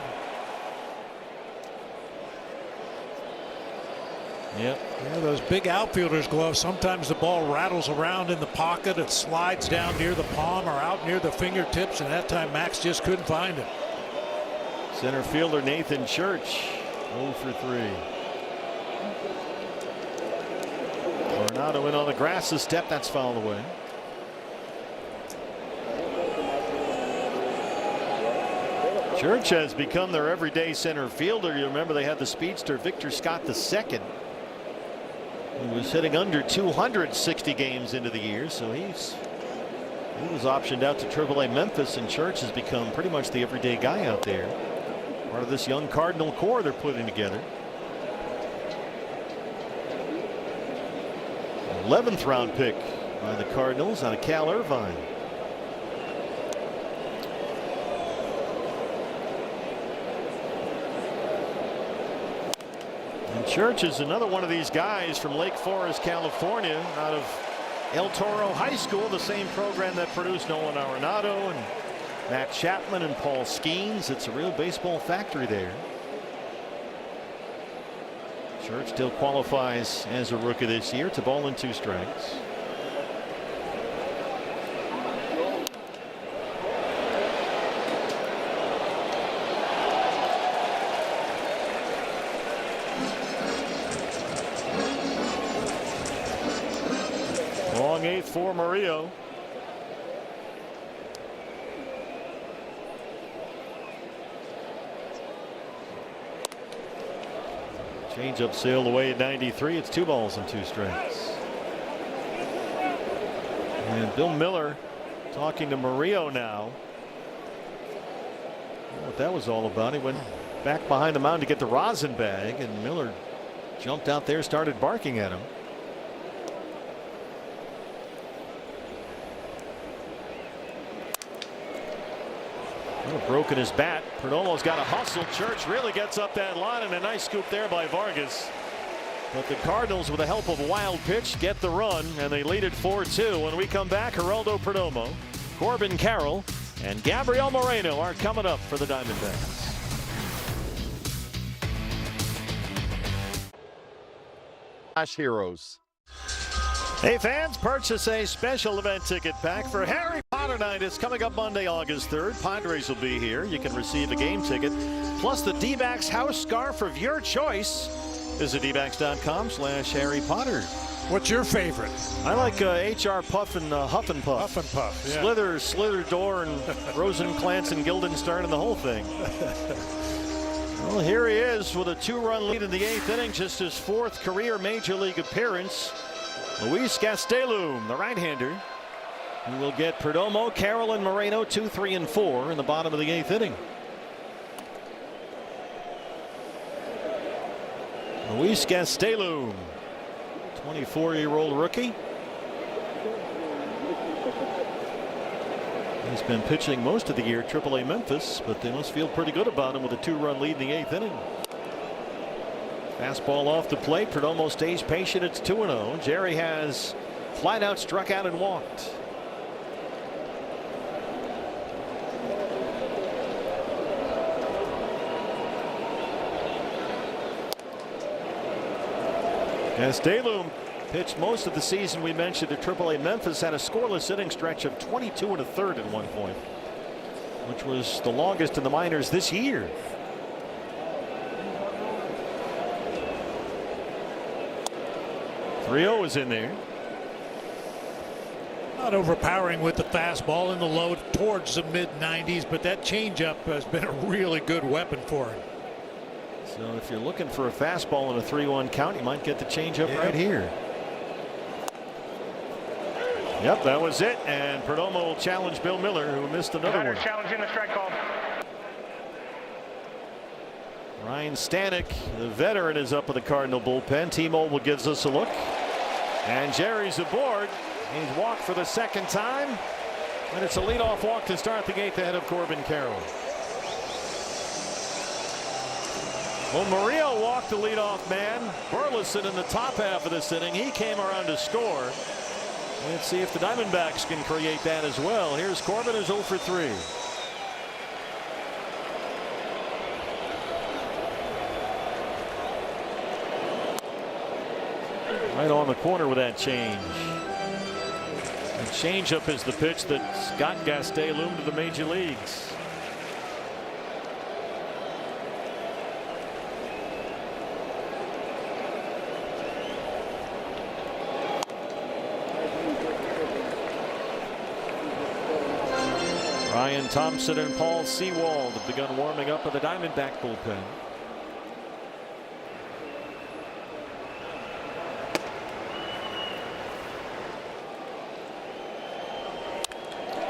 Yep. Yeah, those big outfielders' gloves, sometimes the ball rattles around in the pocket. It slides down near the palm or out near the fingertips, and that time Max just couldn't find it. Center fielder Nathan Church 0 for 3. Coronado in on the grass. A step that's fouled away. Church has become their everyday center fielder. You remember they had the speedster Victor Scott II. He was hitting under 260 games into the year, so he was optioned out to AAA Memphis, and Church has become pretty much the everyday guy out there. Part of this young Cardinal core they're putting together. 11th round pick by the Cardinals out of Cal Irvine. And Church is another one of these guys from Lake Forest, California, out of El Toro High School, the same program that produced Nolan Arenado and Matt Chapman and Paul Skeens. It's a real baseball factory there. Church still qualifies as a rookie this year. To ball and 2 strikes. Strong eighth for Murillo. Changeup sailed away at 93. It's 2 balls and 2 strikes. And Bill Miller talking to Murillo now. What that was all about. He went back behind the mound to get the rosin bag, and Miller jumped out there, started barking at him. Broken his bat. Perdomo's got a hustle. Church really gets up that line, and a nice scoop there by Vargas. But the Cardinals, with the help of a wild pitch, get the run, and they lead it 4-2. When we come back, Geraldo Perdomo, Corbin Carroll, and Gabriel Moreno are coming up for the Diamondbacks. Heroes. Hey fans, purchase a special event ticket pack for Harry Potter Night. It's coming up Monday, August 3rd. Padres will be here. You can receive a game ticket plus the D-backs house scarf of your choice. Visit dbacks.com/Harry Potter. What's your favorite? I like H.R. Puff and Huff and Puff. Huff and Puff, yeah. Slither Door and Rosencrantz and Guildenstern and the whole thing. Well, here he is with a 2-run lead in the 8th inning, just his 4th career Major League appearance. Luis Gastelum, the right-hander, who will get Perdomo, Carroll, and Moreno 2, 3, and 4 in the bottom of the 8th inning. Luis Gastelum, 24-year-old rookie. He's been pitching most of the year AAA Memphis, but they must feel pretty good about him with a 2-run lead in the 8th inning. Fastball off the plate. Perdomo stays patient. It's 2-0. Jerry has flat out, struck out, and walked. Gastelum pitched most of the season. We mentioned at AAA Memphis, had a scoreless inning stretch of 22 1/3 at one point, which was the longest in the minors this year. Rio is in there. Not overpowering with the fastball in the low towards the mid-90s, but that changeup has been a really good weapon for him. So if you're looking for a fastball in a 3-1 count, you might get the changeup right here. Yep, that was it. And Perdomo will challenge Bill Miller, who missed another one. Challenging the strike call. Ryan Stanek, the veteran, is up with the Cardinal bullpen. T-Mobile gives us a look. And Jerry's aboard. He's walked for the 2nd time. And it's a leadoff walk to start the 8th ahead of Corbin Carroll. Well, Murillo walked the leadoff man. Burleson in the top half of this inning. He came around to score. Let's see if the Diamondbacks can create that as well. Here's Corbin, who's 0 for 3. Right on the corner with that change. And changeup is the pitch that got Gastelum to the major leagues. Ryan Thompson and Paul Sewald have begun warming up with the Diamondback bullpen.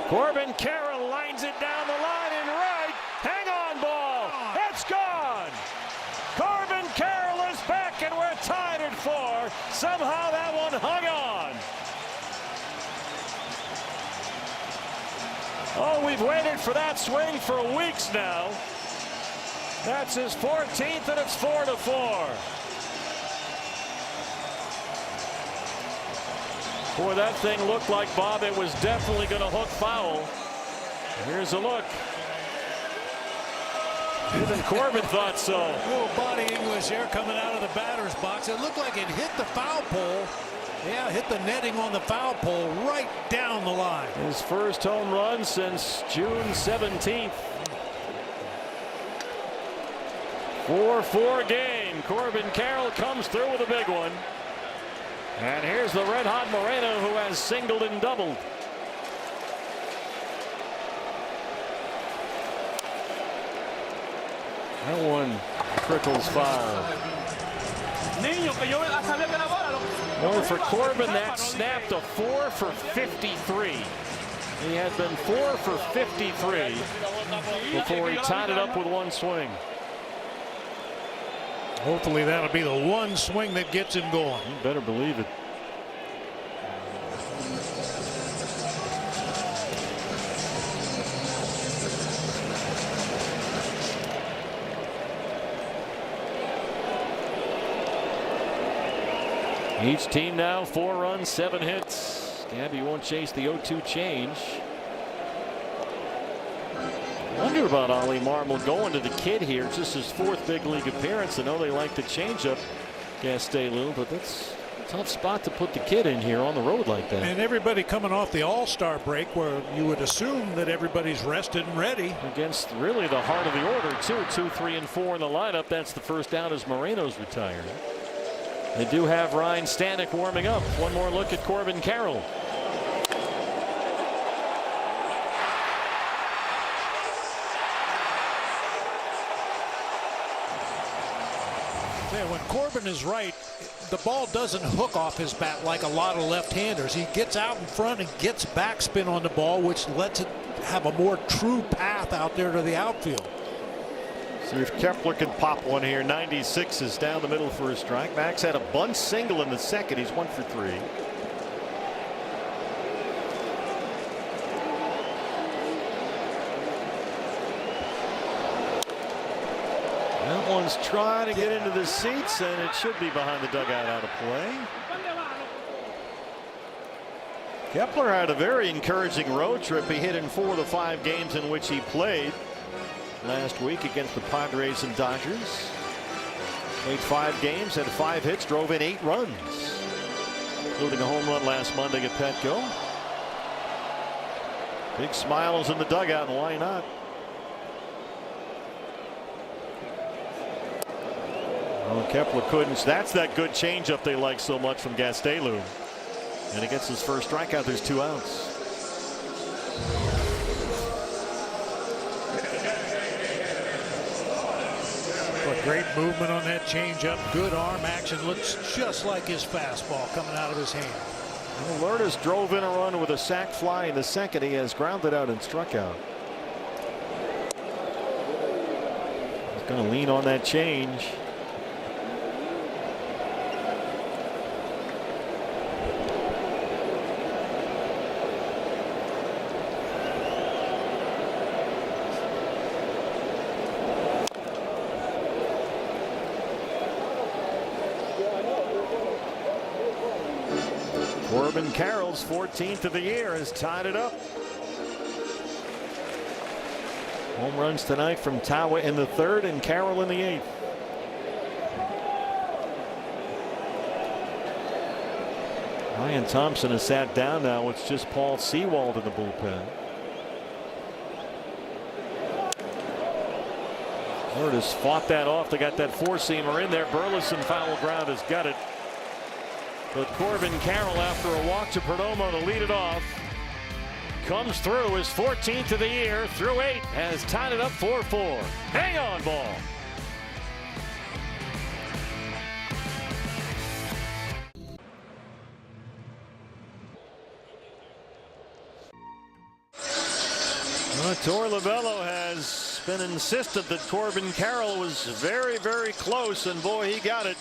Corbin Carroll lines it down the line in right. Hang on, ball. It's gone. Corbin Carroll is back, and we're tied at 4. Somehow that one hung on. Oh, we've waited for that swing for weeks now. That's his 14th, and it's 4-4. Boy, that thing looked like, Bob, it was definitely going to hook foul. Here's a look. Even Corbin thought so. A little body English here coming out of the batter's box. It looked like it hit the foul pole. Yeah, hit the netting on the foul pole right down the line. His first home run since June 17th. 4-4 game. Corbin Carroll comes through with a big one. And here's the red-hot Moreno, who has singled and doubled. That one trickles foul. Well, for Corbin, that snapped a 4 for 53. He had been 4 for 53 before he tied it up with one swing. Hopefully that'll be the one swing that gets him going. You better believe it. Each team now 4 runs, 7 hits. Gabby won't chase the 0-2 change. Wonder about Ollie Marmol going to the kid here. It's just his 4th big league appearance. I know they like to change up Gastelum, but that's a tough spot to put the kid in here on the road like that. And everybody coming off the All-Star break, where you would assume that everybody's rested and ready. Against really the heart of the order, too. 2, 3, and 4 in the lineup. That's the first down as Moreno's retired. They do have Ryan Stanek warming up. One more look at Corbin Carroll. Yeah, when Corbin is right, the ball doesn't hook off his bat like a lot of left-handers. He gets out in front and gets backspin on the ball, which lets it have a more true path out there to the outfield. See if Kepler can pop one here. 96 is down the middle for a strike. Max had a bunt single in the second. He's 1 for 3. That one's trying to get into the seats, and it should be behind the dugout out of play. Kepler had a very encouraging road trip. He hit in 4 of the 5 games in which he played last week against the Padres and Dodgers. Played 5 games, had 5 hits, drove in 8 runs, including a home run last Monday at Petco. Big smiles in the dugout, and why not? Well, Kepler couldn't. That's that good changeup they like so much from Gastelum. And he gets his first strikeout. There's 2 outs. Great movement on that changeup. Good arm action. Looks just like his fastball coming out of his hand. Well, Lourdes drove in a run with a sac fly in the second. He has grounded out and struck out. He's going to lean on that change. Corbin Carroll's 14th of the year has tied it up. Home runs tonight from Tawa in the 3rd and Carroll in the 8th. Ryan Thompson has sat down now. It's just Paul Sewald in the bullpen. Lourdes fought that off. They got that 4-seamer in there. Burleson foul ground has got it. But Corbin Carroll, after a walk to Perdomo to lead it off, comes through his 14th of the year through 8, has tied it up 4-4. Hang on, ball. Torey Lovullo has been insistent that Corbin Carroll was very, very close, and boy, he got it.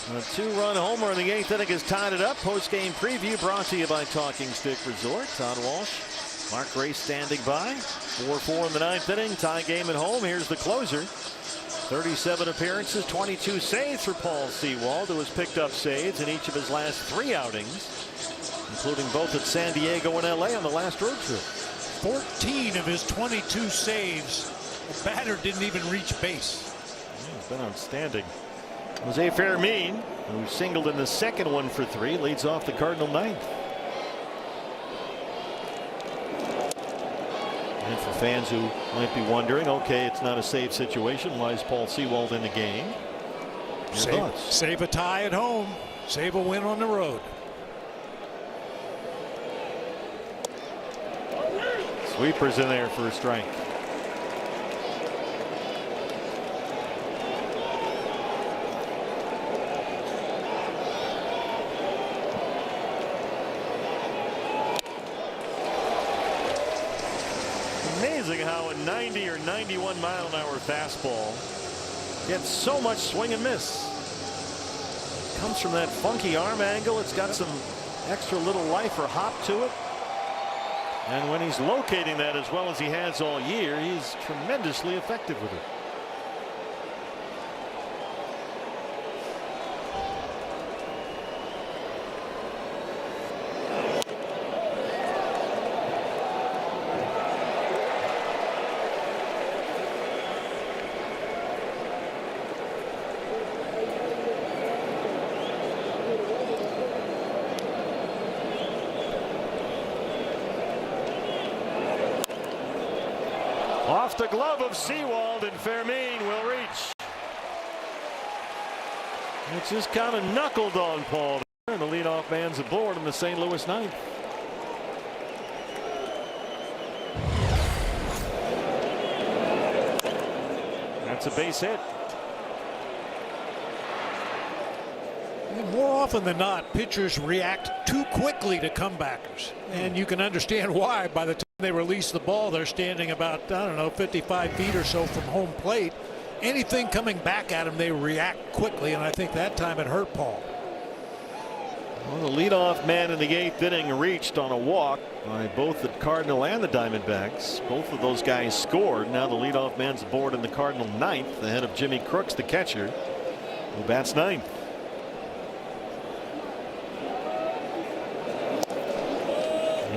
A 2-run homer in the 8th inning has tied it up. Post-game preview brought to you by Talking Stick Resort. Todd Walsh, Mark Grace standing by. 4-4 in the 9th inning. Tie game at home. Here's the closer. 37 appearances, 22 saves for Paul Sewald, who has picked up saves in each of his last 3 outings, including both at San Diego and LA on the last road trip. 14 of his 22 saves. The batter didn't even reach base. Yeah, he's been outstanding. Jose Fermin, who singled in the second 1 for 3, leads off the Cardinal 9th. And for fans who might be wondering, okay, it's not a save situation. Why is Paul Sewald in the game? Save a tie at home. Save a win on the road. Sweepers in there for a strike. Amazing how a 90 or 91 mile an hour fastball gets so much swing and miss. Comes from that funky arm angle. It's got some extra little life or hop to it. And when he's locating that as well as he has all year, he's tremendously effective with it. Off the glove of Sewald, and Fermin will reach. It's just kind of knuckled on Paul. And the leadoff man's aboard in the St. Louis ninth. That's a base hit. More often than not, pitchers react too quickly to comebackers. And you can understand why. By the time they release the ball, they're standing about, I don't know, 55 feet or so from home plate. Anything coming back at them, they react quickly, and I think that time it hurt Paul. Well, the leadoff man in the 8th inning reached on a walk by both the Cardinal and the Diamondbacks. Both of those guys scored. Now the leadoff man's aboard in the Cardinal 9th, ahead of Jimmy Crooks, the catcher, who bats 9th.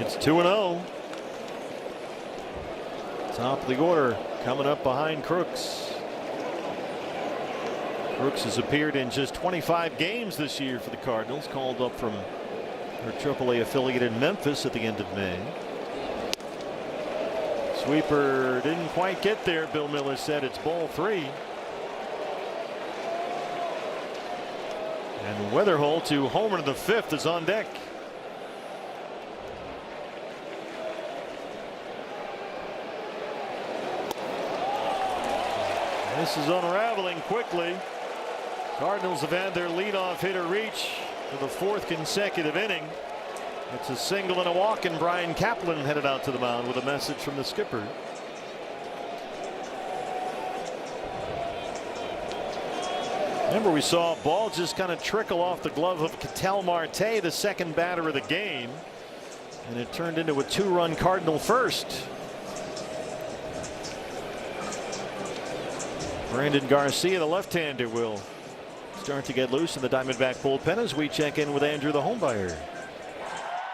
It's 2-0. Top of the order coming up behind Crooks. Crooks has appeared in just 25 games this year for the Cardinals, called up from their AAA affiliate in Memphis at the end of May. Sweeper didn't quite get there. Bill Miller said it's ball 3. And Weatherholt, to homer in the 5th, is on deck. This is unraveling quickly. Cardinals have had their leadoff hitter reach for the 4th consecutive inning. It's a single and a walk, and Brian Kaplan headed out to the mound with a message from the skipper. Remember, we saw a ball just kind of trickle off the glove of Ketel Marte, the second batter of the game, and it turned into a 2-run Cardinal first. Brandon Garcia, the left-hander, will start to get loose in the Diamondback bullpen as we check in with Andrew, the homebuyer.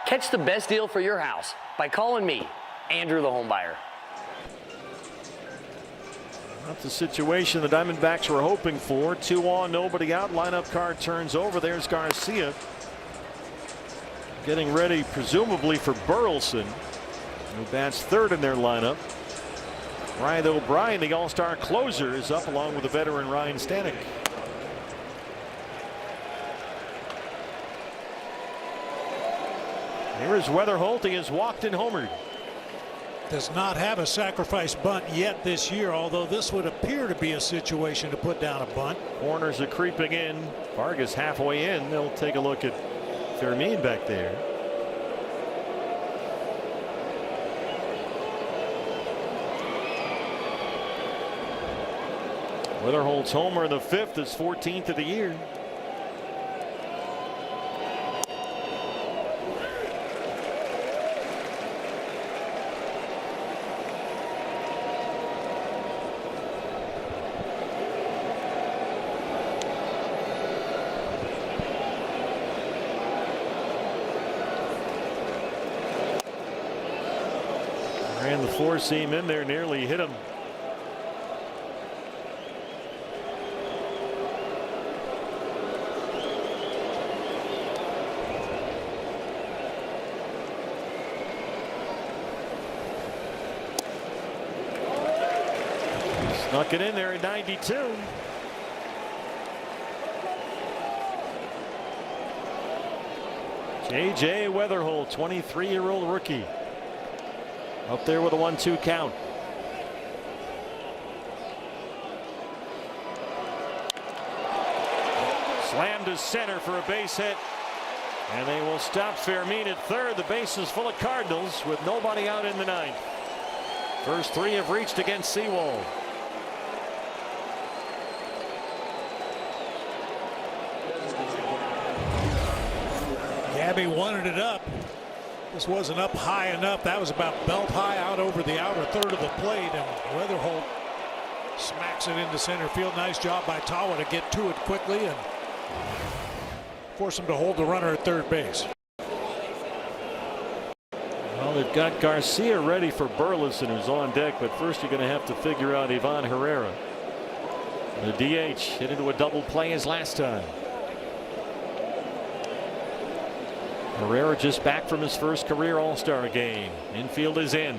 Catch the best deal for your house by calling me, Andrew, the homebuyer. Not the situation the Diamondbacks were hoping for. 2 on, nobody out. Lineup card turns over. There's Garcia getting ready, presumably, for Burleson, who bats 3rd in their lineup. Ryan O'Brien, the all-star closer, is up along with the veteran Ryan Stanek. Here is Weatherholt. He has walked and homered. Does not have a sacrifice bunt yet this year, although this would appear to be a situation to put down a bunt. Corners are creeping in. Vargas halfway in. They'll take a look at Fermin back there. Weatherholt's homer in the 5th is 14th of the year. Ran the 4-seam in there, nearly hit him. Snuck it in there at 92. J.J. Weatherholt, 23-year-old rookie. Up there with a 1-2 count. Slammed to center for a base hit. And they will stop Fermin at third. The base is full of Cardinals with nobody out in the ninth. First three have reached against Sewald. Gabby wanted it up. This wasn't up high enough. That was about belt high out over the outer third of the plate, and Weatherholt smacks it into center field. Nice job by Tawa to get to it quickly and force him to hold the runner at third base. Well, they've got Garcia ready for Burleson, who's on deck, but first you're going to have to figure out Ivan Herrera. The DH hit into a double play as last time. Herrera just back from his first career All-Star game. Infield is in.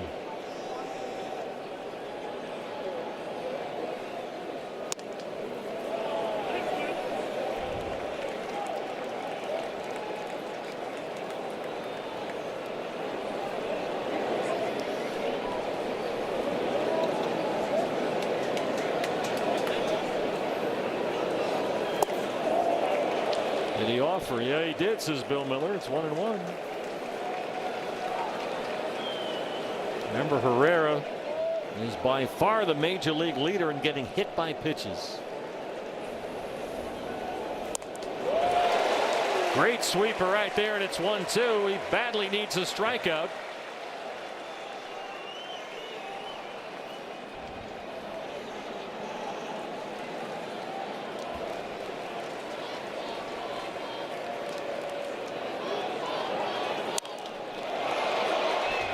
Did he offer? Yeah, he did, says Bill Miller. It's 1-1. Remember, Herrera is by far the major league leader in getting hit by pitches. Great sweeper right there, and it's 1-2. He badly needs a strikeout.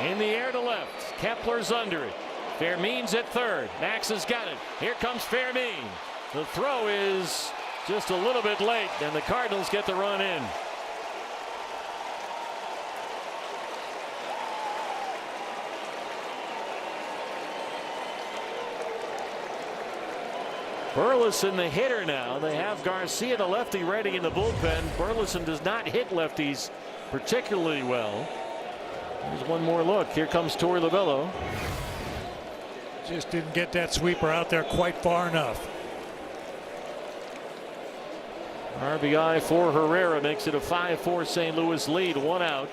In the air to left. Kepler's under it. Fermin's at third. Max has got it. Here comes Fermin. The throw is just a little bit late, and the Cardinals get the run in. Burleson the hitter now. They have Garcia the lefty ready in the bullpen. Burleson does not hit lefties particularly well. Here's one more look. Here comes Torey Lovullo. Just didn't get that sweeper out there quite far enough. RBI for Herrera makes it a 5-4 St. Louis lead. One out.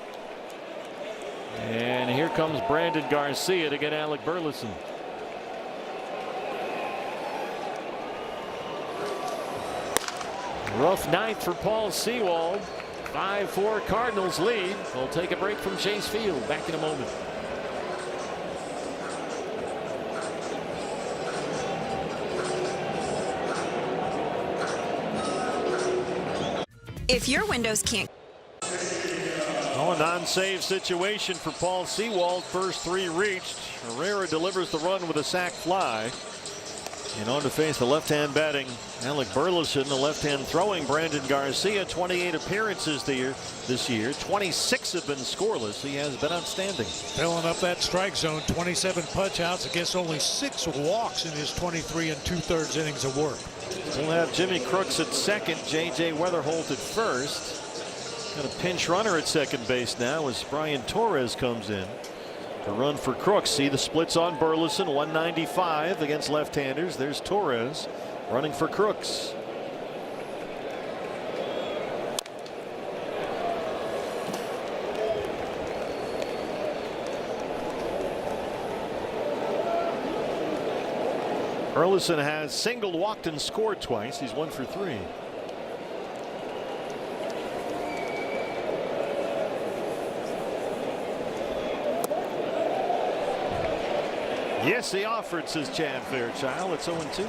And here comes Brandon Garcia to get Alec Burleson. Rough ninth for Paul Sewald. 5-4 Cardinals lead. We'll take a break from Chase Field. Back in a moment. If your windows can't. Oh, a non-save situation for Paul Sewald. First three reached. Herrera delivers the run with a sac fly. And on to face the left-hand batting Alec Burleson, the left-hand throwing Brandon Garcia. 28 appearances this year. 26 have been scoreless. He has been outstanding. Filling up that strike zone. 27 punch outs against only 6 walks in his 23 2/3 innings of work. We'll have Jimmy Crooks at second. J.J. Weatherholt at first. Got a pinch runner at second base now as Brian Torres comes in to run for Crooks. See the splits on Burleson. 195 against left-handers. There's Torres running for Crooks. Burleson has singled, walked, and scored twice. He's 1 for 3. Yes, he offered, says Chad Fairchild. It's 0-2.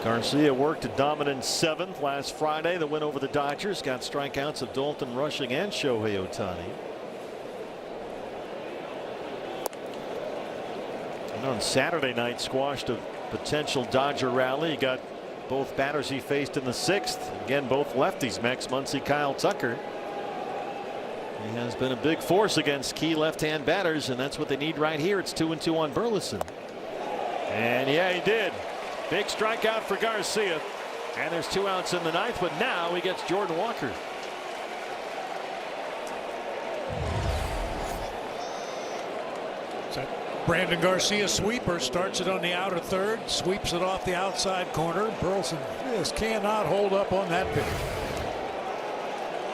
Garcia worked a dominant 7th last Friday. The win over the Dodgers. Got strikeouts of Dalton Rushing and Shohei Ohtani. And on Saturday night squashed a potential Dodger rally. He got both batters he faced in the 6th. Again, both lefties, Max Muncy, Kyle Tucker. He has been a big force against key left-hand batters, and that's what they need right here. It's 2-2 on Burleson. And yeah, he did. Big strikeout for Garcia. And there's 2 outs in the 9th, but now he gets Jordan Walker. Brandon Garcia sweeper starts it on the outer third, sweeps it off the outside corner. Burleson just cannot hold up on that pitch.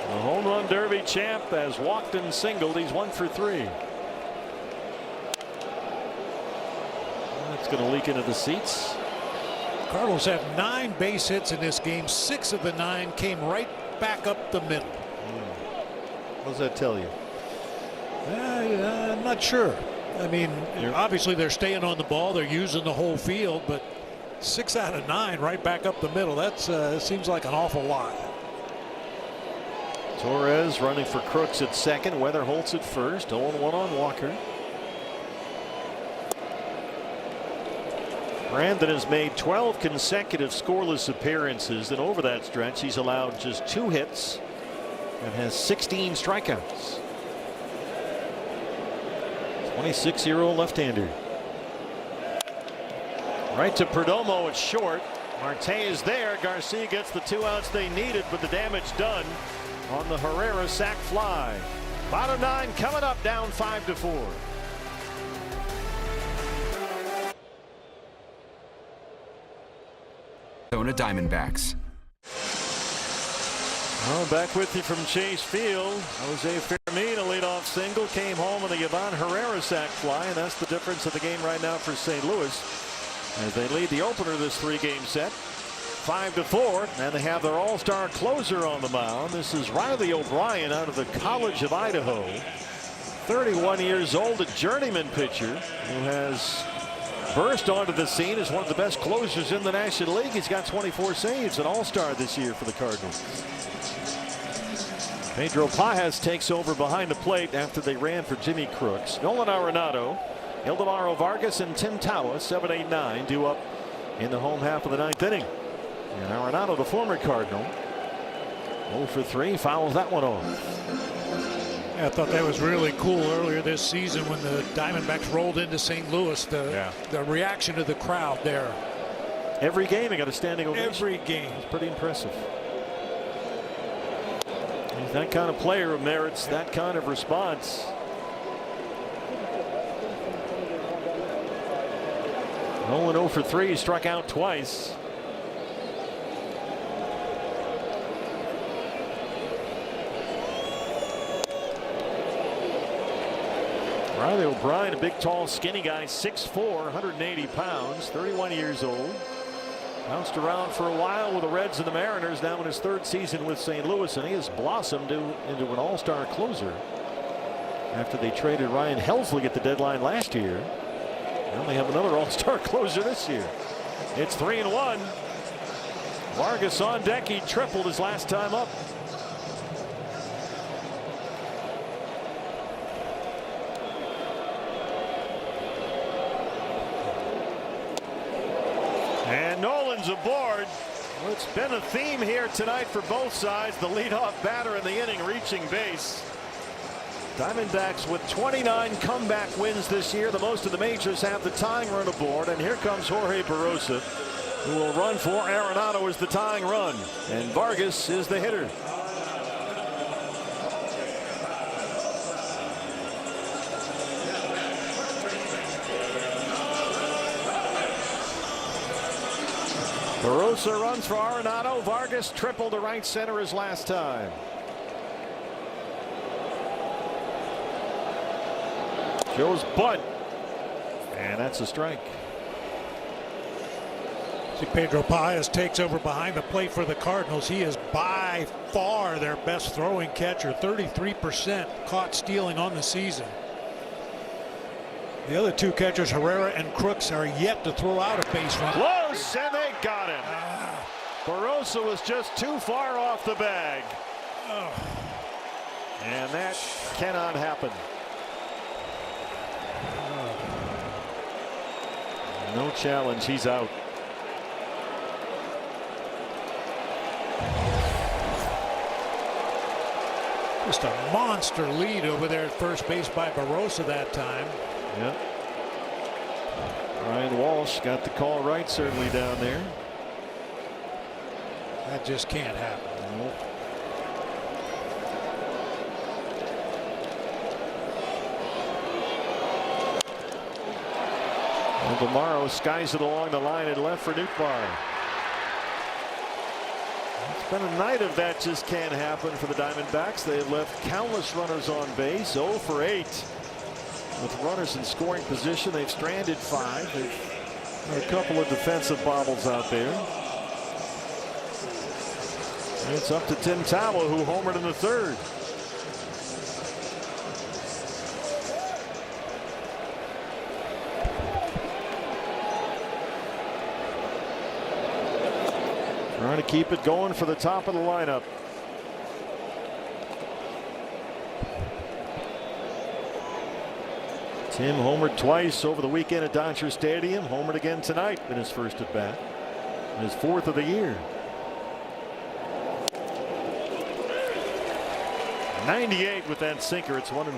The home run derby champ has walked and singled. He's 1 for 3. That's going to leak into the seats. Cardinals have 9 base hits in this game. 6 of the 9 came right back up the middle. What does that tell you? I'm not sure. I mean, obviously they're staying on the ball. They're using the whole field, but 6 out of 9 right back up the middle. That seems like an awful lot. Torres running for Crooks at second. Weatherholtz at first. 0-1 on Walker. Brandon has made 12 consecutive scoreless appearances, and over that stretch he's allowed just 2 hits and has 16 strikeouts. 26-year-old left-hander. Right to Perdomo at short. Marte is there. Garcia gets the 2 outs they needed, but the damage done on the Herrera sac fly. Bottom 9 coming up, down 5-4. Arizona Diamondbacks. Well, back with you from Chase Field. Jose Fermin, a leadoff single, came home on the Yvonne Herrera sac fly, and that's the difference of the game right now for St. Louis as they lead the opener of this 3-game set 5-4, and they have their all-star closer on the mound. This is Riley O'Brien out of the College of Idaho, 31 years old, a journeyman pitcher who has burst onto the scene as one of the best closers in the National League. He's got 24 saves, an all-star this year for the Cardinals. Pedro Pajas takes over behind the plate after they ran for Jimmy Crooks. Nolan Arenado, Ildemaro Vargas, and Tim Tawa, 7, 8, 9, due up in the home half of the 9th inning. And Arenado, the former Cardinal, 0 for 3, fouls that one off. Yeah, I thought that was really cool earlier this season when the Diamondbacks rolled into St. Louis. The reaction to the crowd there. Every game, he got a standing ovation. Every game. It's pretty impressive. He's that kind of player who merits that kind of response. Nolan 0 for 3, struck out twice. Riley O'Brien, a big, tall, skinny guy, 6'4", 180 pounds, 31 years old. Bounced around for a while with the Reds and the Mariners, now in his 3rd season with St. Louis, and he has blossomed into an all-star closer after they traded Ryan Helsley at the deadline last year. Now they have another all-star closer this year. It's 3-1. Vargas on deck. He tripled his last time up. And Nolan's aboard. Well, it's been a theme here tonight for both sides. The leadoff batter in the inning reaching base. Diamondbacks with 29 comeback wins this year. The most of the majors have the tying run aboard. And here comes Jorge Barosa, who will run for Arenado as the tying run. And Vargas is the hitter. Barosa runs for Arenado. Vargas tripled to right center his last time. Joe's bunt, and that's a strike. See, Pedro Pajas takes over behind the plate for the Cardinals. He is by far their best throwing catcher, 33% caught stealing on the season. The other 2 catchers, Herrera and Crooks, are yet to throw out a base run. Close, and they got him. Barosa was just too far off the bag. And that cannot happen. No challenge. He's out. Just a monster lead over there at first base by Barossa that time. Yep. Ryan Walsh got the call right certainly down there. That just can't happen. Nope. And tomorrow skies it along the line and left for Nootbaar. It's been a night of that just can't happen for the Diamondbacks. They have left countless runners on base. 0 for 8 with runners in scoring position. They've stranded 5. They've had a couple of defensive bobbles out there. And it's up to Tim Tawa, who homered in the 3rd. Trying to keep it going for the top of the lineup. Tim homered twice over the weekend at Dodger Stadium. Homered again tonight in his first at bat. His 4th of the year. 98 with that sinker. It's 1-1.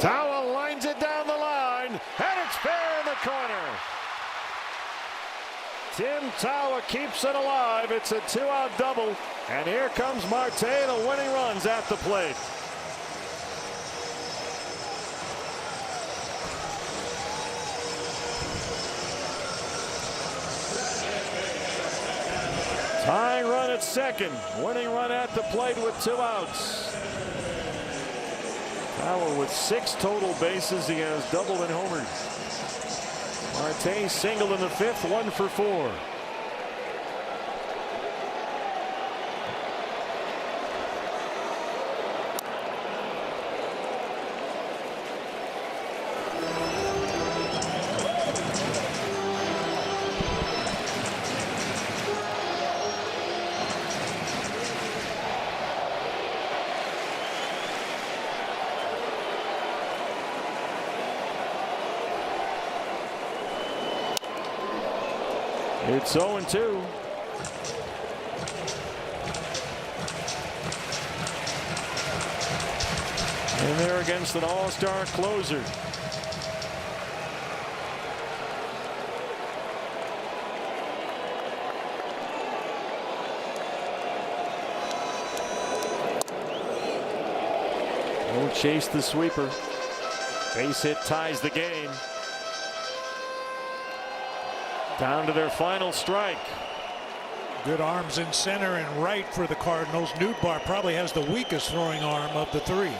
Tawa lines it down the line, and it's fair in the corner. Tim Tawa keeps it alive. It's a 2-out double, and here comes Marte. The winning runs at the plate. Tying run at second, winning run at the plate with 2 outs. Tawa with 6 total bases. He has doubled and homered. Marte singled in the 5th, 1 for 4. It's 0-2. And they're against an all-star closer. Won't chase the sweeper. Base hit ties the game. Down to their final strike. Good arms in center and right for the Cardinals. Nootbaar probably has the weakest throwing arm of the 3.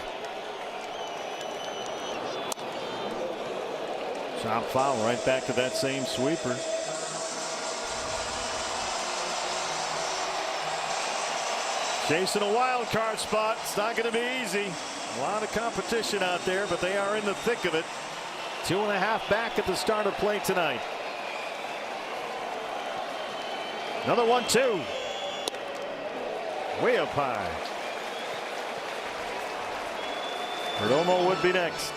Chop foul right back to that same sweeper. Chasing a wild card spot. It's not going to be easy. A lot of competition out there, but they are in the thick of it. 2.5 back at the start of play tonight. Another 1-2. Way up high. Perdomo would be next.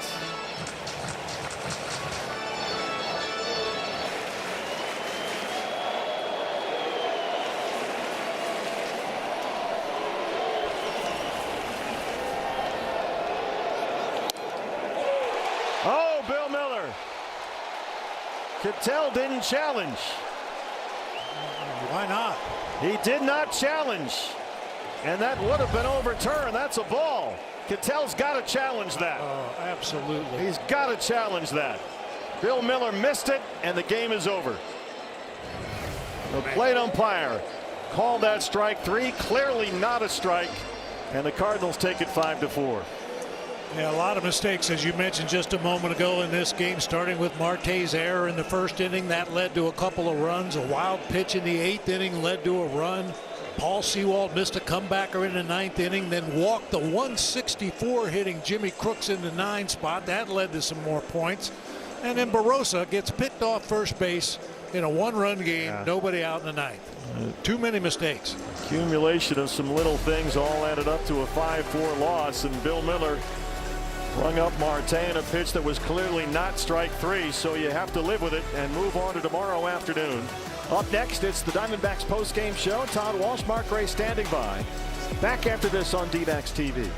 Oh, Bill Miller. Ketel didn't challenge. Why not? He did not challenge, and that would have been overturned. That's a ball. Ketel's got to challenge that. Oh, absolutely. He's got to challenge that. Bill Miller missed it, and the game is over. The plate umpire called that strike 3, clearly not a strike, and the Cardinals take it 5-4. Yeah, a lot of mistakes, as you mentioned just a moment ago in this game, starting with Marte's error in the 1st inning. That led to a couple of runs. A wild pitch in the 8th inning led to a run. Paul Sewald missed a comebacker in the 9th inning, then walked the 164 hitting Jimmy Crooks in the 9 spot. That led to some more points. And then Barossa gets picked off first base in a 1-run game. Yeah. Nobody out in the 9th. Too many mistakes. Accumulation of some little things all added up to a 5-4 loss, and Bill Miller Rung up Marte in a pitch that was clearly not strike three, so you have to live with it and move on to tomorrow afternoon. Up next, it's the Diamondbacks post-game show. Todd Walsh, Mark Gray standing by. Back after this on D-Backs TV.